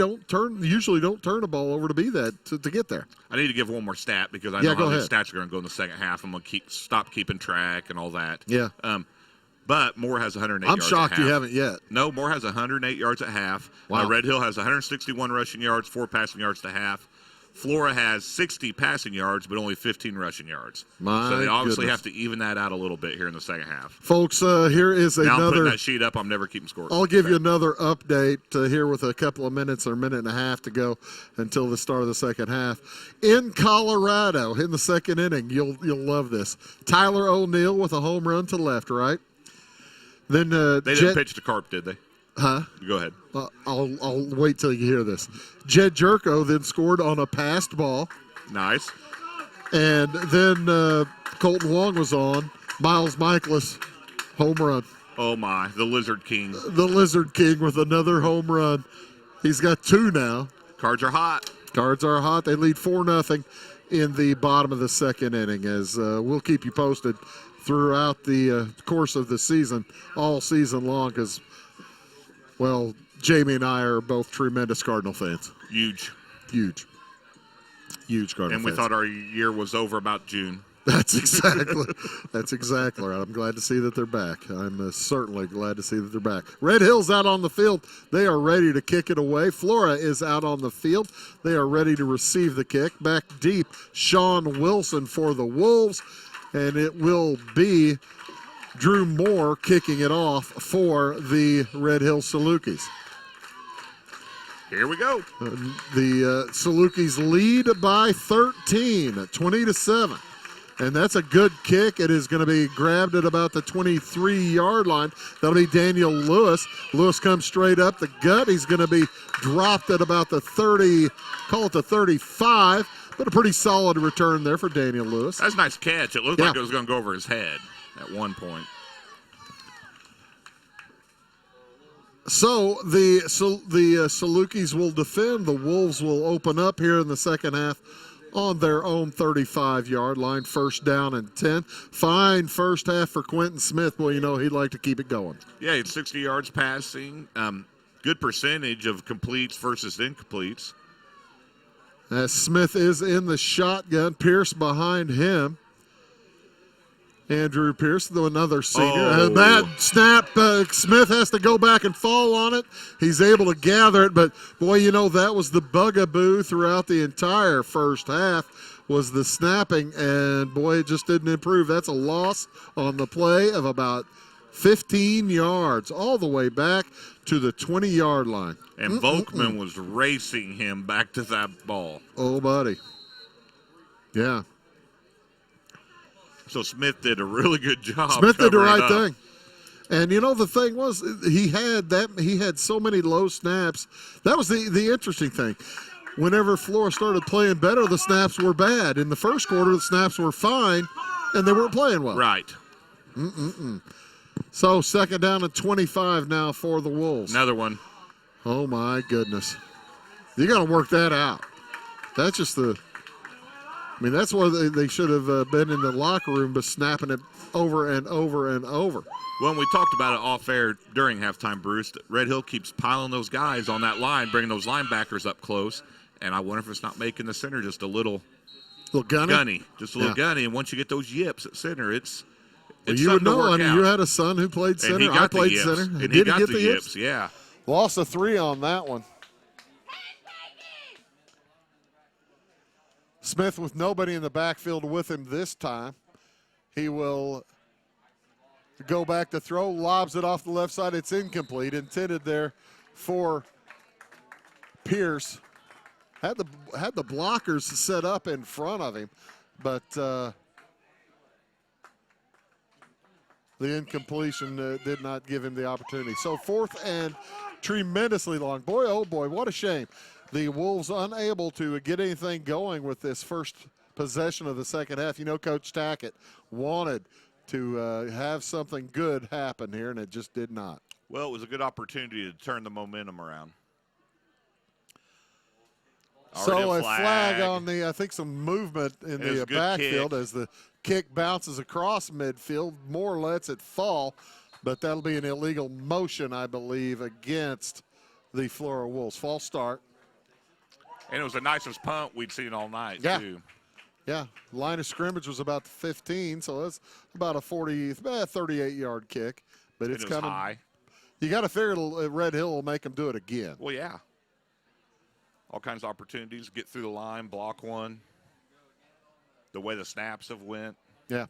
usually don't turn a ball over to be that to get there. I need to give one more stat because I know how these ahead. stats are going to go in the second half. I'm going to stop keeping track and all that. Yeah. But Moore has 108 yards I'm shocked at half. you haven't yet. No, Moore has 108 yards at half. Wow. Red Hill has 161 rushing yards, 4 passing yards to half. Flora has 60 passing yards, but only 15 rushing yards. So they obviously have to even that out a little bit here in the second half. Folks, here is now another. I'm putting that sheet up. I'm never keeping score. I'll give you another update here with a couple of minutes or a minute and a half to go until the start of the second half. In Colorado, in the second inning, you'll love this. Tyler O'Neill with a home run to left, right? Then they didn't pitch to Carp, did they? Huh? Go ahead. I'll wait till you hear this. Jed Jerko then scored on a passed ball. Nice. And then Colton Wong was on. Miles Michaelis, home run. Oh, my. The Lizard King. The Lizard King with another home run. He's got 2 now. Cards are hot. Cards are hot. They lead 4-0 in the bottom of the second inning, as we'll keep you posted throughout the course of the season, all season long, because, well, Jamie and I are both tremendous Cardinal fans. Huge Cardinal fans. And we thought our year was over about June. That's exactly right. I'm glad to see that they're back. I'm certainly glad to see that they're back. Red Hill's out on the field. They are ready to kick it away. Flora is out on the field. They are ready to receive the kick. Back deep, Sean Wilson for the Wolves. And it will be Drew Moore kicking it off for the Red Hill Salukis. Here we go. The Salukis lead by 13, 20-7. And that's a good kick. It is going to be grabbed at about the 23-yard line. That'll be Daniel Lewis. Lewis comes straight up the gut. He's going to be dropped at about the 30, call it the 35. But a pretty solid return there for Daniel Lewis. That's a nice catch. It looked like it was going to go over his head at one point. So the Salukis will defend. The Wolves will open up here in the second half on their own 35-yard line. First down and 10. Fine first half for Quentin Smith. Well, he'd like to keep it going. Yeah, he had 60 yards passing. Good percentage of completes versus incompletes. As Smith is in the shotgun, Pierce behind him. Andrew Pierce, though another senior. Bad snap. Smith has to go back and fall on it. He's able to gather it, but boy, that was the bugaboo throughout the entire first half was the snapping, and boy, it just didn't improve. That's a loss on the play of about 15 yards, all the way back to the 20-yard line. And Volkman was racing him back to that ball. Oh, buddy. Yeah. So Smith did a really good job. Smith did the right thing. And the thing was, he had so many low snaps. That was the interesting thing. Whenever Flora started playing better, the snaps were bad. In the first quarter, the snaps were fine, and they weren't playing well. Right. So second down and 25 now for the Wolves. Another one. Oh, my goodness. You got to work that out. That's just that's where they should have been in the locker room, but snapping it over and over and over. Well, we talked about it off air during halftime, Bruce. Red Hill keeps piling those guys on that line, bringing those linebackers up close, and I wonder if it's not making the center just a little gunny. Just a little gunny, and once you get those yips at center, it's you would know. I mean, you had a son who played center. I played center. And he got the yips, yeah. Lost a 3 on that one. Smith with nobody in the backfield with him this time. He will go back to throw, lobs it off the left side. It's incomplete, intended there for Pierce. Had the blockers set up in front of him, but the incompletion did not give him the opportunity. So 4th and tremendously long. Boy, oh boy, what a shame. The Wolves unable to get anything going with this first possession of the second half. You know, Coach Tackett wanted to have something good happen here, and it just did not. Well, it was a good opportunity to turn the momentum around. So a flag on the, I think some movement in the backfield as the kick bounces across midfield. Moore lets it fall, but that'll be an illegal motion, I believe, against the Flora Wolves. False start. And it was the nicest punt we'd seen all night, too. Yeah, line of scrimmage was about 15, so that's about a 38-yard kick. But it's coming high. You got to figure Red Hill will make them do it again. Well, yeah. All kinds of opportunities, get through the line, block one. The way the snaps have went. Yeah.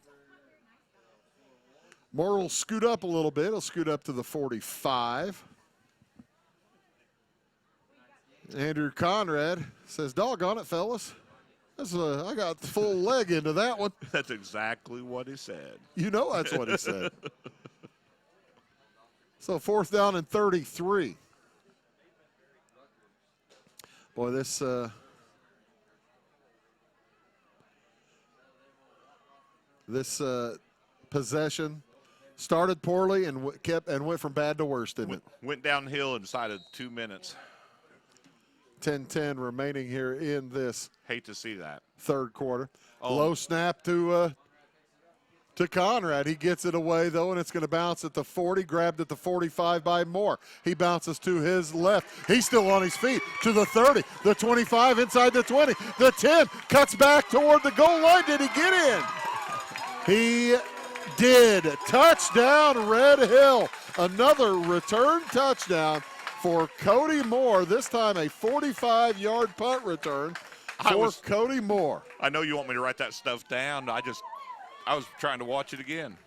Moore will scoot up a little bit. He'll scoot up to the 45. Andrew Conrad says, doggone it, fellas. I got the full leg into that one. That's exactly what he said. You know that's what he said. So 4th down and 33. Boy, this possession started poorly and went from bad to worse, didn't it? Went downhill inside of 2 minutes. 10-10 remaining here in this. Hate to see that. Third quarter. Low snap to Conrad. He gets it away, though, and it's going to bounce at the 40, grabbed at the 45 by Moore. He bounces to his left. He's still on his feet to the 30, the 25, inside the 20, the 10, cuts back toward the goal line. Did he get in? He did. Touchdown, Red Hill. Another return touchdown for Cody Moore, this time a 45-yard punt return for Cody Moore. I know you want me to write that stuff down. I was trying to watch it again.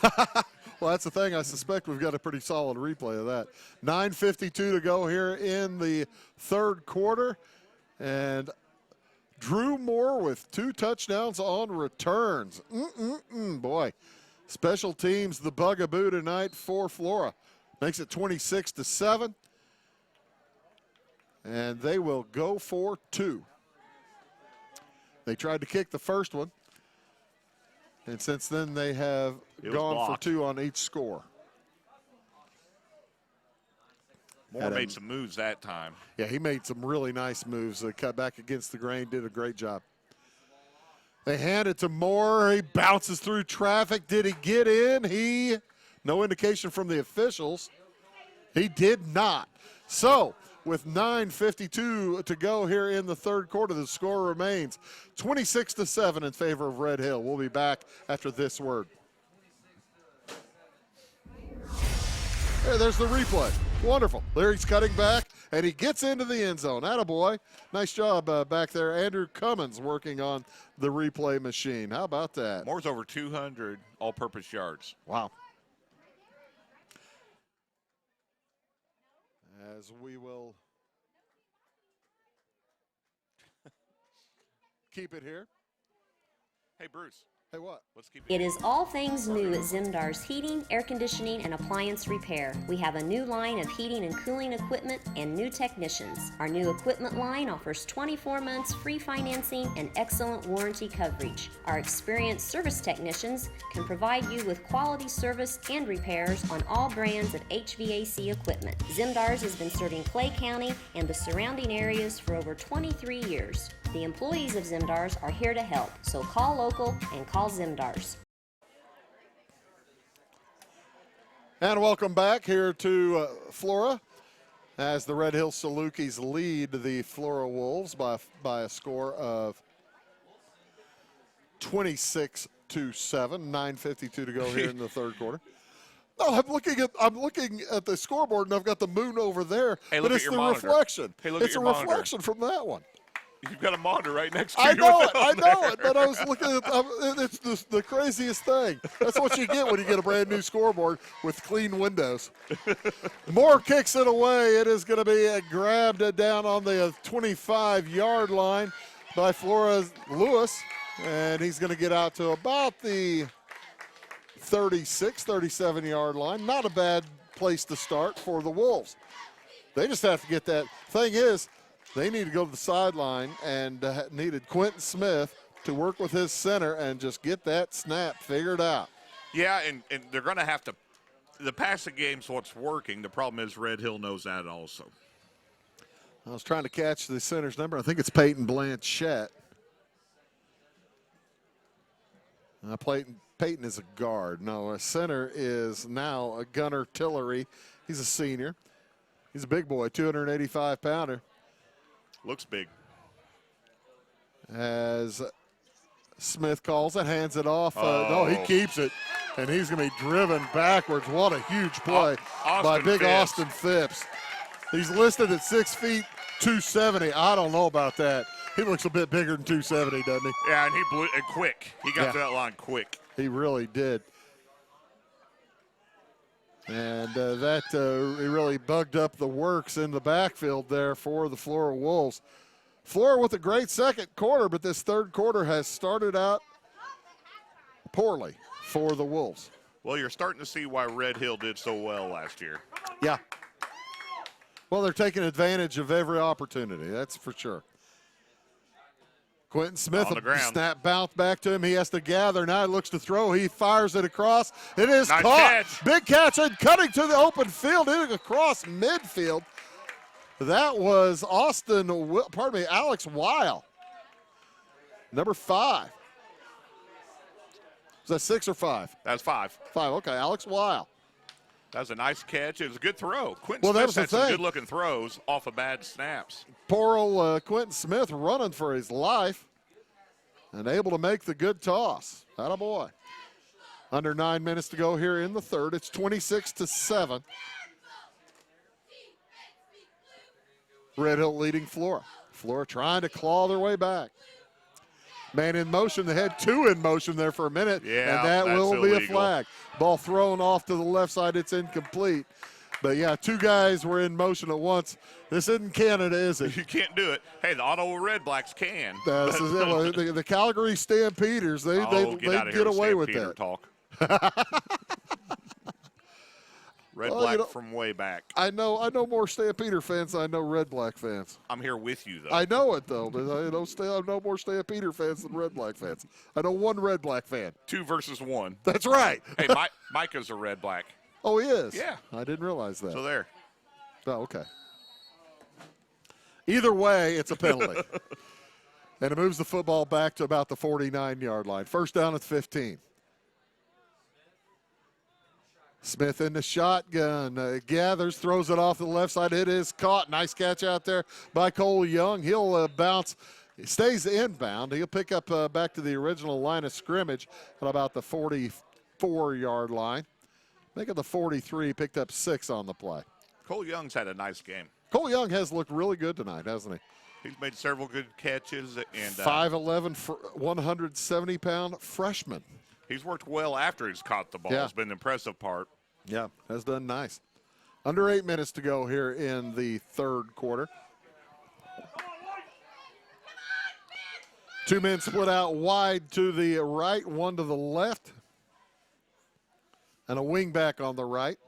Well, that's the thing. I suspect we've got a pretty solid replay of that. 9:52 to go here in the third quarter. And Drew Moore with 2 touchdowns on returns. Boy, special teams, the bugaboo tonight for Flora. Makes it 26-7. And they will go for 2. They tried to kick the first one. And since then, they have gone for 2 on each score. Moore made some moves that time. Yeah, he made some really nice moves. Cut back against the grain, did a great job. They hand it to Moore. He bounces through traffic. Did he get in? No indication from the officials. He did not. So, with 9:52 to go here in the third quarter, the score remains 26-7 in favor of Red Hill. We'll be back after this word. There's the replay. Wonderful. Leary's cutting back, and he gets into the end zone. Attaboy. Nice job back there. Andrew Cummins working on the replay machine. How about that? Moore's over 200 all-purpose yards. Wow. As we will keep it here. Hey, Bruce. Hey, what? Let's keep It is all things new at Zimdar's Heating, Air Conditioning, and Appliance Repair. We have a new line of heating and cooling equipment and new technicians. Our new equipment line offers 24 months free financing and excellent warranty coverage. Our experienced service technicians can provide you with quality service and repairs on all brands of HVAC equipment. Zimdar's has been serving Clay County and the surrounding areas for over 23 years. The employees of Zimdar's are here to help, so call local and call Zimdar's. And welcome back here to Flora as the Red Hill Salukis lead the Flora Wolves by a score of 26-7. 9:52 to go here in the third quarter. No, I'm looking at the scoreboard and I've got the moon over there, hey, but it's the monitor. reflection. Hey, it's a reflection from that one. You've got a monitor right next to I you. know it, but I was looking at it's the craziest thing. That's what you get when you get a brand new scoreboard with clean windows. Moore kicks it away. It is going to be grabbed down on the 25-yard line by Flora Lewis, and he's going to get out to about the 36, 37-yard line. Not a bad place to start for the Wolves. They just have to get that. Thing is, they need to go to the sideline and needed Quentin Smith to work with his center and just get that snap figured out. Yeah, and they're going to have to – the passing game's what's working. The problem is Red Hill knows that also. I was trying to catch the center's number. I think it's Peyton Blanchette. Peyton is a guard. No, a center is now a Gunnar Tillery. He's a senior. He's a big boy, 285-pounder. Looks big. As Smith calls it, hands it off. No, he keeps it, and he's going to be driven backwards. What a huge play by big Austin Phipps. He's listed at 6 feet, 270. I don't know about that. He looks a bit bigger than 270, doesn't he? Yeah, and he blew it quick. He got to that line quick. He really did. And that really bugged up the works in the backfield there for the Flora Wolves. Flora with a great second quarter, but this third quarter has started out poorly for the Wolves. Well, you're starting to see why Red Hill did so well last year. Yeah. Well, they're taking advantage of every opportunity, that's for sure. Quentin Smith, a snap bounce back to him. He has to gather. Now he looks to throw. He fires it across. It is nice caught. Catch. Big catch and cutting to the open field, hitting across midfield. That was Alex Weil, number 5. Is that 6 or 5? That's 5. 5, okay. Alex Weil. That was a nice catch. It was a good throw. Quentin That was Smith the had some thing. good-looking throws off of bad snaps. Poor old Quentin Smith running for his life and able to make the good toss. Attaboy. Under 9 minutes to go here in the third. It's 26-7. Red Hill leading Flora. Flora trying to claw their way back. Man in motion. They had 2 in motion there for a minute, Yeah, and that will be illegal. a flag. Ball thrown off to the left side. It's incomplete. But, yeah, 2 guys were in motion at once. This isn't Canada, is it? You can't do it. Hey, the Ottawa Red Blacks can. This is it. Well, the Calgary Stampeders, they get away with that. Talk. Red Black from way back. I know more Stampeder fans than I know Red Black fans. I'm here with you, though. I know it, though. I know more Stampeder fans than Red Black fans. I know 1 Red Black fan. 2 versus 1. That's right. Hey, Micah's a Red Black. Oh, he is? Yeah. I didn't realize that. So there. Oh, okay. Either way, it's a penalty. And it moves the football back to about the 49-yard line. First down at 15. Smith in the shotgun, gathers, throws it off the left side. It is caught. Nice catch out there by Cole Young. He'll bounce. He stays inbound. He'll pick up back to the original line of scrimmage at about the 44-yard line. Make it the 43, picked up 6 on the play. Cole Young's had a nice game. Cole Young has looked really good tonight, hasn't he? He's made several good catches. And 5'11", 170-pound freshman. He's worked well after he's caught the ball. Yeah. It's been the impressive part. Yeah, has done nice. Under 8 minutes to go here in the third quarter. 2 men split out wide to the right, 1 to the left. And a wing back on the right.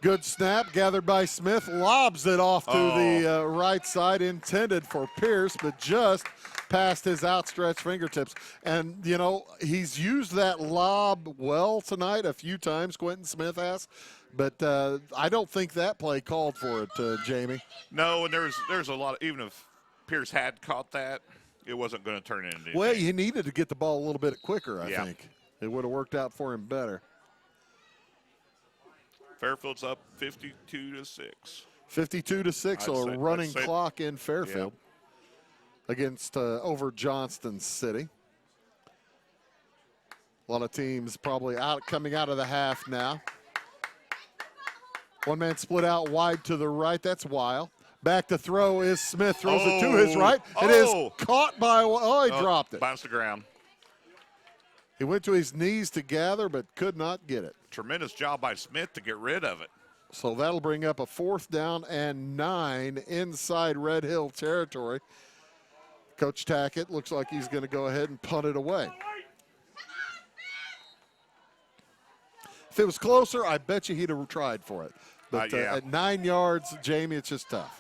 Good snap gathered by Smith. Lobs it off to the right side, intended for Pierce, but just past his outstretched fingertips. And, you know, he's used that lob well tonight a few times, Quentin Smith has. But I don't think that play called for it, Jamie. No, and there's a lot of, even if Pierce had caught that, it wasn't going to turn into anything. Well, he needed to get the ball a little bit quicker, I Yeah. think. It would have worked out for him better. Fairfield's up 52-6. 52-6, so a running clock in Fairfield against over Johnston City. A lot of teams probably coming out of the half now. 1 man split out wide to the right. That's Weil. Back to throw is Smith. Throws it to his right. It is caught by, he dropped it. Bounced the ground. He went to his knees to gather, but could not get it. Tremendous job by Smith to get rid of it. So that'll bring up a 4th down and 9 inside Red Hill territory. Coach Tackett looks like he's going to go ahead and punt it away. If it was closer, I bet you he'd have tried for it. But at 9 yards, Jamie, it's just tough.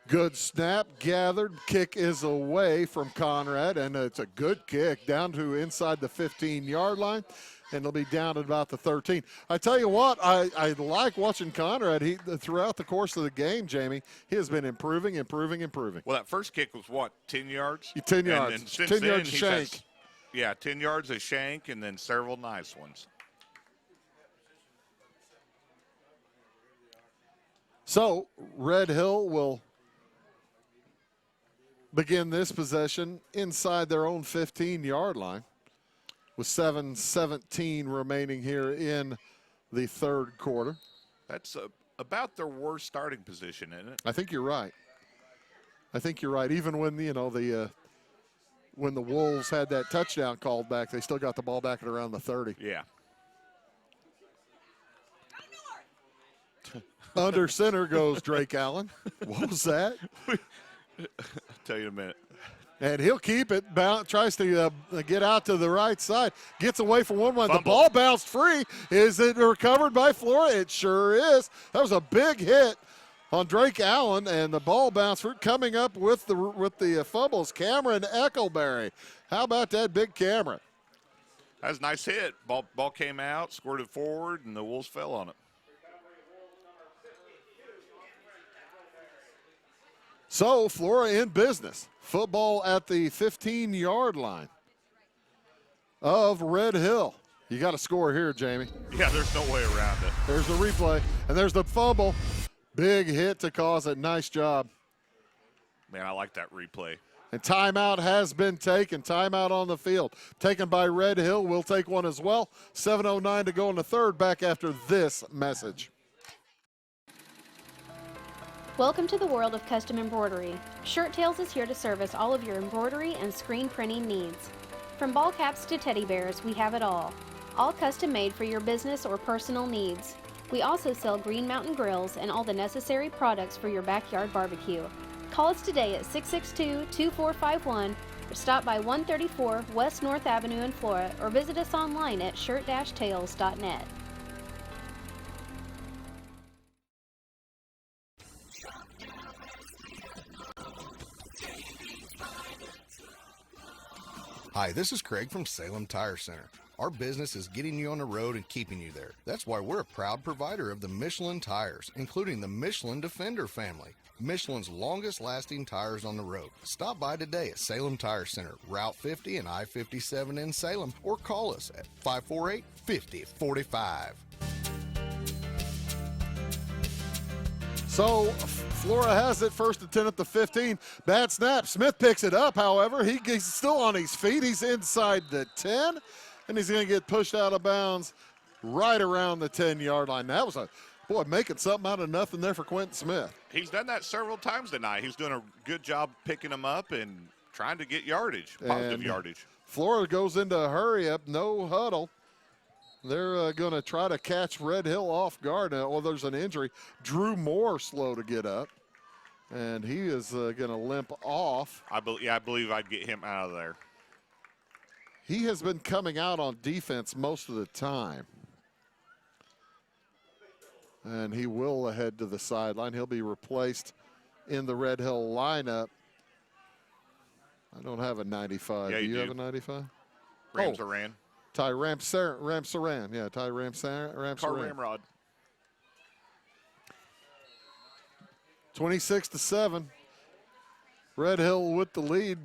Good snap, gathered. Kick is away from Conrad, and it's a good kick down to inside the 15-yard line, and it'll be down at about the 13. I tell you what, I like watching Conrad. He throughout the course of the game, Jamie, he has been improving. Well, that first kick was what, 10 yards? 10 yards. And since 10 then, yards he's shank. had, 10 yards of shank and then several nice ones. So Red Hill will begin this possession inside their own 15-yard line with 7:17 remaining here in the third quarter. That's about their worst starting position, isn't it? I think you're right. Even when, when the Wolves had that touchdown called back, they still got the ball back at around the 30. Yeah. Under center goes Drake Allen. What was that? I'll tell you in a minute. And he'll keep it. Tries to get out to the right side. Gets away from one. The ball bounced free. Is it recovered by Flora? It sure is. That was a big hit on Drake Allen, and the ball bounced free. Coming up with the fumbles, Cameron Eckleberry. How about that big Cameron? That was a nice hit. Ball came out, squirted forward, and the Wolves fell on it. So Flora in business. Football at the 15-yard line of Red Hill. You got to score here, Jamie. Yeah, there's no way around it. There's the replay, and there's the fumble. Big hit to cause it. Nice job. Man, I like that replay. And timeout has been taken. Timeout on the field. Taken by Red Hill. We'll take one as well. 7:09 to go in the third. Back after this message. Welcome to the world of custom embroidery. Shirt Tails is here to service all of your embroidery and screen printing needs. From ball caps to teddy bears, we have it all. All custom made for your business or personal needs. We also sell Green Mountain grills and all the necessary products for your backyard barbecue. Call us today at 662-2451 or stop by 134 West North Avenue in Flora or visit us online at shirt-tails.net. Hi, this is Craig from Salem Tire Center. Our business is getting you on the road and keeping you there. That's why we're a proud provider of the Michelin tires, including the Michelin Defender family, Michelin's longest lasting tires on the road. Stop by today at Salem Tire Center, Route 50 and I-57 in Salem, or call us at 548-5045. So Flora has it, first and 10 at the 15. Bad snap. Smith picks it up, however. He's still on his feet. He's inside the 10, and he's going to get pushed out of bounds right around the 10-yard line. That was making something out of nothing there for Quentin Smith. He's done that several times tonight. He's doing a good job picking them up and trying to get yardage, positive yardage. Flora goes into a hurry up, no huddle. They're going to try to catch Red Hill off guard. There's an injury. Drew Moore slow to get up, and he is going to limp off. I believe I'd get him out of there. He has been coming out on defense most of the time. And he will head to the sideline. He'll be replaced in the Red Hill lineup. I don't have a 95. Yeah, do you have a 95? Ramsaran. Ty Ramsaran. Yeah, Ty Ramsaran. Car Ramrod. 26-7. Red Hill with the lead.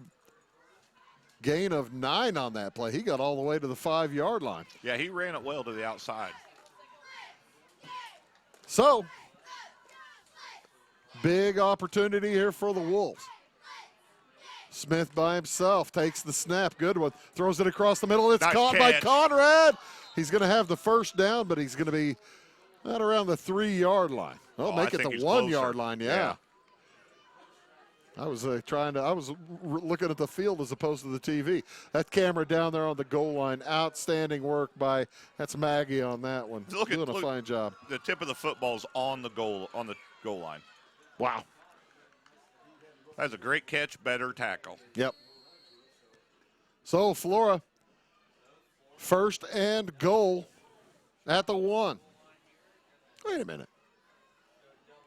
Gain of 9 on that play. He got all the way to the 5-yard line. Yeah, he ran it well to the outside. So, big opportunity here for the Wolves. Smith by himself takes the snap. Good one. Throws it across the middle. It's nice caught catch by Conrad. He's going to have the first down, but he's going to be right around the 3-yard line. Oh, make it the 1-yard line, yeah. I was looking at the field as opposed to the TV. That camera down there on the goal line, outstanding work by, that's Maggie on that one. Doing a fine job. The tip of the football's on the goal line. Wow. That's a great catch, better tackle. Yep. So Flora, first and goal at the 1. Wait a minute.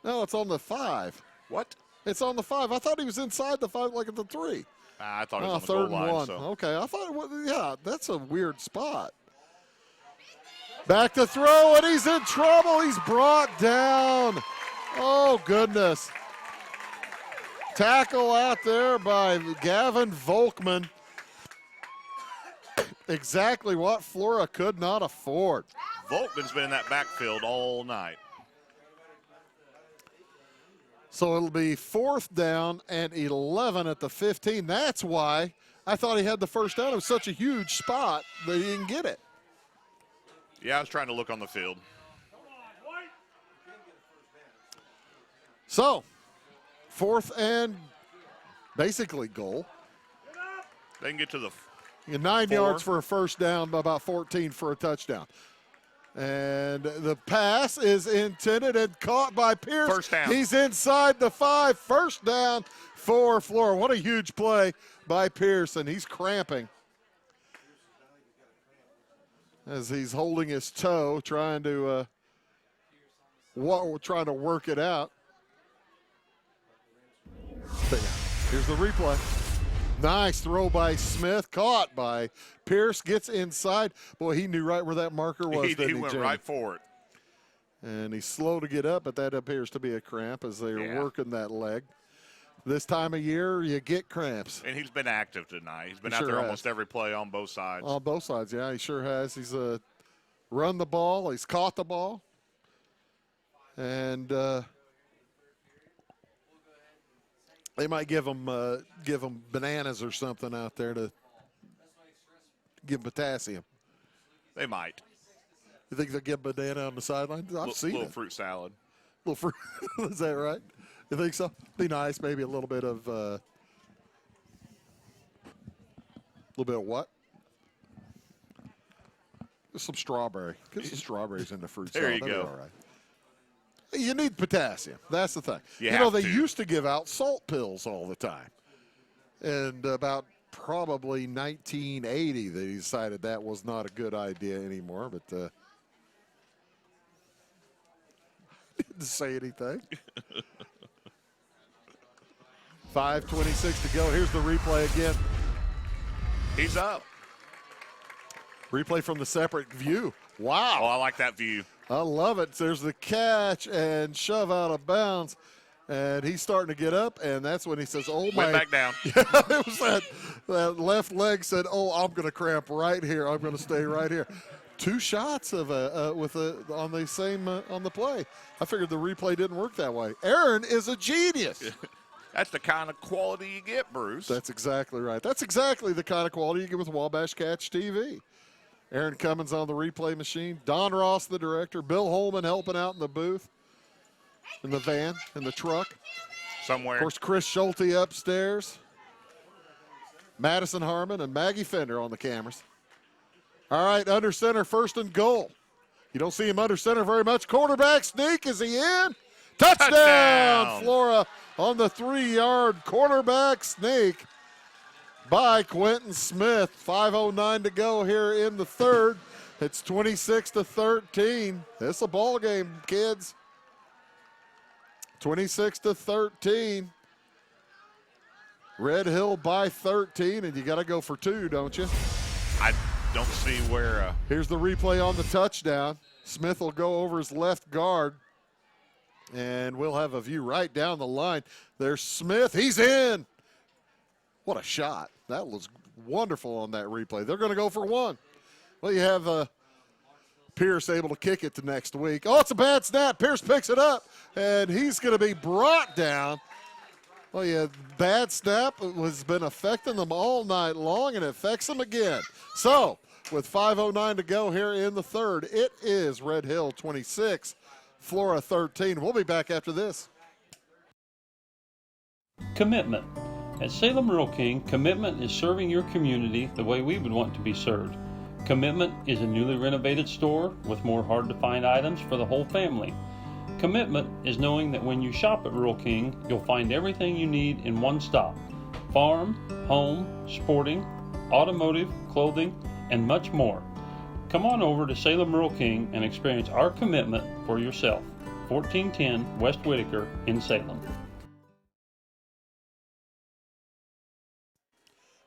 No, it's on the 5. What? It's on the 5. I thought he was inside the 5, like at the 3. I thought it was on the third goal line. 1. So. Okay, I thought it was, yeah, that's a weird spot. Back to throw, and he's in trouble. He's brought down. Oh, goodness. Tackle out there by Gavin Volkman. Exactly what Flora could not afford. Volkman's been in that backfield all night. So it'll be 4th down and 11 at the 15. That's why I thought he had the first down. It was such a huge spot that he didn't get it. Yeah, I was trying to look on the field. So, 4th and basically goal. They can get to the 9 4. yards for a first down, about 14 for a touchdown. And the pass is intended and caught by Pierce. First down. He's inside the 5. First down for Flora. What a huge play by Pearson. He's cramping as he's holding his toe, trying to work it out. But here's the replay. Nice throw by Smith, caught by Pierce, gets inside. Boy, he knew right where that marker was. He went Jamie? right for it. And he's slow to get up, but that appears to be a cramp as they're working that leg. This time of year, you get cramps. And he's been active tonight. He's been He out sure there has. almost every play on both sides. On both sides, yeah, he sure has. He's run the ball. He's caught the ball. And they might give him bananas or something out there to give him potassium. They might. You think they'll give banana on the sideline? I've seen little it. fruit salad. Little fruit. Is that right? You think so? Be nice. Maybe a little bit of what? Just some strawberry. Get some strawberries in the fruit There salad. you That'd be go. all right. You need potassium. That's the thing. You know, have they to. used to give out salt pills all the time. And about probably 1980, they decided that was not a good idea anymore. But didn't say anything. 5:26 to go. Here's the replay again. He's up. Replay from the separate view. Wow. Oh, I like that view. I love it. There's the catch and shove out of bounds. And he's starting to get up, and that's when he says, oh, my. Went back down. Yeah, it was that left leg said, oh, I'm going to cramp right here. I'm going to stay right here. 2 shots of on the play. I figured the replay didn't work that way. Aaron is a genius. That's the kind of quality you get, Bruce. That's exactly right. That's exactly the kind of quality you get with Wabash Catch TV. Aaron Cummins on the replay machine. Don Ross, the director. Bill Holman helping out in the booth, in the van, in the truck. Somewhere. Of course, Chris Schulte upstairs. Madison Harmon and Maggie Fender on the cameras. All right, under center, first and goal. You don't see him under center very much. Quarterback sneak. Is he in? Touchdown! Flora on the 3-yard quarterback sneak by Quentin Smith. 5:09 to go here in the third. It's 26-13. It's a ball game, kids. 26-13. Red Hill by 13, and you got to go for 2, don't you? I don't see where. Here's the replay on the touchdown. Smith will go over his left guard, and we'll have a view right down the line. There's Smith. He's in. What a shot. That was wonderful on that replay. They're going to go for 1. Well, you have Pierce able to kick it to next week. Oh, it's a bad snap. Pierce picks it up, and he's going to be brought down. Well, yeah, bad snap has been affecting them all night long, and it affects them again. So, with 5:09 to go here in the third. It is Red Hill 26, Flora 13. We'll be back after this. Commitment. At Salem Rural King, Commitment is serving your community the way we would want to be served. Commitment is a newly renovated store with more hard-to-find items for the whole family. Commitment is knowing that when you shop at Rural King, you'll find everything you need in one stop. Farm, home, sporting, automotive, clothing, and much more. Come on over to Salem Rural King and experience our commitment for yourself. 1410 West Whitaker in Salem.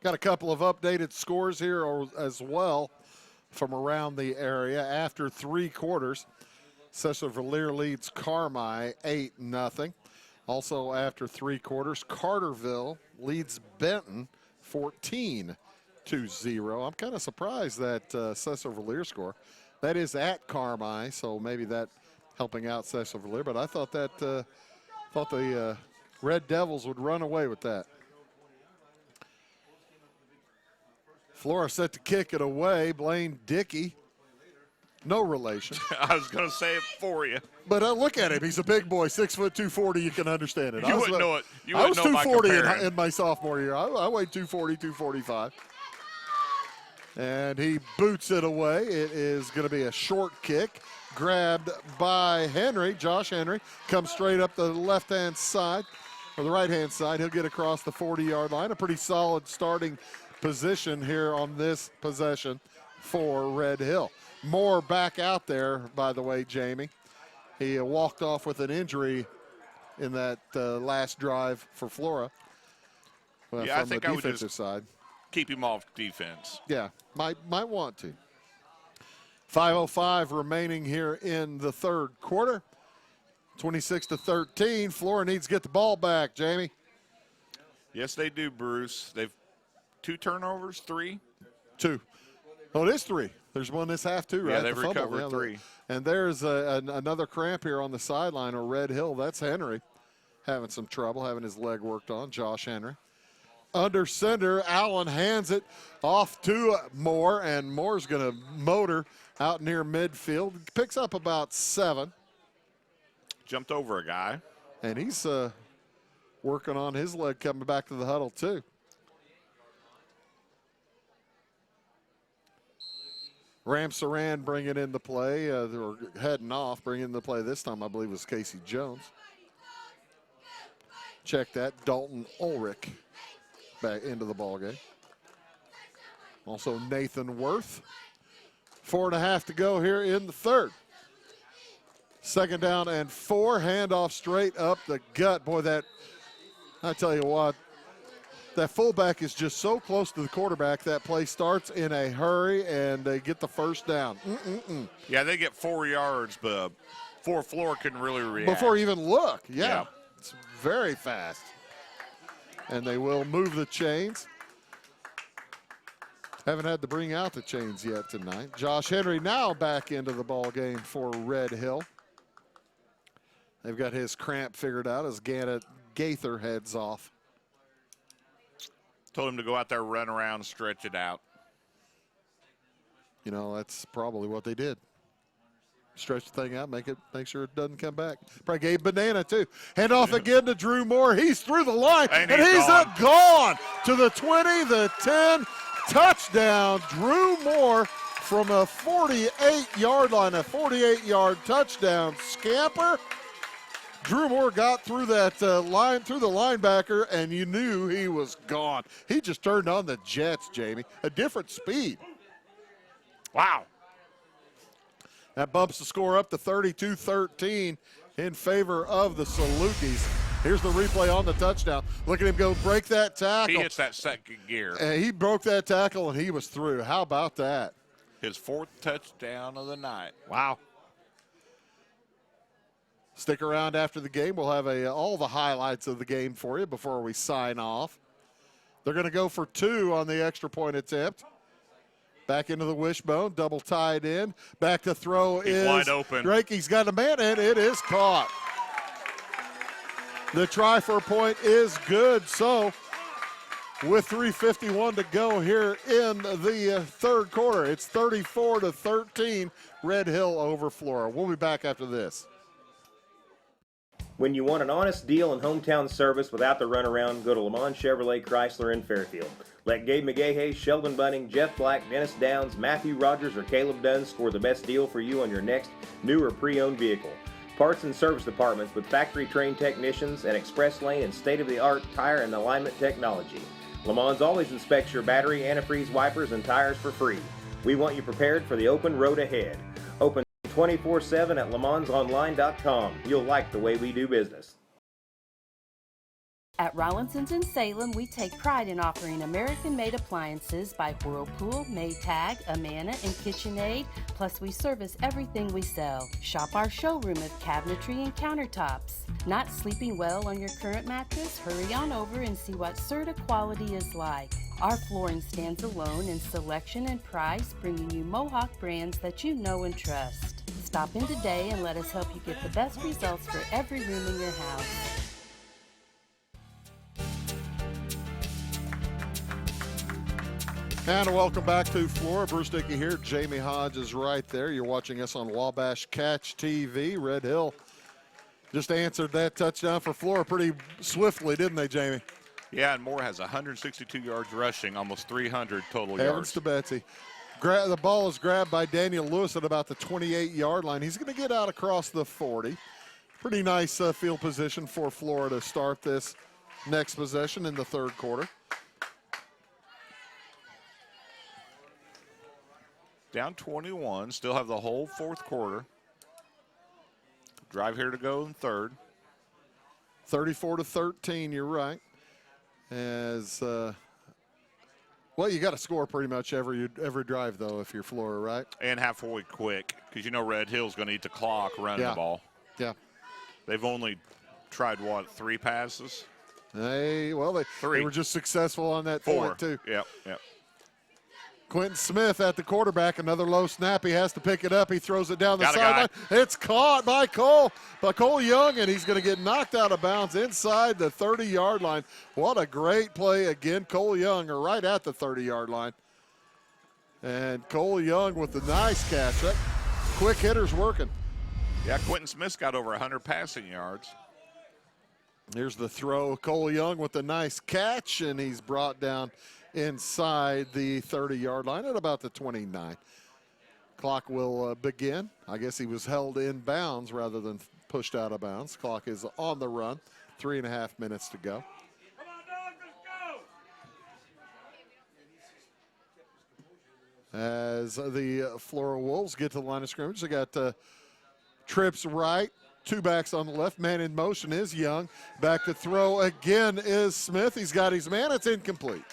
Got a couple of updated scores here as well from around the area. After 3 quarters, Cecil-Valier leads Carmi 8-0. Also after 3 quarters, Carterville leads Benton 14-0. I'm kind of surprised that Cecil-Valier score. That is at Carmi, so maybe that helping out Cecil-Valier. But I thought that the Red Devils would run away with that. Flora set to kick it away. Blaine Dickey, no relation. I was going to say it for you. But look at him. He's a big boy, 6 foot 240. You can understand it. You wouldn't know it. I was 240 in my sophomore year. I weighed 240, 245. And he boots it away. It is going to be a short kick. Grabbed by Henry. Josh Henry comes straight up the left-hand side, or the right-hand side. He'll get across the 40-yard line. A pretty solid starting position here on this possession for Red Hill. Moore back out there, by the way, Jamie. He walked off with an injury in that last drive for Flora. Well, yeah, from I think the I would defensive just side. keep him off defense. Yeah, might want to. 5:05 remaining here in the third quarter. 26-13. Flora needs to get the ball back, Jamie. Yes, they do, Bruce. They've 2 turnovers, 3? 2. Oh, it is 3. There's one this half, too, right? Yeah, they've The fumble. recovered 3. And there's another cramp here on the sideline of Red Hill. That's Henry having some trouble, having his leg worked on, Josh Henry. Under center, Allen hands it off to Moore, and Moore's going to motor out near midfield. Picks up about 7. Jumped over a guy. And he's working on his leg coming back to the huddle, too. Ram Saran bringing in the play. They were heading off, bringing in the play this time, I believe, was Casey Jones. Check that. Dalton Ulrich back into the ballgame. Also Nathan Worth. 4.5 to go here in the third. 2nd down and 4. Handoff straight up the gut. Boy, that, I tell you what, that fullback is just so close to the quarterback. That play starts in a hurry, and they get the first down. Yeah, they get 4 yards, but before Flora couldn't really react. Before you even look, yeah. It's very fast. And they will move the chains. Haven't had to bring out the chains yet tonight. Josh Henry now back into the ball game for Red Hill. They've got his cramp figured out as Gaither heads off. Told him to go out there, run around, stretch it out. You know, that's probably what they did. Stretch the thing out, make sure it doesn't come back. Probably gave Banana, too. Hand off again to Drew Moore. He's through the line, and he's gone to the 20, the 10. Touchdown, Drew Moore from a 48-yard line, a 48-yard touchdown scamper. Drew Moore got through that line, through the linebacker, and you knew he was gone. He just turned on the jets, Jamie. A different speed. Wow. That bumps the score up to 32-13 in favor of the Salukis. Here's the replay on the touchdown. Look at him go break that tackle. He hits that second gear. And he broke that tackle, and he was through. How about that? His 4th touchdown of the night. Wow. Stick around after the game. We'll have all the highlights of the game for you before we sign off. They're going to go for 2 on the extra point attempt. Back into the wishbone, double tied in. Back to throw is wide open. Drake. He's got a man, and it is caught. The try for a point is good. So with 3:51 to go here in the third quarter. It's 34-13, Red Hill over Flora. We'll be back after this. When you want an honest deal and hometown service without the runaround, go to Lamont Chevrolet Chrysler in Fairfield. Let Gabe McGahey, Sheldon Bunning, Jeff Black, Dennis Downs, Matthew Rogers, or Caleb Dunn score the best deal for you on your next new or pre-owned vehicle. Parts and service departments with factory-trained technicians and express lane and state-of-the-art tire and alignment technology. Lamont's always inspects your battery, antifreeze, wipers, and tires for free. We want you prepared for the open road ahead. Open 24/7 at LaMonsOnline.com. You'll like the way we do business. At Rollinson's in Salem, we take pride in offering American-made appliances by Whirlpool, Maytag, Amana, and KitchenAid. Plus, we service everything we sell. Shop our showroom of cabinetry and countertops. Not sleeping well on your current mattress? Hurry on over and see what Serta quality is like. Our flooring stands alone in selection and price, bringing you Mohawk brands that you know and trust. Stop in today and let us help you get the best results for every room in your house. And welcome back to Flora. Bruce Dickey here. Jamie Hodge is right there. You're watching us on Wabash Catch TV. Red Hill just answered that touchdown for Flora pretty swiftly, didn't they, Jamie? Yeah, and Moore has 162 yards rushing, almost 300 total Heavens yards. to Betsy. The ball is grabbed by Daniel Lewis at about the 28-yard line. He's going to get out across the 40. Pretty nice field position for Flora to start this next possession in the third quarter. Down 21, still have the whole fourth quarter. Drive here to go in third. 34-13, you're right. As well, you got to score pretty much every drive, though, if you're Flora, right? And halfway quick, because you know Red Hill's going to eat the clock running the ball. Yeah. They've only tried, what, 3 passes? They were just successful on that 4. point, too. Yep. Quentin Smith at the quarterback. Another low snap. He has to pick it up. He throws it down the sideline. It's caught by Cole Young, and he's going to get knocked out of bounds inside the 30-yard line. What a great play again. Cole Young right at the 30-yard line. And Cole Young with the nice catch. That quick hitter's working. Yeah, Quentin Smith's got over 100 passing yards. Here's the throw. Cole Young with a nice catch, and he's brought down inside the 30-yard line at about the 29. Clock will begin. I guess he was held in bounds rather than pushed out of bounds. Clock is on the run. 3.5 minutes to go. As the Flora Wolves get to the line of scrimmage, they got trips right. 2 backs on the left. Man in motion is Young. Back to throw again is Smith. He's got his man. It's incomplete.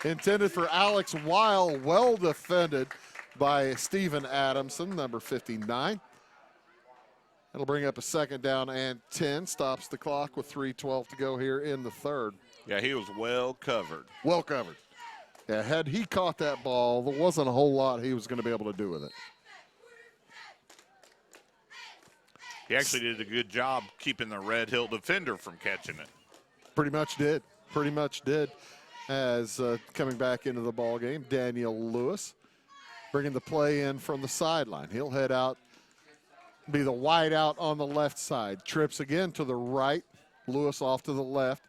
Intended for Alex Weil, well defended by Steven Adamson, number 59. That'll bring up a 2nd down and 10. Stops the clock with 3:12 to go here in the third. Yeah, he was well covered. Well covered. Yeah, had he caught that ball, there wasn't a whole lot he was going to be able to do with it. He actually did a good job keeping the Red Hill defender from catching it. Pretty much did. As coming back into the ball game, Daniel Lewis bringing the play in from the sideline. He'll head out, be the wide out on the left side. Trips again to the right. Lewis off to the left.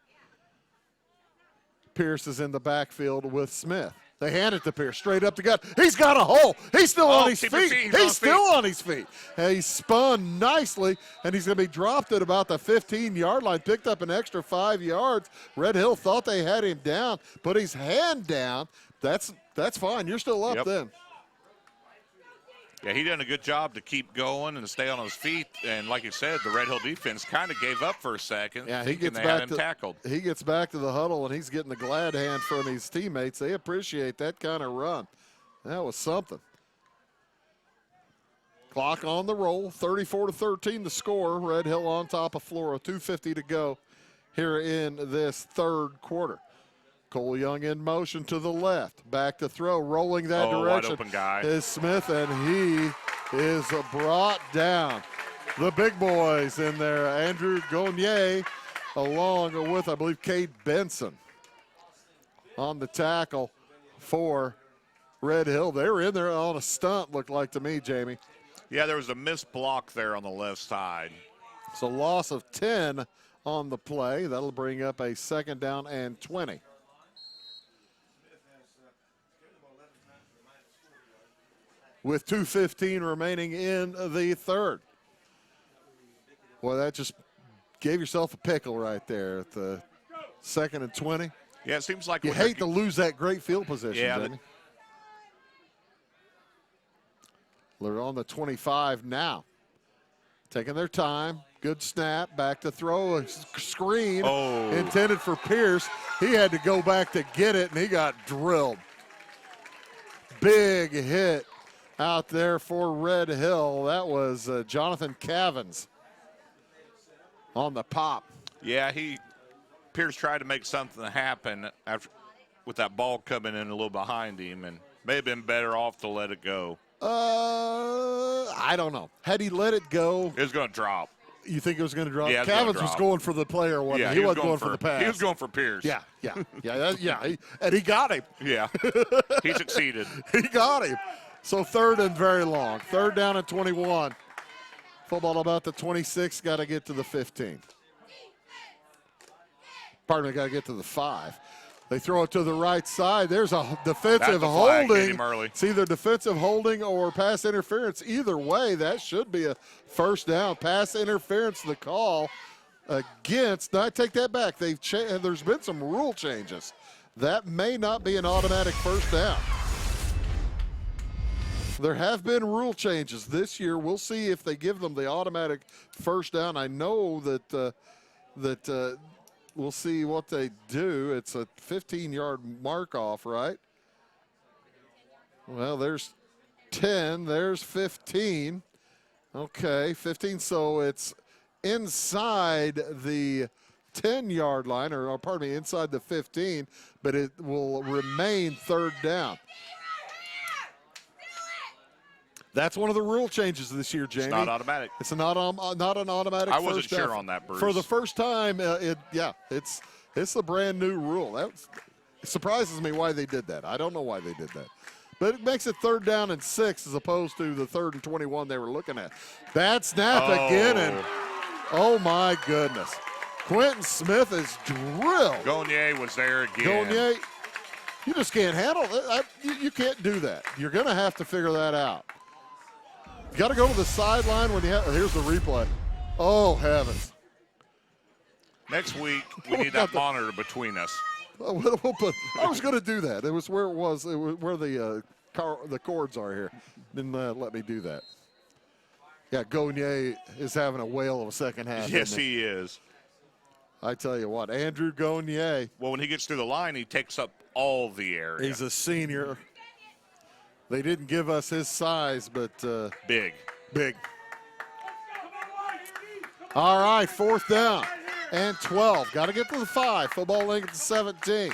Pierce is in the backfield with Smith. They hand it to Pierce, straight up the gut. He's got a hole. He's still on his feet. He's still on his feet. And he spun nicely, and he's going to be dropped at about the 15-yard line. Picked up an extra 5 yards. Red Hill thought they had him down, put his hand down. That's fine. You're still up then. Yeah, he done a good job to keep going and stay on his feet. And like you said, the Red Hill defense kind of gave up for a second. Yeah, he had him tackled. He gets back to the huddle, and he's getting the glad hand from his teammates. They appreciate that kind of run. That was something. Clock on the roll, 34-13 the score. Red Hill on top of Flora, 2:50 to go here in this third quarter. Cole Young in motion to the left. Back to throw, rolling that direction. Wide open guy. Is Smith, and he is brought down. The big boys in there. Andrew Gonier along with, I believe, Cade Benson on the tackle for Red Hill. They were in there on a stunt, looked like to me, Jamie. Yeah, there was a missed block there on the left side. So loss of 10 on the play. That'll bring up a 2nd down and 20. With 2:15 remaining in the third. Boy, that just gave yourself a pickle right there at the 2nd and 20. Yeah, it seems like you hate to lose that great field position, yeah, Jamie. They're on the 25 now. Taking their time. Good snap. Back to throw. A screen intended for Pierce. He had to go back to get it, and he got drilled. Big hit out there for Red Hill. That was Jonathan Cavins on the pop. Yeah, Pierce tried to make something happen with that ball coming in a little behind him, and may have been better off to let it go. I don't know. Had he let it go, it was going to drop. You think it was going to drop? Yeah, Cavins was going for the player, wasn't yeah, he? He wasn't going for the pass. He was going for Pierce. Yeah. And he got him. Yeah, he succeeded. He got him. So 3rd and very long. 3rd down and 21. Football about the 26. Got to get to the 15. Pardon me, got to get to the 5. They throw it to the right side. There's a defensive holding. It's either defensive holding or pass interference. Either way, that should be a 1st down. Pass interference, the call against. Now, I take that back. There's been some rule changes. That may not be an automatic 1st down. There have been rule changes this year. We'll see if they give them the automatic 1st down. I know that we'll see what they do. It's a 15-yard mark off, right? Well, there's 10. There's 15. Okay, 15. So it's inside the 10-yard line, or pardon me, inside the 15, but it will remain 3rd down. That's one of the rule changes this year, Jamie. It's not automatic. It's not an automatic. I wasn't first down. sure on that, Bruce. For the first time, it's a brand new rule. It surprises me why they did that. I don't know why they did that. But it makes it 3rd down and 6 as opposed to the 3rd and 21 they were looking at. Bad snap again, and oh my goodness. Quentin Smith is drilled. Gonier was there again. Gonier, you just can't handle it. You can't do that. You're going to have to figure that out. You got to go to the sideline when you have. Here's the replay. Oh, heavens. Next week, we need that monitor between us. I was going to do that. It was where it was where the cords are here. Didn't let me do that. Yeah, Gonier is having a whale of a second half. Yes, he is. I tell you what, Andrew Gonier. Well, when he gets through the line, he takes up all the area. He's a senior. They didn't give us his size, but big. All right, 4th down and 12. Got to get to the 5. Football link at the 17.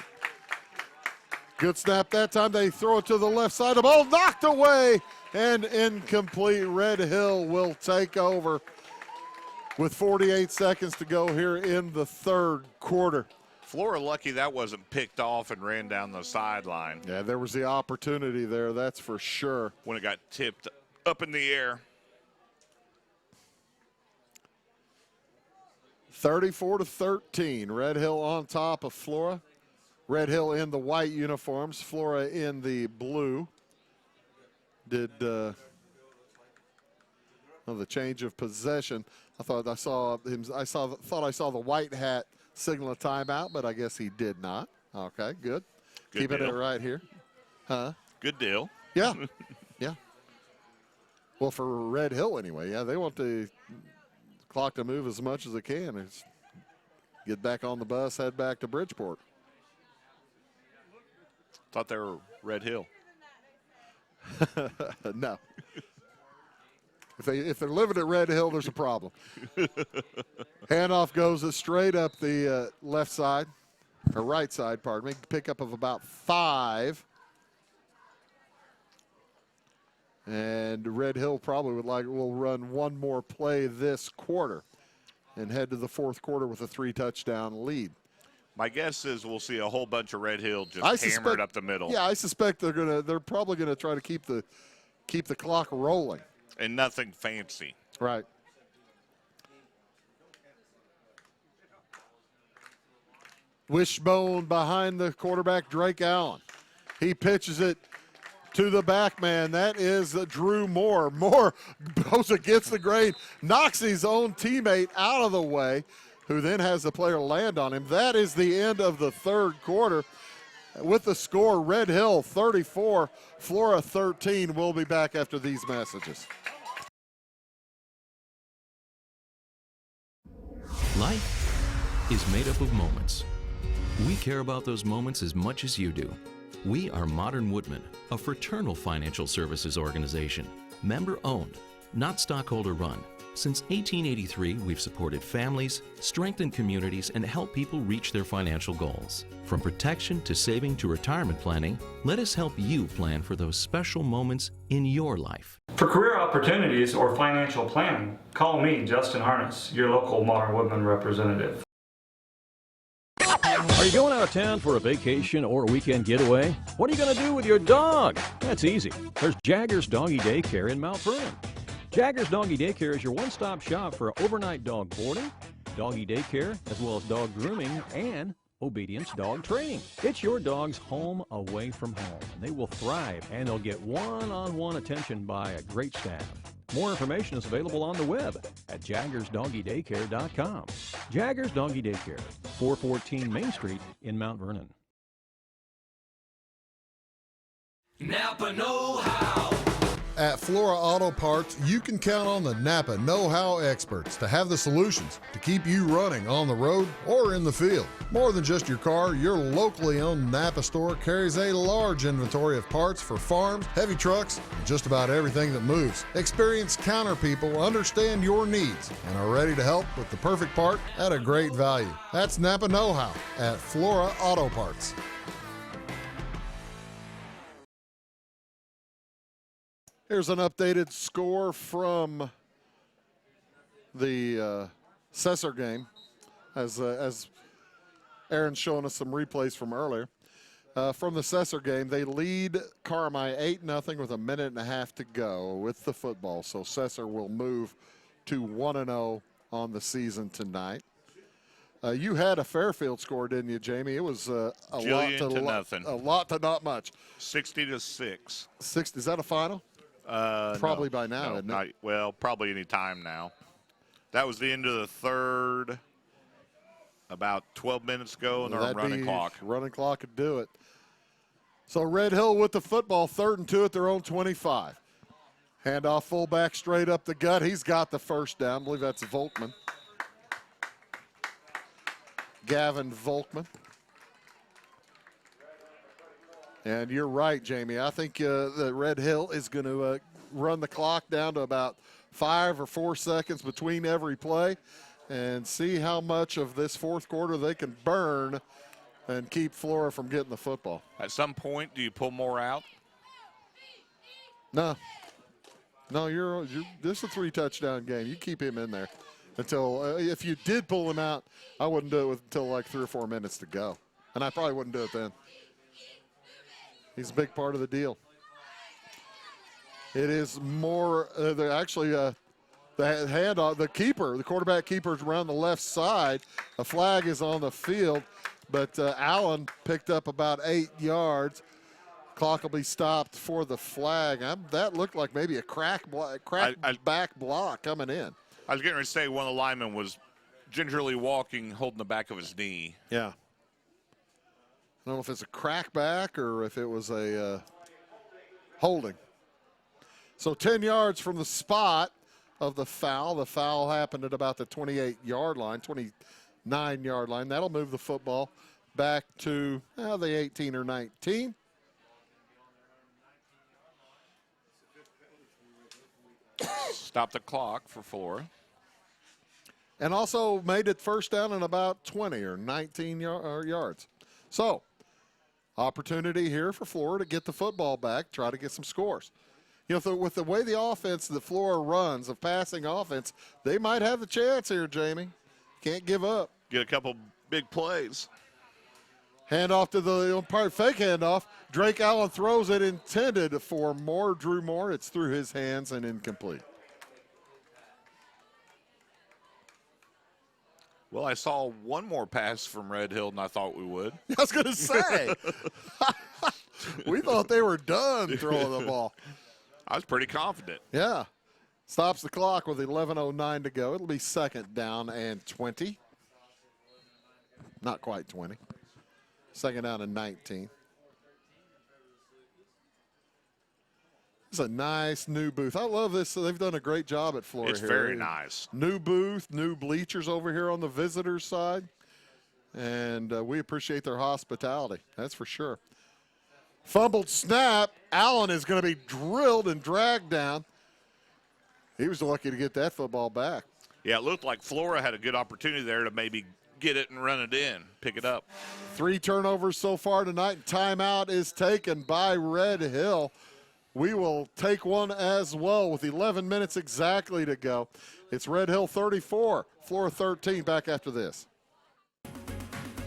Good snap that time. They throw it to the left side. The ball knocked away and incomplete. Red Hill will take over with 48 seconds to go here in the 3rd quarter. Flora lucky that wasn't picked off and ran down the sideline. Yeah, there was the opportunity there, that's for sure. When it got tipped up in the air. 34-13. Red Hill on top of Flora. Red Hill in the white uniforms, Flora in the blue. The change of possession. I thought I saw the white hat signal a timeout, but I guess he did not. Okay, good. Keeping it right here. Huh? Good deal. Yeah. Yeah. Well, for Red Hill anyway, yeah, they want the clock to move as much as it can. It's get back on the bus, head back to Bridgeport. Thought they were Red Hill. No. If they're living at Red Hill, there's a problem. Handoff goes straight up the left side, or right side, pardon me. Pickup of about 5. And Red Hill probably will run one more play this quarter and head to the 4th quarter with a 3-touchdown lead. My guess is we'll see a whole bunch of Red Hill just hammered up the middle. Yeah, I suspect they're probably gonna try to keep the clock rolling. And nothing fancy. Right. Wishbone behind the quarterback, Drake Allen. He pitches it to the back man. That is Drew Moore. Moore goes against the grain, knocks his own teammate out of the way, who then has the player land on him. That is the end of the third quarter. With the score, Red Hill 34, Flora 13. We'll be back after these messages. Life is made up of moments. We care about those moments as much as you do. We are Modern Woodmen, a fraternal financial services organization, member-owned, not stockholder-run. Since 1883, we've supported families, strengthened communities, and helped people reach their financial goals. From protection to saving to retirement planning, let us help you plan for those special moments in your life. For career opportunities or financial planning, call me, Justin Harness, your local Modern Woodmen representative. Are you going out of town for a vacation or a weekend getaway? What are you going to do with your dog? That's easy. There's Jaggers Doggy Daycare in Mount Vernon. Jaggers Doggy Daycare is your one-stop shop for overnight dog boarding, doggy daycare, as well as dog grooming and obedience dog training. It's your dog's home away from home, and they will thrive, and they'll get one-on-one attention by a great staff. More information is available on the web at jaggersdoggydaycare.com. Jaggers Doggy Daycare, 414 Main Street in Mount Vernon. Napa know-how. At Flora Auto Parts, you can count on the Napa know-how experts to have the solutions to keep you running on the road or in the field. More than just your car, your locally owned Napa store carries a large inventory of parts for farms, heavy trucks, and just about everything that moves. Experienced counter people understand your needs and are ready to help with the perfect part at a great value. That's Napa know-how at Flora Auto Parts. Here's an updated score from the Cesar game, as Aaron's showing us some replays from earlier. From the Cesar game, they lead Carmi 8-0 with a minute and a half to go with the football. So Cesar will move to 1-0 on the season tonight. You had a Fairfield score, didn't you, Jamie? It was a lot to nothing. A lot to not much. 60-6. Is that a final? Probably no, by now, no, isn't it? Well, probably any time now. That was the end of the third, about 12 minutes ago, and they're on running clock. Running clock could do it. So Red Hill with the football, 3rd and 2 at their own 25. Handoff fullback straight up the gut. He's got the first down. I believe that's Volkman. Gavin Volkman. And you're right, Jamie. I think that Red Hill is going to run the clock down to about 5 or 4 seconds between every play and see how much of this fourth quarter they can burn and keep Flora from getting the football. At some point, do you pull more out? No. No, this is a 3-touchdown game. You keep him in there until if you did pull him out, I wouldn't do it until like 3 or 4 minutes to go. And I probably wouldn't do it then. He's a big part of the deal. It is more, the handoff, the quarterback keeper's around the left side. A flag is on the field, but Allen picked up about 8 yards. Clock will be stopped for the flag. That looked like maybe a crack back block coming in. I was getting ready to say one of the linemen was gingerly walking, holding the back of his knee. Yeah. I don't know if it's a crackback or if it was a holding. So 10 yards from the spot of the foul. The foul happened at about the 28-yard line, 29-yard line. That'll move the football back to the 18 or 19. Stop the clock for Flora. And also made it first down in about 20 or 19 yards. So, opportunity here for Flora to get the football back, try to get some scores. You know, with the way the offense that Flora runs, of passing offense, they might have the chance here, Jamie. Can't give up. Get a couple big plays. Handoff to the umpire, fake handoff. Drake Allen throws it intended for Drew Moore. It's through his hands and incomplete. Well, I saw one more pass from Red Hill than I thought we would. I was going to say. We thought they were done throwing the ball. I was pretty confident. Yeah. Stops the clock with 11:09 to go. It'll be second down and 20. Not quite 20. Second down and 19. It's a nice new booth. I love this. They've done a great job at Flora. It's here. very nice. New booth, new bleachers over here on the visitor side. And we appreciate their hospitality. That's for sure. Fumbled snap. Allen is going to be drilled and dragged down. He was lucky to get that football back. Yeah, it looked like Flora had a good opportunity there to maybe get it and run it in, pick it up. 3 turnovers so far tonight. Timeout is taken by Red Hill. We will take one as well with 11 minutes exactly to go. It's Red Hill 34, Flora 13. Back after this.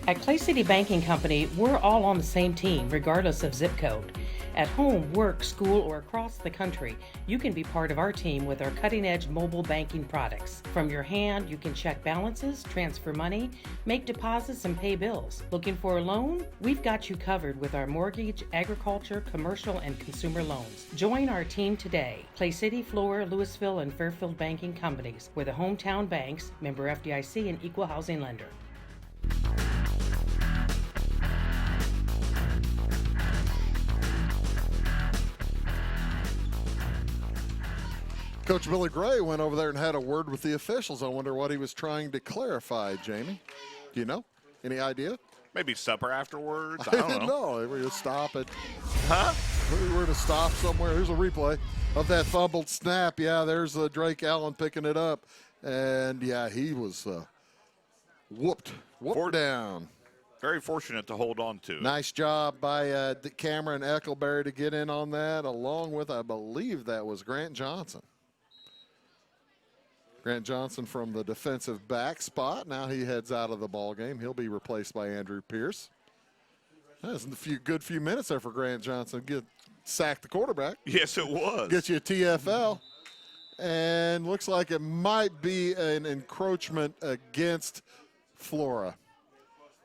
At Clay City Banking Company, we're all on the same team, regardless of zip code. At home, work, school, or across the country, you can be part of our team with our cutting-edge mobile banking products. From your hand, you can check balances, transfer money, make deposits, and pay bills. Looking for a loan? We've got you covered with our mortgage, agriculture, commercial, and consumer loans. Join our team today. Clay City, Flora, Louisville, and Fairfield Banking Companies. We're the hometown banks, member FDIC, and equal housing lender. Coach Billy Gray went over there and had a word with the officials. I wonder what he was trying to clarify, Jamie. Do you know? Any idea? Maybe supper afterwards? I don't know. No, they were to stop it. Huh? We were to stop somewhere. Here's a replay of that fumbled snap. Yeah, there's Drake Allen picking it up. And, yeah, he was whooped down. Very fortunate to hold on to. Nice job by Cameron Eckelberry to get in on that, along with, I believe that was Grant Johnson. Grant Johnson from the defensive back spot. Now he heads out of the ball game. He'll be replaced by Andrew Pierce. That was a good few minutes there for Grant Johnson. Sack the quarterback. Yes, it was. Get you a TFL. And looks like it might be an encroachment against Flora.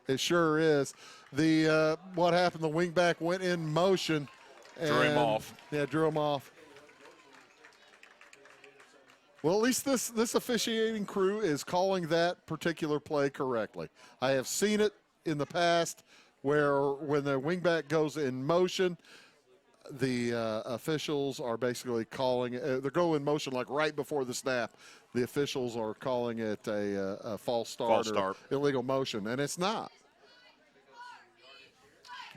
It sure is. What happened, the wingback went in motion. Drew him off. Yeah, drew him off. Well, at least this officiating crew is calling that particular play correctly. I have seen it in the past where when the wingback goes in motion, the officials are basically calling it, they go in motion like right before the snap. The officials are calling it a false start or illegal motion, and it's not.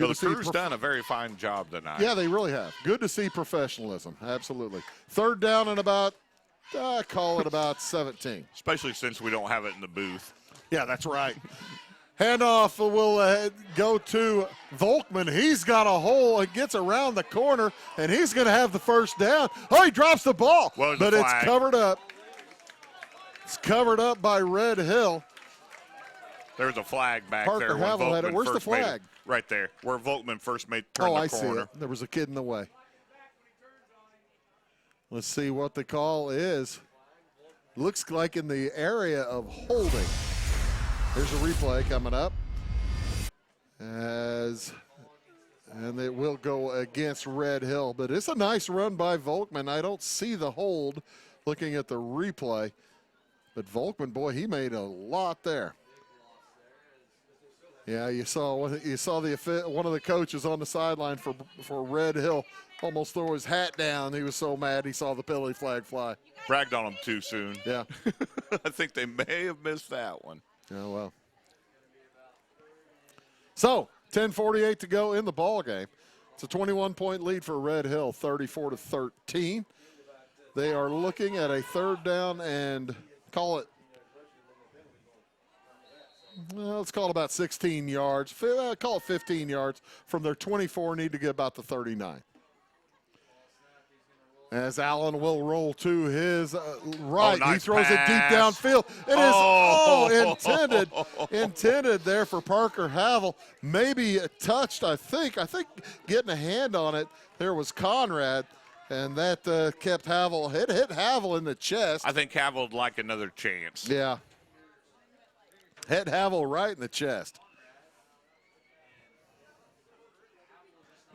Well, the crew's done a very fine job tonight. Yeah, they really have. Good to see professionalism, absolutely. Third down and about, call it about 17. Especially since we don't have it in the booth. Yeah, that's right. Handoff will go to Volkman. He's got a hole. It gets around the corner, and he's going to have the first down. Oh, he drops the ball, but it's covered up. It's covered up by Red Hill. There's a flag back Parker there. Havel had it. Where's the flag? Right there, where Volkman first turned the corner. I see it. There was a kid in the way. Let's see what the call is. Looks like in the area of holding. There's a replay coming up. And it will go against Red Hill. But it's a nice run by Volkman. I don't see the hold looking at the replay. But Volkman, boy, he made a lot there. Yeah, you saw one of the coaches on the sideline for Red Hill almost throw his hat down. He was so mad he saw the penalty flag fly. Bragged on him too soon. Yeah. I think they may have missed that one. Oh, well. So, 10:48 to go in the ball game. It's a 21-point lead for Red Hill, 34-13. They are looking at a third down and call it, well, let's call it about 16 yards. Call it 15 yards. From their 24, need to get about the 39. As Allen will roll to his right. Nice he throws pass. it deep downfield. It is intended there for Parker Havel. Maybe touched, I think getting a hand on it there was Conrad, and that kept Havel. It hit Havel in the chest. I think Havel would like another chance. Yeah. Hit Havel right in the chest.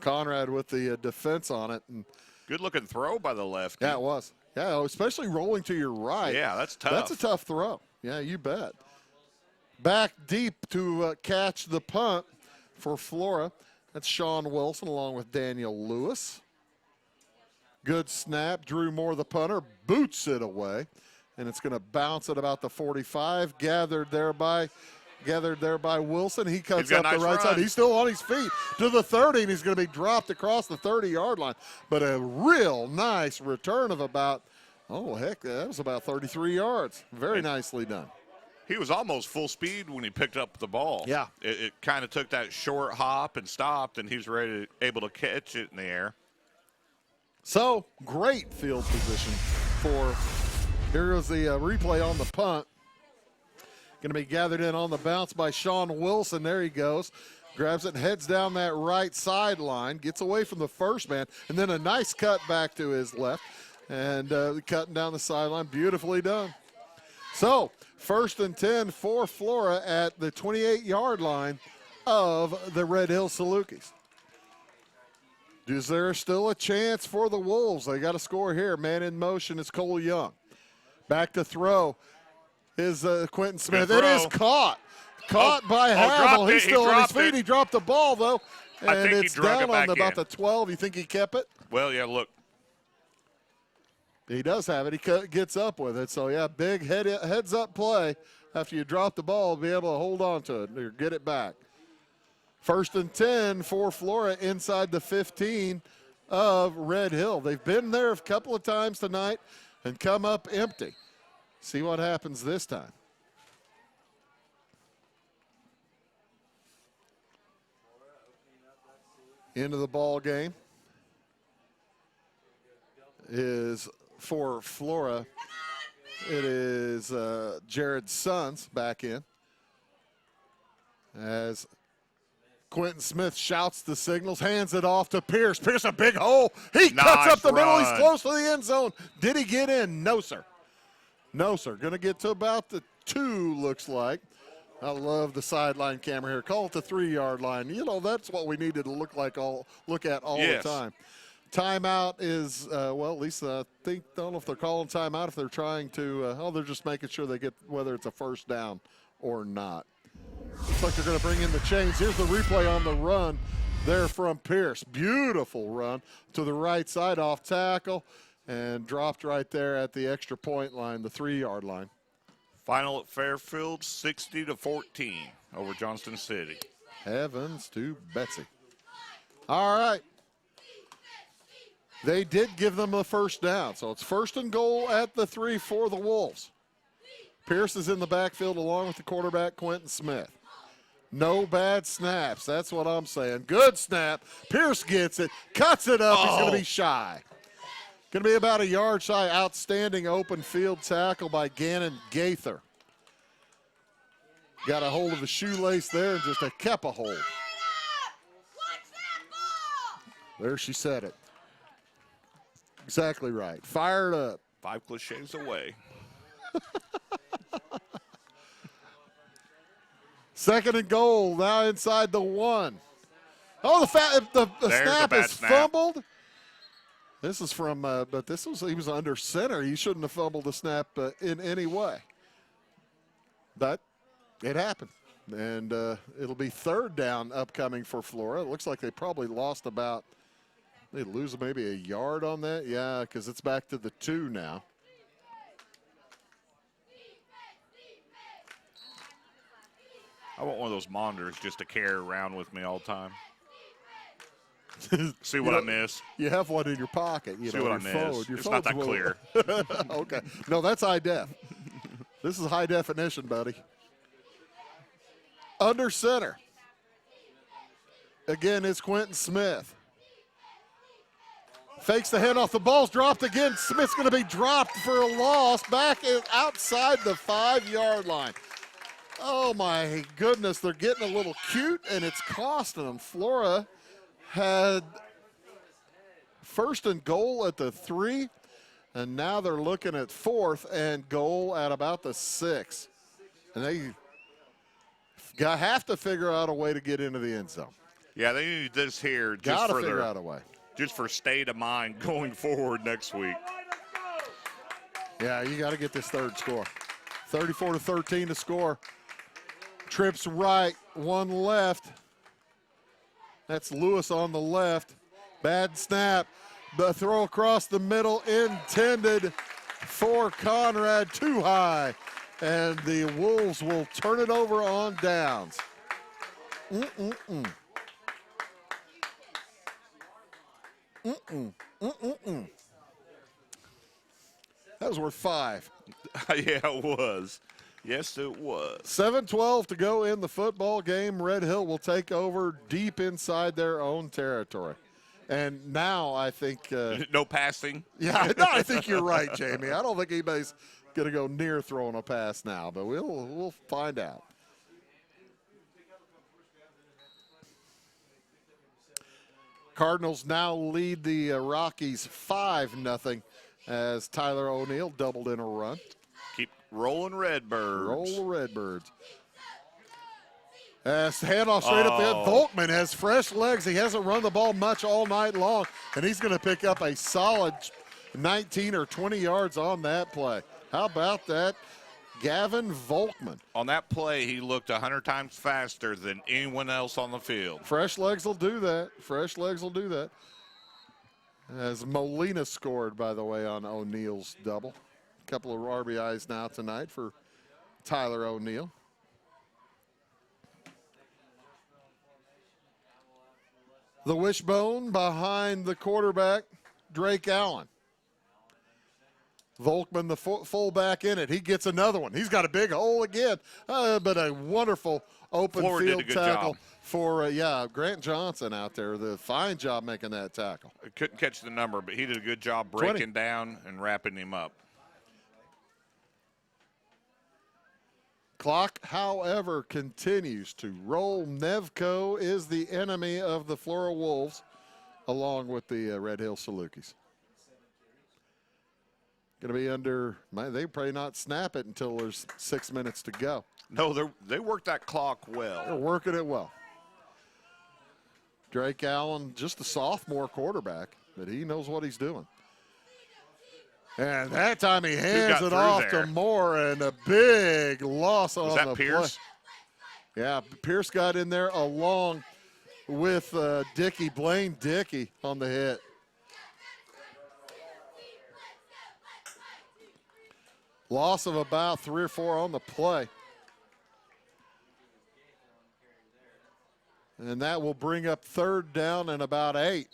Conrad with the defense on it. And good-looking throw by the lefty. yeah, it was. Yeah, especially rolling to your right. Yeah, that's tough. That's a tough throw. Yeah, you bet. Back deep to catch the punt for Flora. That's Sean Wilson along with Daniel Lewis. Good snap. Drew Moore, the punter, boots it away. And it's going to bounce at about the 45. Gathered there by Wilson. He cuts up the right side. He's still on his feet to the 30, and he's going to be dropped across the 30-yard line. But a real nice return of about, that was about 33 yards. Very nicely done. He was almost full speed when he picked up the ball. Yeah. It kind of took that short hop and stopped, and he was able to catch it in the air. So, great field position for, here goes the replay on the punt. Going to be gathered in on the bounce by Sean Wilson. There he goes. Grabs it and heads down that right sideline. Gets away from the first man. And then a nice cut back to his left. And cutting down the sideline. Beautifully done. So, 1st and 10 for Flora at the 28-yard line of the Red Hill Salukis. Is there still a chance for the Wolves? They got to score here. Man in motion is Cole Young. Back to throw is Quentin Smith. It is caught by Havel. He's still on his feet. He dropped the ball, though, and it's down on about the 12. You think he kept it? Well, yeah, look. He does have it. He gets up with it. So, yeah, big heads-up play after you drop the ball, be able to hold on to it or get it back. 1st and 10 for Flora inside the 15 of Red Hill. They've been there a couple of times tonight and come up empty. See what happens this time. Into the ball game is for Flora. It is Jared Sons back in as Quentin Smith shouts the signals, hands it off to Pierce. Pierce, a big hole. He cuts up the middle. He's close to the end zone. Did he get in? No, sir. No, sir. Going to get to about the 2, looks like. I love the sideline camera here. Call it the 3-yard line. You know, that's what we needed to look at all the time. Timeout is, at least I don't know if they're calling timeout, if they're trying to, they're just making sure they get whether it's a first down or not. Looks like they're going to bring in the chains. Here's the replay on the run there from Pierce. Beautiful run to the right side off tackle and dropped right there at the extra point line, the 3-yard line. Final at Fairfield, 60-14 over Johnston City. Heavens to Betsy. All right. They did give them a first down, so it's 1st and goal at the 3 for the Wolves. Pierce is in the backfield along with the quarterback, Quentin Smith. No bad snaps. That's what I'm saying. Good snap. Pierce gets it, cuts it up. He's going to be shy. Going to be about a yard shy. Outstanding open field tackle by Gannon Gaither. Got a hold of a shoelace there and just kept a hold. There she said it. Exactly right. Fired up. 5 cliches away. 2nd and goal, now inside the 1. Oh, the snap is fumbled. This is from, but he was under center. He shouldn't have fumbled the snap in any way. But it happened. And it'll be 3rd down upcoming for Flora. It looks like they probably lost they lose maybe a yard on that. Yeah, because it's back to the 2 now. I want one of those monitors just to carry around with me all the time. See what I miss. You have one in your pocket. See what I miss. It's not that clear. Okay. No, that's high def. This is high definition, buddy. Under center. Again, it's Quentin Smith. Fakes the handoff. The ball's dropped again. Smith's going to be dropped for a loss back outside the 5-yard line. Oh, my goodness. They're getting a little cute, and it's costing them. Flora had first and goal at the 3, and now they're looking at 4th and goal at about the 6. And they have to figure out a way to get into the end zone. Yeah, they need this here Gotta figure out a way. Just for state of mind going forward next week. Yeah, you got to get this third score. 34-13 to score. Trips right, one left. That's Lewis on the left. Bad snap. The throw across the middle intended for Conrad, too high. And the Wolves will turn it over on downs. That was worth 5. Yeah, it was. Yes, it was. 7:12 to go in the football game. Red Hill will take over deep inside their own territory. And now I think no passing. Yeah, no, I think you're right, Jamie. I don't think anybody's going to go near throwing a pass now, but we'll find out. Cardinals now lead the Rockies 5-0 as Tyler O'Neill doubled in a run. Keep rolling Redbirds. Roll the Redbirds. Handoff straight up the head. Volkman has fresh legs. He hasn't run the ball much all night long, and he's going to pick up a solid 19 or 20 yards on that play. How about that? Gavin Volkman. On that play, he looked 100 times faster than anyone else on the field. Fresh legs will do that. Fresh legs will do that. As Molina scored, by the way, on O'Neill's double. A couple of RBIs now tonight for Tyler O'Neill. The wishbone behind the quarterback, Drake Allen. Volkman, the fullback in it. He gets another one. He's got a big hole again, but a wonderful open Flora field did a good tackle job. For, Grant Johnson out there. The fine job making that tackle. I couldn't catch the number, but he did a good job breaking down and wrapping him up. Clock, however, continues to roll. Nevco is the enemy of the Flora Wolves, along with the Red Hill Salukis. Going to be under, they probably not snap it until there's 6 minutes to go. No, they worked that clock well. They're working it well. Drake Allen, just a sophomore quarterback, but he knows what he's doing. And that time he hands it off to Moore, and a big loss on the Pierce? play. Yeah, Pierce got in there along with Blaine Dickey on the hit. Loss of about 3 or 4 on the play. And that will bring up 3rd down and about 8.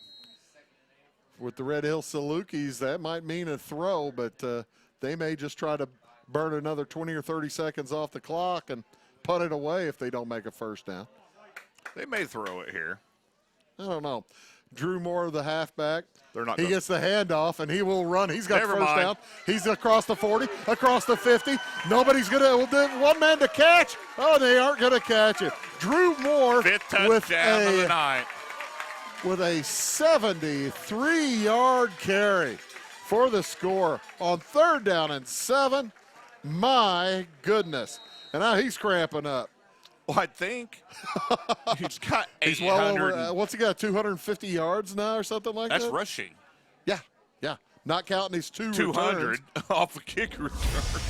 With the Red Hill Salukis, that might mean a throw, but they may just try to burn another 20 or 30 seconds off the clock and punt it away if they don't make a first down. They may throw it here. I don't know. Drew Moore, the halfback. They're not. He gets the handoff, and he will run. He's got Never first mind. down. He's across the 40, across the 50. Nobody's going to – one man to catch. Oh, they aren't going to catch it. Drew Moore 5th with touchdown of the night. With a 73-yard carry for the score on 3rd down and 7. My goodness. And now he's cramping up. Well, I think he's got 800. He's well over, what's he got, 250 yards now or something like that? That's rushing. Yeah. Not counting his 200 returns. Off a kick return.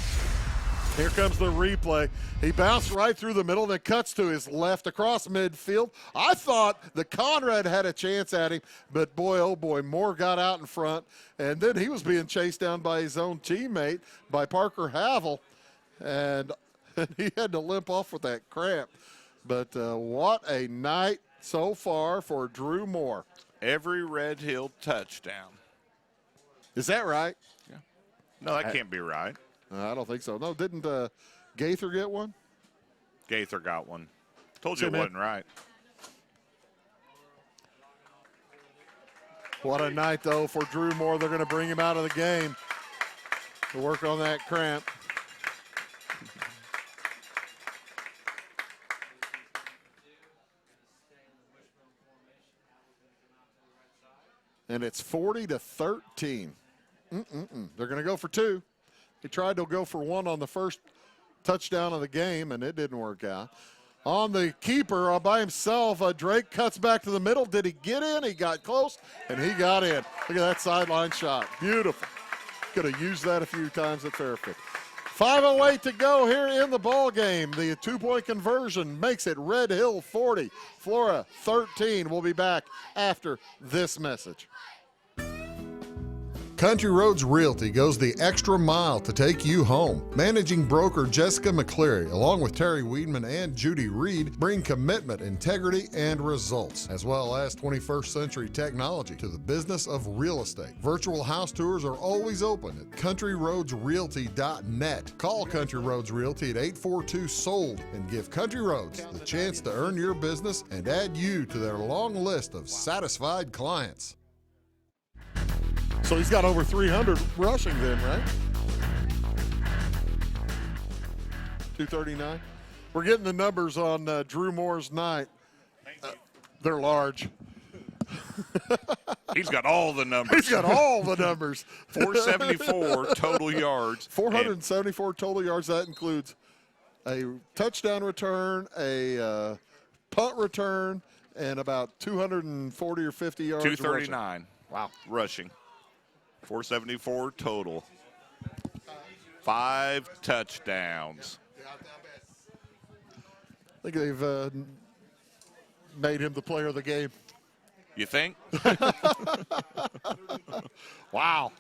Here comes the replay. He bounced right through the middle, then cuts to his left across midfield. I thought the Conrad had a chance at him, but boy, oh boy, Moore got out in front, and then he was being chased down by his own teammate, by Parker Havel, and he had to limp off with that cramp. But what a night so far for Drew Moore. Every Red Hill touchdown. Is that right? Yeah. No, that can't be right. I don't think so. No, didn't Gaither get one? Gaither got one. Told you it man. wasn't right. What a night, though, for Drew Moore. They're going to bring him out of the game to work on that cramp. And it's 40-13. They're going to go for two. He tried to go for one on the first touchdown of the game, and it didn't work out. On the keeper all by himself, Drake cuts back to the middle. Did he get in? He got close, and he got in. Look at that sideline shot. Beautiful. Could have used that a few times at Fairfield. 5:08 to go here in the ball game. The two-point conversion makes it Red Hill 40, Flora 13. We'll be back after this message. Country Roads Realty goes the extra mile to take you home. Managing broker Jessica McCleary, along with Terry Weedman and Judy Reed, bring commitment, integrity, and results, as well as 21st century technology to the business of real estate. Virtual house tours are always open at countryroadsrealty.net. Call Country Roads Realty at 842-SOLD and give Country Roads the chance to earn your business and add you to their long list of satisfied clients. So he's got over 300 rushing then, right? 239. We're getting the numbers on Drew Moore's night. They're large. He's got all the numbers. He's got all the numbers. 474 total yards. 474 total yards. That includes a touchdown return, a punt return, and about 240 or 50 yards 239. rushing. Wow. Rushing. 474 total. 5 touchdowns. I think they've made him the player of the game. You think? Wow.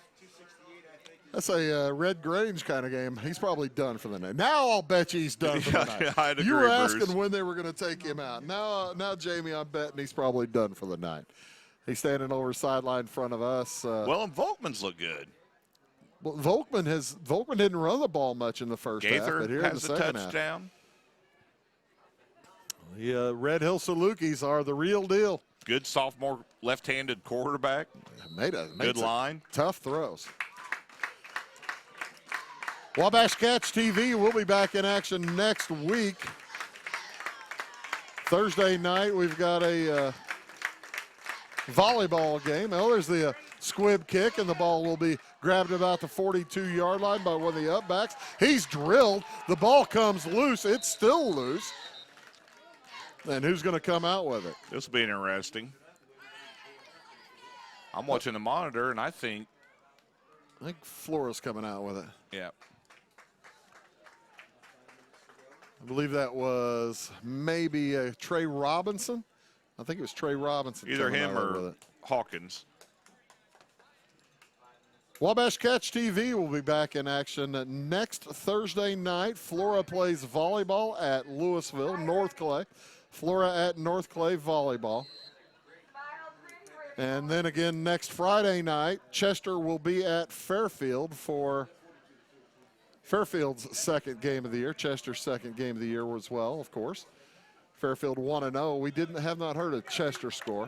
That's a Red Grange kind of game. He's probably done for the night. Now I'll bet you he's done for the night. I'd agree, you were asking Bruce. when they were going to take him out. Now, Jamie, I'm betting he's probably done for the night. He's standing over sideline in front of us. Well, and Volkman's look good. Well, Volkman didn't run the ball much in the first half, but here in the has a second touchdown. half. The Red Hill Salukis are the real deal. Good sophomore left-handed quarterback. Made good line. Tough throws. Wabash Catch TV will be back in action next week. Thursday night, we've got a volleyball game. Oh, there's the squib kick, and the ball will be grabbed about the 42-yard line by one of the upbacks. He's drilled. The ball comes loose. It's still loose. And who's going to come out with it? This will be interesting. I'm watching the monitor, and I think Flora's coming out with it. Yeah. I believe that was maybe Trey Robinson. I think it was Trey Robinson. Either him with or it. Hawkins. Wabash Catch TV will be back in action next Thursday night. Flora plays volleyball at Louisville, North Clay. Flora at North Clay volleyball. And then again next Friday night, Chester will be at Fairfield for Fairfield's second game of the year. Chester's second game of the year as well, of course. Fairfield 1-0. We have not heard a Chester score.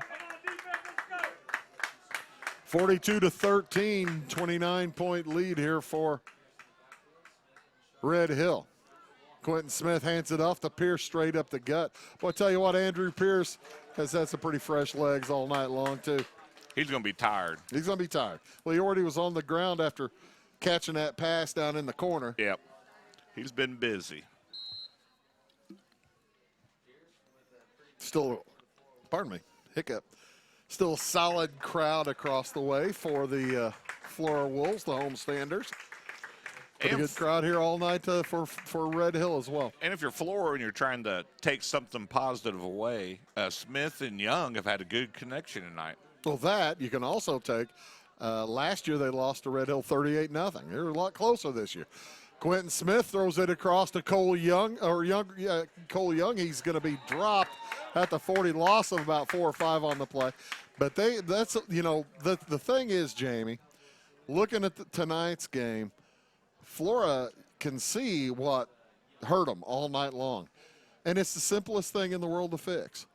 42-13, 29-point lead here for Red Hill. Quentin Smith hands it off to Pierce straight up the gut. Well, I tell you what, Andrew Pierce has had some pretty fresh legs all night long, too. He's going to be tired. He's going to be tired. Well, he already was on the ground after catching that pass down in the corner. Yep. He's been busy. Still, pardon me, hiccup. Still a solid crowd across the way for the Flora Wolves, the homestanders. Pretty good crowd here all night for Red Hill as well. And if you're Flora and you're trying to take something positive away, Smith and Young have had a good connection tonight. Well, that you can also take. Last year they lost to Red Hill 38-0. They're a lot closer this year. Quentin Smith throws it across to Cole Young. Cole Young, he's going to be dropped at the 40, loss of about 4 or 5 on the play. But that's the thing is, Jamie, looking at tonight's game, Flora can see what hurt them all night long. And it's the simplest thing in the world to fix.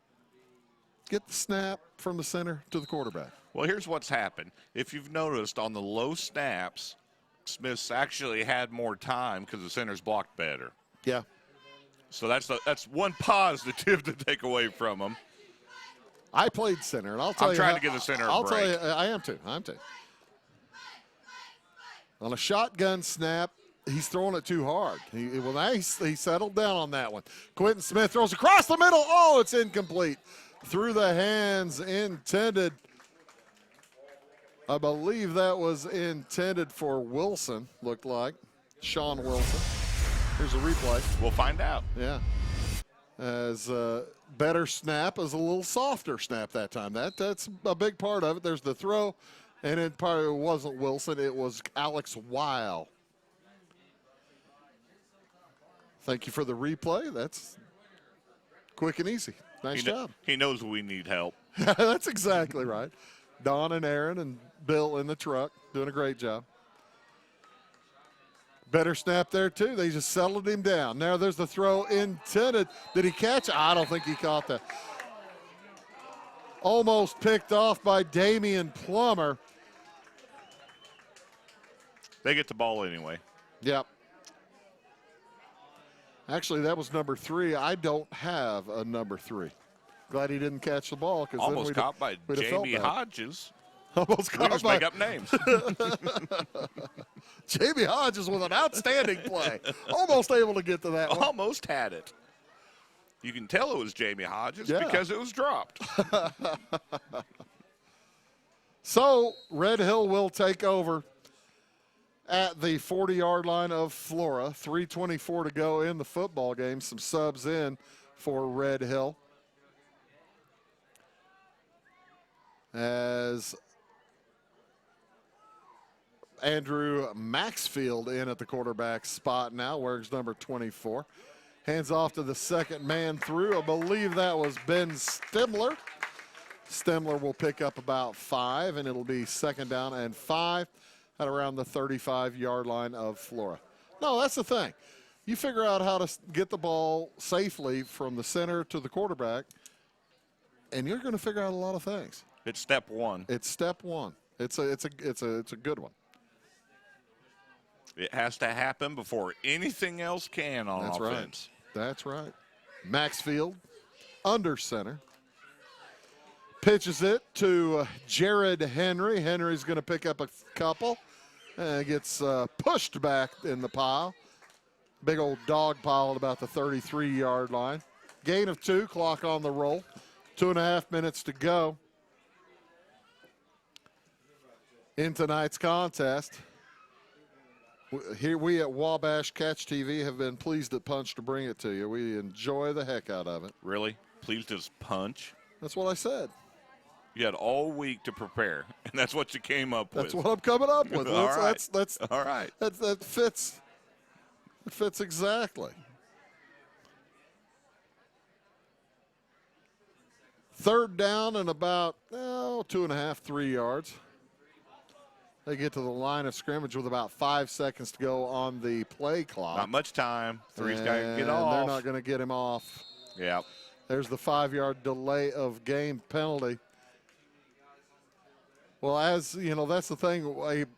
get the snap from the center to the quarterback. Well, here's what's happened. If you've noticed on the low snaps, Smith's actually had more time because the center's blocked better. Yeah. So that's one positive to take away from him. I played center, and I'll tell I'm you. trying to give the center a break. Tell you, I am too. On a shotgun snap, he's throwing it too hard. He settled down on that one. Quentin Smith throws across the middle. Oh, it's incomplete. Through the hands intended. I believe that was intended for Wilson, looked like. Sean Wilson. Here's a replay. We'll find out. Yeah. As better snap is a little softer snap that time. That's a big part of it. There's the throw, and it probably wasn't Wilson. It was Alex Weil. Thank you for the replay. That's quick and easy. Nice job. He knows we need help. That's exactly right. Don and Aaron and Bill in the truck doing a great job. Better snap there, too. They just settled him down. Now there's the throw intended. Did he catch? I don't think he caught that. Almost picked off by Damian Plummer. They get the ball anyway. Yep. Actually, that was number 3. I don't have a number 3. Glad he didn't catch the ball. Almost caught by Jamie Hodges. Almost caught we just by. make up names. Jamie Hodges with an outstanding play. Almost able to get to that one. Almost had it. You can tell it was Jamie Hodges because it was dropped. So, Red Hill will take over at the 40-yard line of Flora. 3:24 to go in the football game. Some subs in for Red Hill. As Andrew Maxfield in at the quarterback spot now, wears number 24. Hands off to the second man through. I believe that was Ben Stemler. Stemler will pick up about 5, and it'll be second down and 5 at around the 35-yard line of Flora. No, that's the thing. You figure out how to get the ball safely from the center to the quarterback, and you're going to figure out a lot of things. It's step one. It's step one. It's a good one. It has to happen before anything else can on offense. That's right. Maxfield under center. Pitches it to Jared Henry. Henry's going to pick up a couple and gets pushed back in the pile. Big old dog pile at about the 33-yard line. Gain of 2, clock on the roll. 2.5 minutes to go in tonight's contest. Here we at Wabash Catch TV have been pleased at Punch to bring it to you. We enjoy the heck out of it. Really? Pleased as Punch? That's what I said. You had all week to prepare, and that's what you came up with. That's what I'm coming up with. All right. That's all right. That fits. It fits exactly. Third down and about 2.5, 3 yards. They get to the line of scrimmage with about 5 seconds to go on the play clock. Not much time. Three's got to get off. They're not going to get him off. Yeah. There's the 5-yard delay of game penalty. Well, as you know, that's the thing.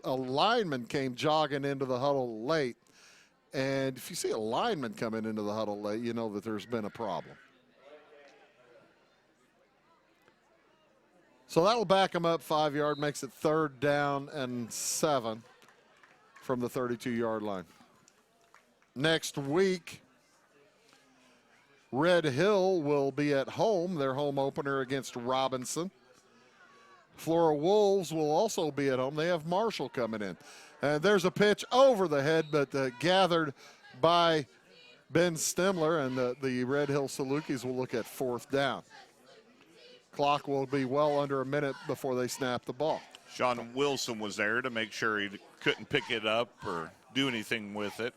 A lineman came jogging into the huddle late. And if you see a lineman coming into the huddle late, you know that there's been a problem. So that'll back him up 5-yard, makes it 3rd down and 7 from the 32-yard line. Next week, Red Hill will be at home, their home opener against Robinson. Flora Wolves will also be at home. They have Marshall coming in. And there's a pitch over the head, but gathered by Ben Stemler, and the Red Hill Salukis will look at 4th down. Clock will be well under a minute before they snap the ball. Sean Wilson was there to make sure he couldn't pick it up or do anything with it.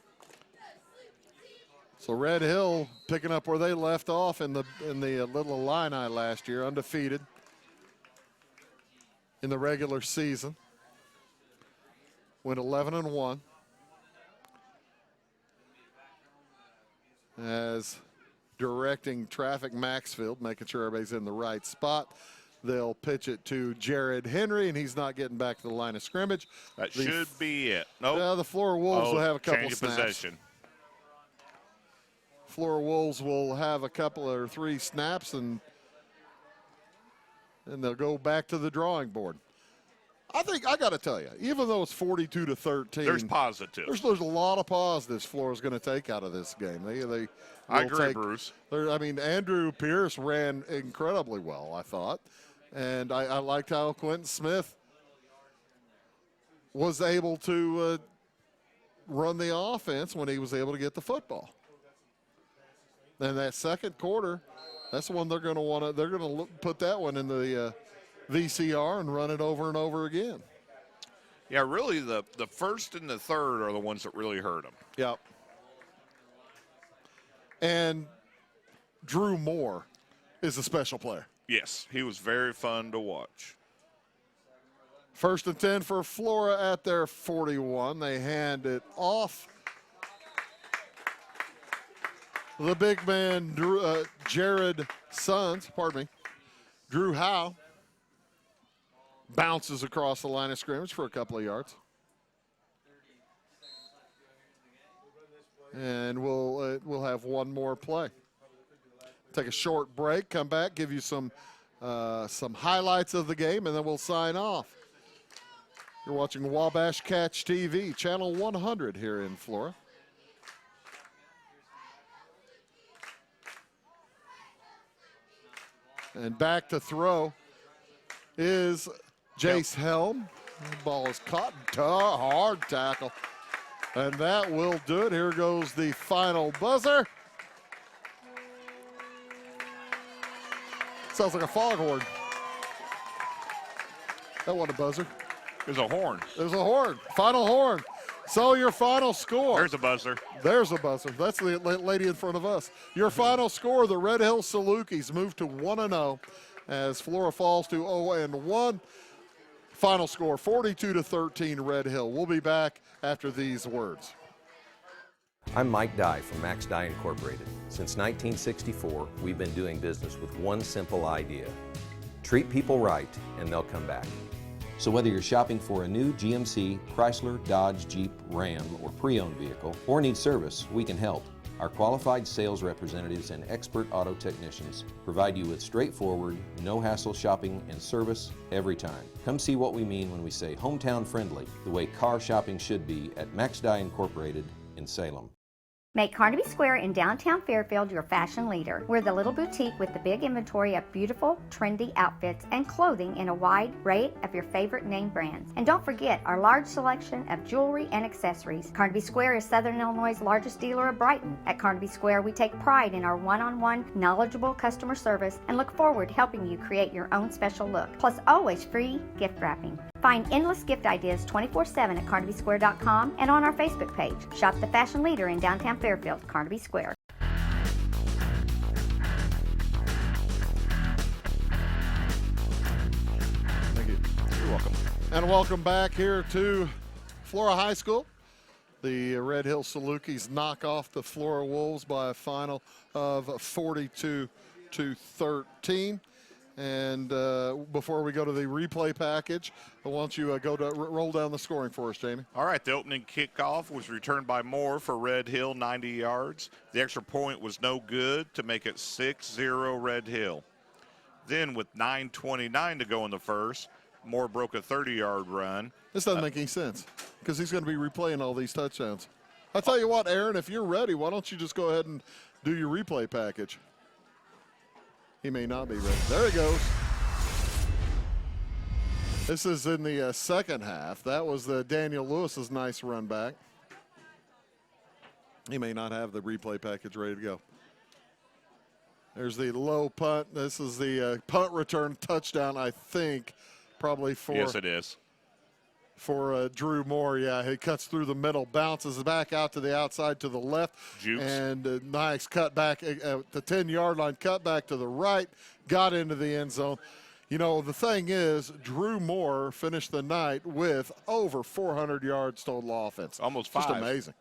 So Red Hill picking up where they left off in the Little Illini last year, undefeated in the regular season. Went 11-1. As directing traffic. Maxfield, making sure everybody's in the right spot. They'll pitch it to Jared Henry, and he's not getting back to the line of scrimmage. That should be it. Nope. The Flora Wolves will have a couple change of snaps. possession. Flora Wolves will have a couple or 3 snaps, and they'll go back to the drawing board. I think I got to tell you, even though it's 42-13, there's positives. There's a lot of positives Flora's going to take out of this game. I agree, Bruce. I mean, Andrew Pierce ran incredibly well, I thought, and I liked how Quentin Smith was able to run the offense when he was able to get the football. And that second quarter, that's the one they're going to want to. They're going to put that one in the VCR and run it over and over again. Yeah, really, the first and the third are the ones that really hurt them. Yep. And Drew Moore is a special player. Yes, he was very fun to watch. 1st and 10 for Flora at their 41. They hand it off. The big man, Jared Sons, Drew Howe, bounces across the line of scrimmage for a couple of yards. And we'll have one more play. Take a short break, come back, give you some highlights of the game, and then we'll sign off. You're watching Wabash Catch TV, channel 100 here in Flora. And back to throw is Jace Helm. The ball is caught. Hard tackle. And that will do it. Here goes the final buzzer. Sounds like a foghorn. That wasn't a buzzer. There's a horn. There's a horn. Final horn. So your final score. There's a buzzer. There's a buzzer. That's the lady in front of us. Your final score, the Red Hill Salukis move to 1-0 as Flora falls to 0-1. Final score, 42-13 Red Hill. We'll be back after these words. I'm Mike Dye from Max Dye Incorporated. Since 1964, we've been doing business with one simple idea. Treat people right and they'll come back. So whether you're shopping for a new GMC, Chrysler, Dodge, Jeep, Ram, or pre-owned vehicle, or need service, we can help. Our qualified sales representatives and expert auto technicians provide you with straightforward, no-hassle shopping and service every time. Come see what we mean when we say hometown friendly, the way car shopping should be at Max Dye Incorporated in Salem. Make Carnaby Square in downtown Fairfield your fashion leader. We're the little boutique with the big inventory of beautiful, trendy outfits and clothing in a wide array of your favorite name brands. And don't forget our large selection of jewelry and accessories. Carnaby Square is Southern Illinois' largest dealer of Brighton. At Carnaby Square, we take pride in our one-on-one, knowledgeable customer service and look forward to helping you create your own special look. Plus, always free gift wrapping. Find endless gift ideas 24/7 at CarnabySquare.com and on our Facebook page. Shop the fashion leader in downtown Fairfield, Carnaby Square. Thank you. You're welcome. And welcome back here to Flora High School. The Red Hill Salukis knock off the Flora Wolves by a final of 42-13. And before we go to the replay package, I want you to roll down the scoring for us, Jamie. All right, the opening kickoff was returned by Moore for Red Hill, 90 yards. The extra point was no good to make it 6-0 Red Hill. Then with 9:29 to go in the first, Moore broke a 30-yard run. This doesn't make any sense because he's going to be replaying all these touchdowns. I'll tell you what, Aaron, if you're ready, why don't you just go ahead and do your replay package? He may not be ready. There he goes. This is in the second half. That was Daniel Lewis's nice run back. He may not have the replay package ready to go. There's the low punt. This is the punt return touchdown, I think, probably for. Yes, it is. For Drew Moore, yeah, he cuts through the middle, bounces back out to the outside to the left, Jukes. And nice cut back at the 10-yard line, cut back to the right, got into the end zone. You know, the thing is, Drew Moore finished the night with over 400 yards total offense. Almost 5. Just amazing.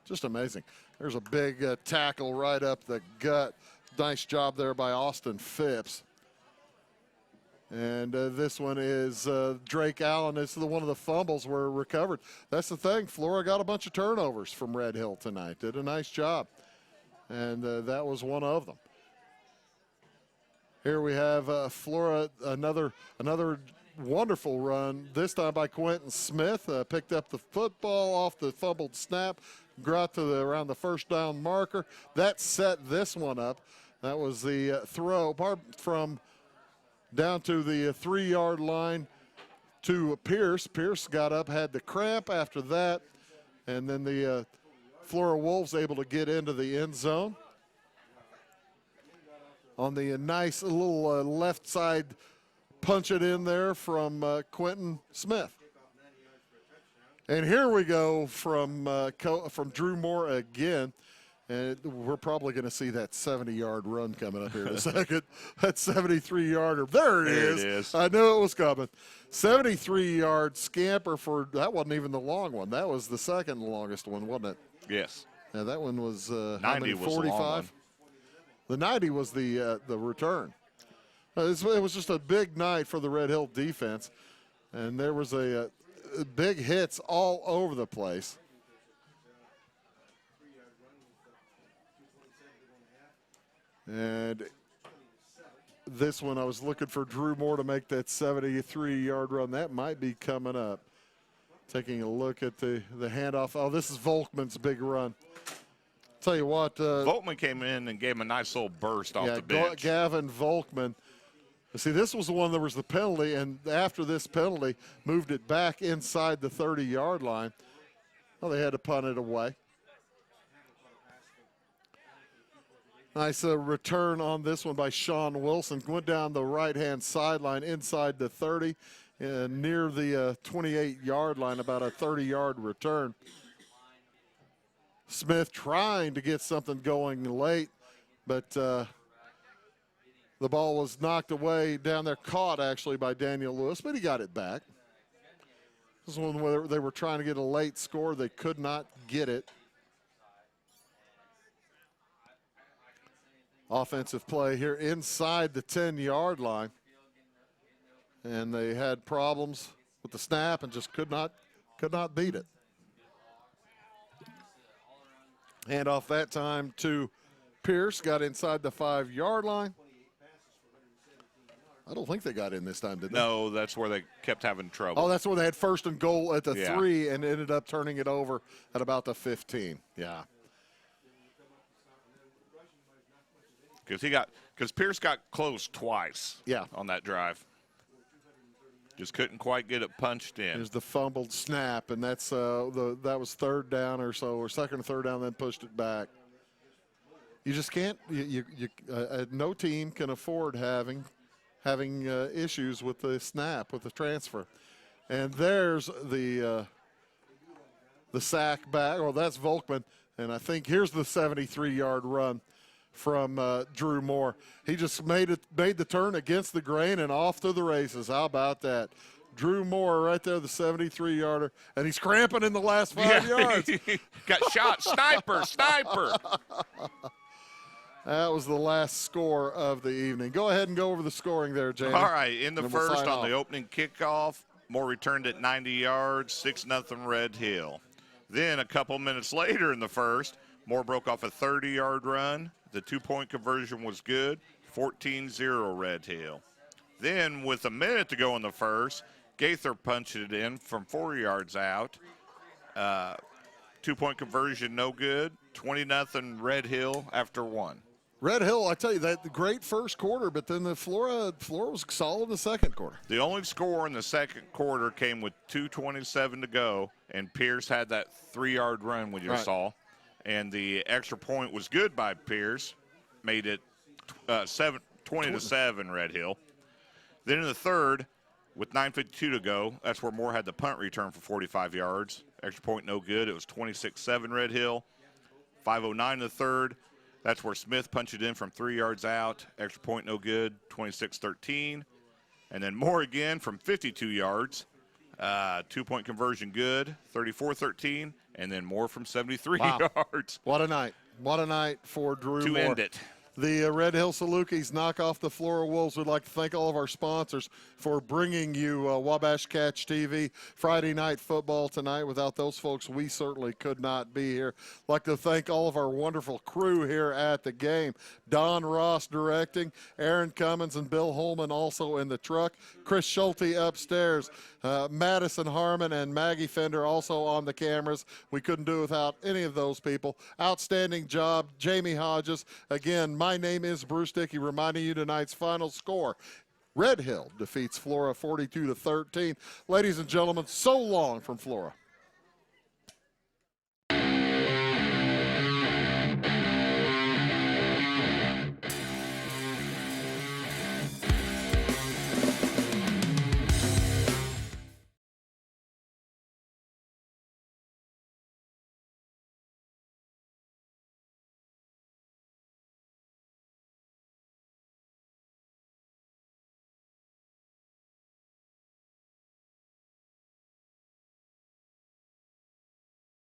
Just amazing. There's a big tackle right up the gut Nice job there by Austin Phipps. And this one is Drake Allen. It's one of the fumbles were recovered. That's the thing. Flora got a bunch of turnovers from Red Hill tonight. Did a nice job. And that was one of them. Here we have Flora, another wonderful run, this time by Quentin Smith. Picked up the football off the fumbled snap, got to around the first down marker. That set this one up. That was the throw from down to the 3-yard line to Pierce. Pierce got up, had the cramp after that, and then the Flora Wolves able to get into the end zone. On the nice little left side, punch it in there from Quentin Smith. And here we go from Drew Moore again. And we're probably going to see that 70-yard run coming up here in a second. That 73-yarder. There it is. I knew it was coming. 73-yard scamper for – that wasn't even the long one. That was the second longest one, wasn't it? Yes. Yeah, that one was 90 was 45? the long one. The 90 was the return. It was just a big night for the Red Hill defense. And there was a big hits all over the place. And this one, I was looking for Drew Moore to make that 73-yard run. That might be coming up. Taking a look at the handoff. Oh, this is Volkman's big run. Tell you what. Volkman came in and gave him a nice little burst off the bench. Gavin Volkman. See, this was the one that was the penalty, and after this penalty, moved it back inside the 30-yard line. Well, they had to punt it away. Nice return on this one by Sean Wilson. Went down the right-hand sideline inside the 30, near the 28-yard line, about a 30-yard return. Smith trying to get something going late, but the ball was knocked away down there, caught actually by Daniel Lewis, but he got it back. This is one where they were trying to get a late score. They could not get it. Offensive play here inside the 10-yard line. And they had problems with the snap and just could not beat it. Hand off that time to Pierce, got inside the 5-yard line. I don't think they got in this time, did they? No, that's where they kept having trouble. Oh, that's where they had first and goal at the 3 and ended up turning it over at about the 15. Yeah. Because Pierce got close twice on that drive. Just couldn't quite get it punched in. There's the fumbled snap, and that's that was third down or so, or second or third down, then pushed it back. You just can't. No team can afford having issues with the snap, with the transfer. And there's the sack back. Oh, that's Volkman, and I think here's the 73-yard run from Drew Moore. He just made the turn against the grain and off to the races. How about that? Drew Moore right there, the 73-yarder, and he's cramping in the last 5 yards. Got shot. Sniper. That was the last score of the evening. Go ahead and go over the scoring there, Jamie. All right, in the first on the opening kickoff, Moore returned it 90 yards, 6-0 Red Hill. Then a couple minutes later in the first, Moore broke off a 30-yard run. The 2-point conversion was good, 14-0 Red Hill. Then with a minute to go in the first, Gaither punched it in from 4 yards out. 2-point conversion no good, 20-0 Red Hill after 1. Red Hill, I tell you, that the great first quarter, but then the Flora was solid in the second quarter. The only score in the second quarter came with 2:27 to go, and Pierce had that 3-yard run we just saw. And the extra point was good by Pierce, made it 20-7 Red Hill. Then in the third, with 9:52 to go, that's where Moore had the punt return for 45 yards. Extra point no good. It was 26-7 Red Hill. 5:09 in the third. That's where Smith punched it in from 3 yards out. Extra point no good, 26-13. And then Moore again from 52 yards. 2-point conversion good, 34-13. And then Moore from 73 yards. What a night. What a night for Drew Moore. To end it. The Red Hill Salukis knock off the Flora Wolves. We'd like to thank all of our sponsors for bringing you Wabash Catch TV Friday Night Football tonight. Without those folks, we certainly could not be here. I'd like to thank all of our wonderful crew here at the game. Don Ross directing, Aaron Cummins and Bill Holman also in the truck, Chris Schulte upstairs, Madison Harmon and Maggie Fender also on the cameras. We couldn't do it without any of those people. Outstanding job, Jamie Hodges. Again, my name is Bruce Dickey, reminding you tonight's final score. Red Hill defeats Flora 42-13. Ladies and gentlemen, so long from Flora.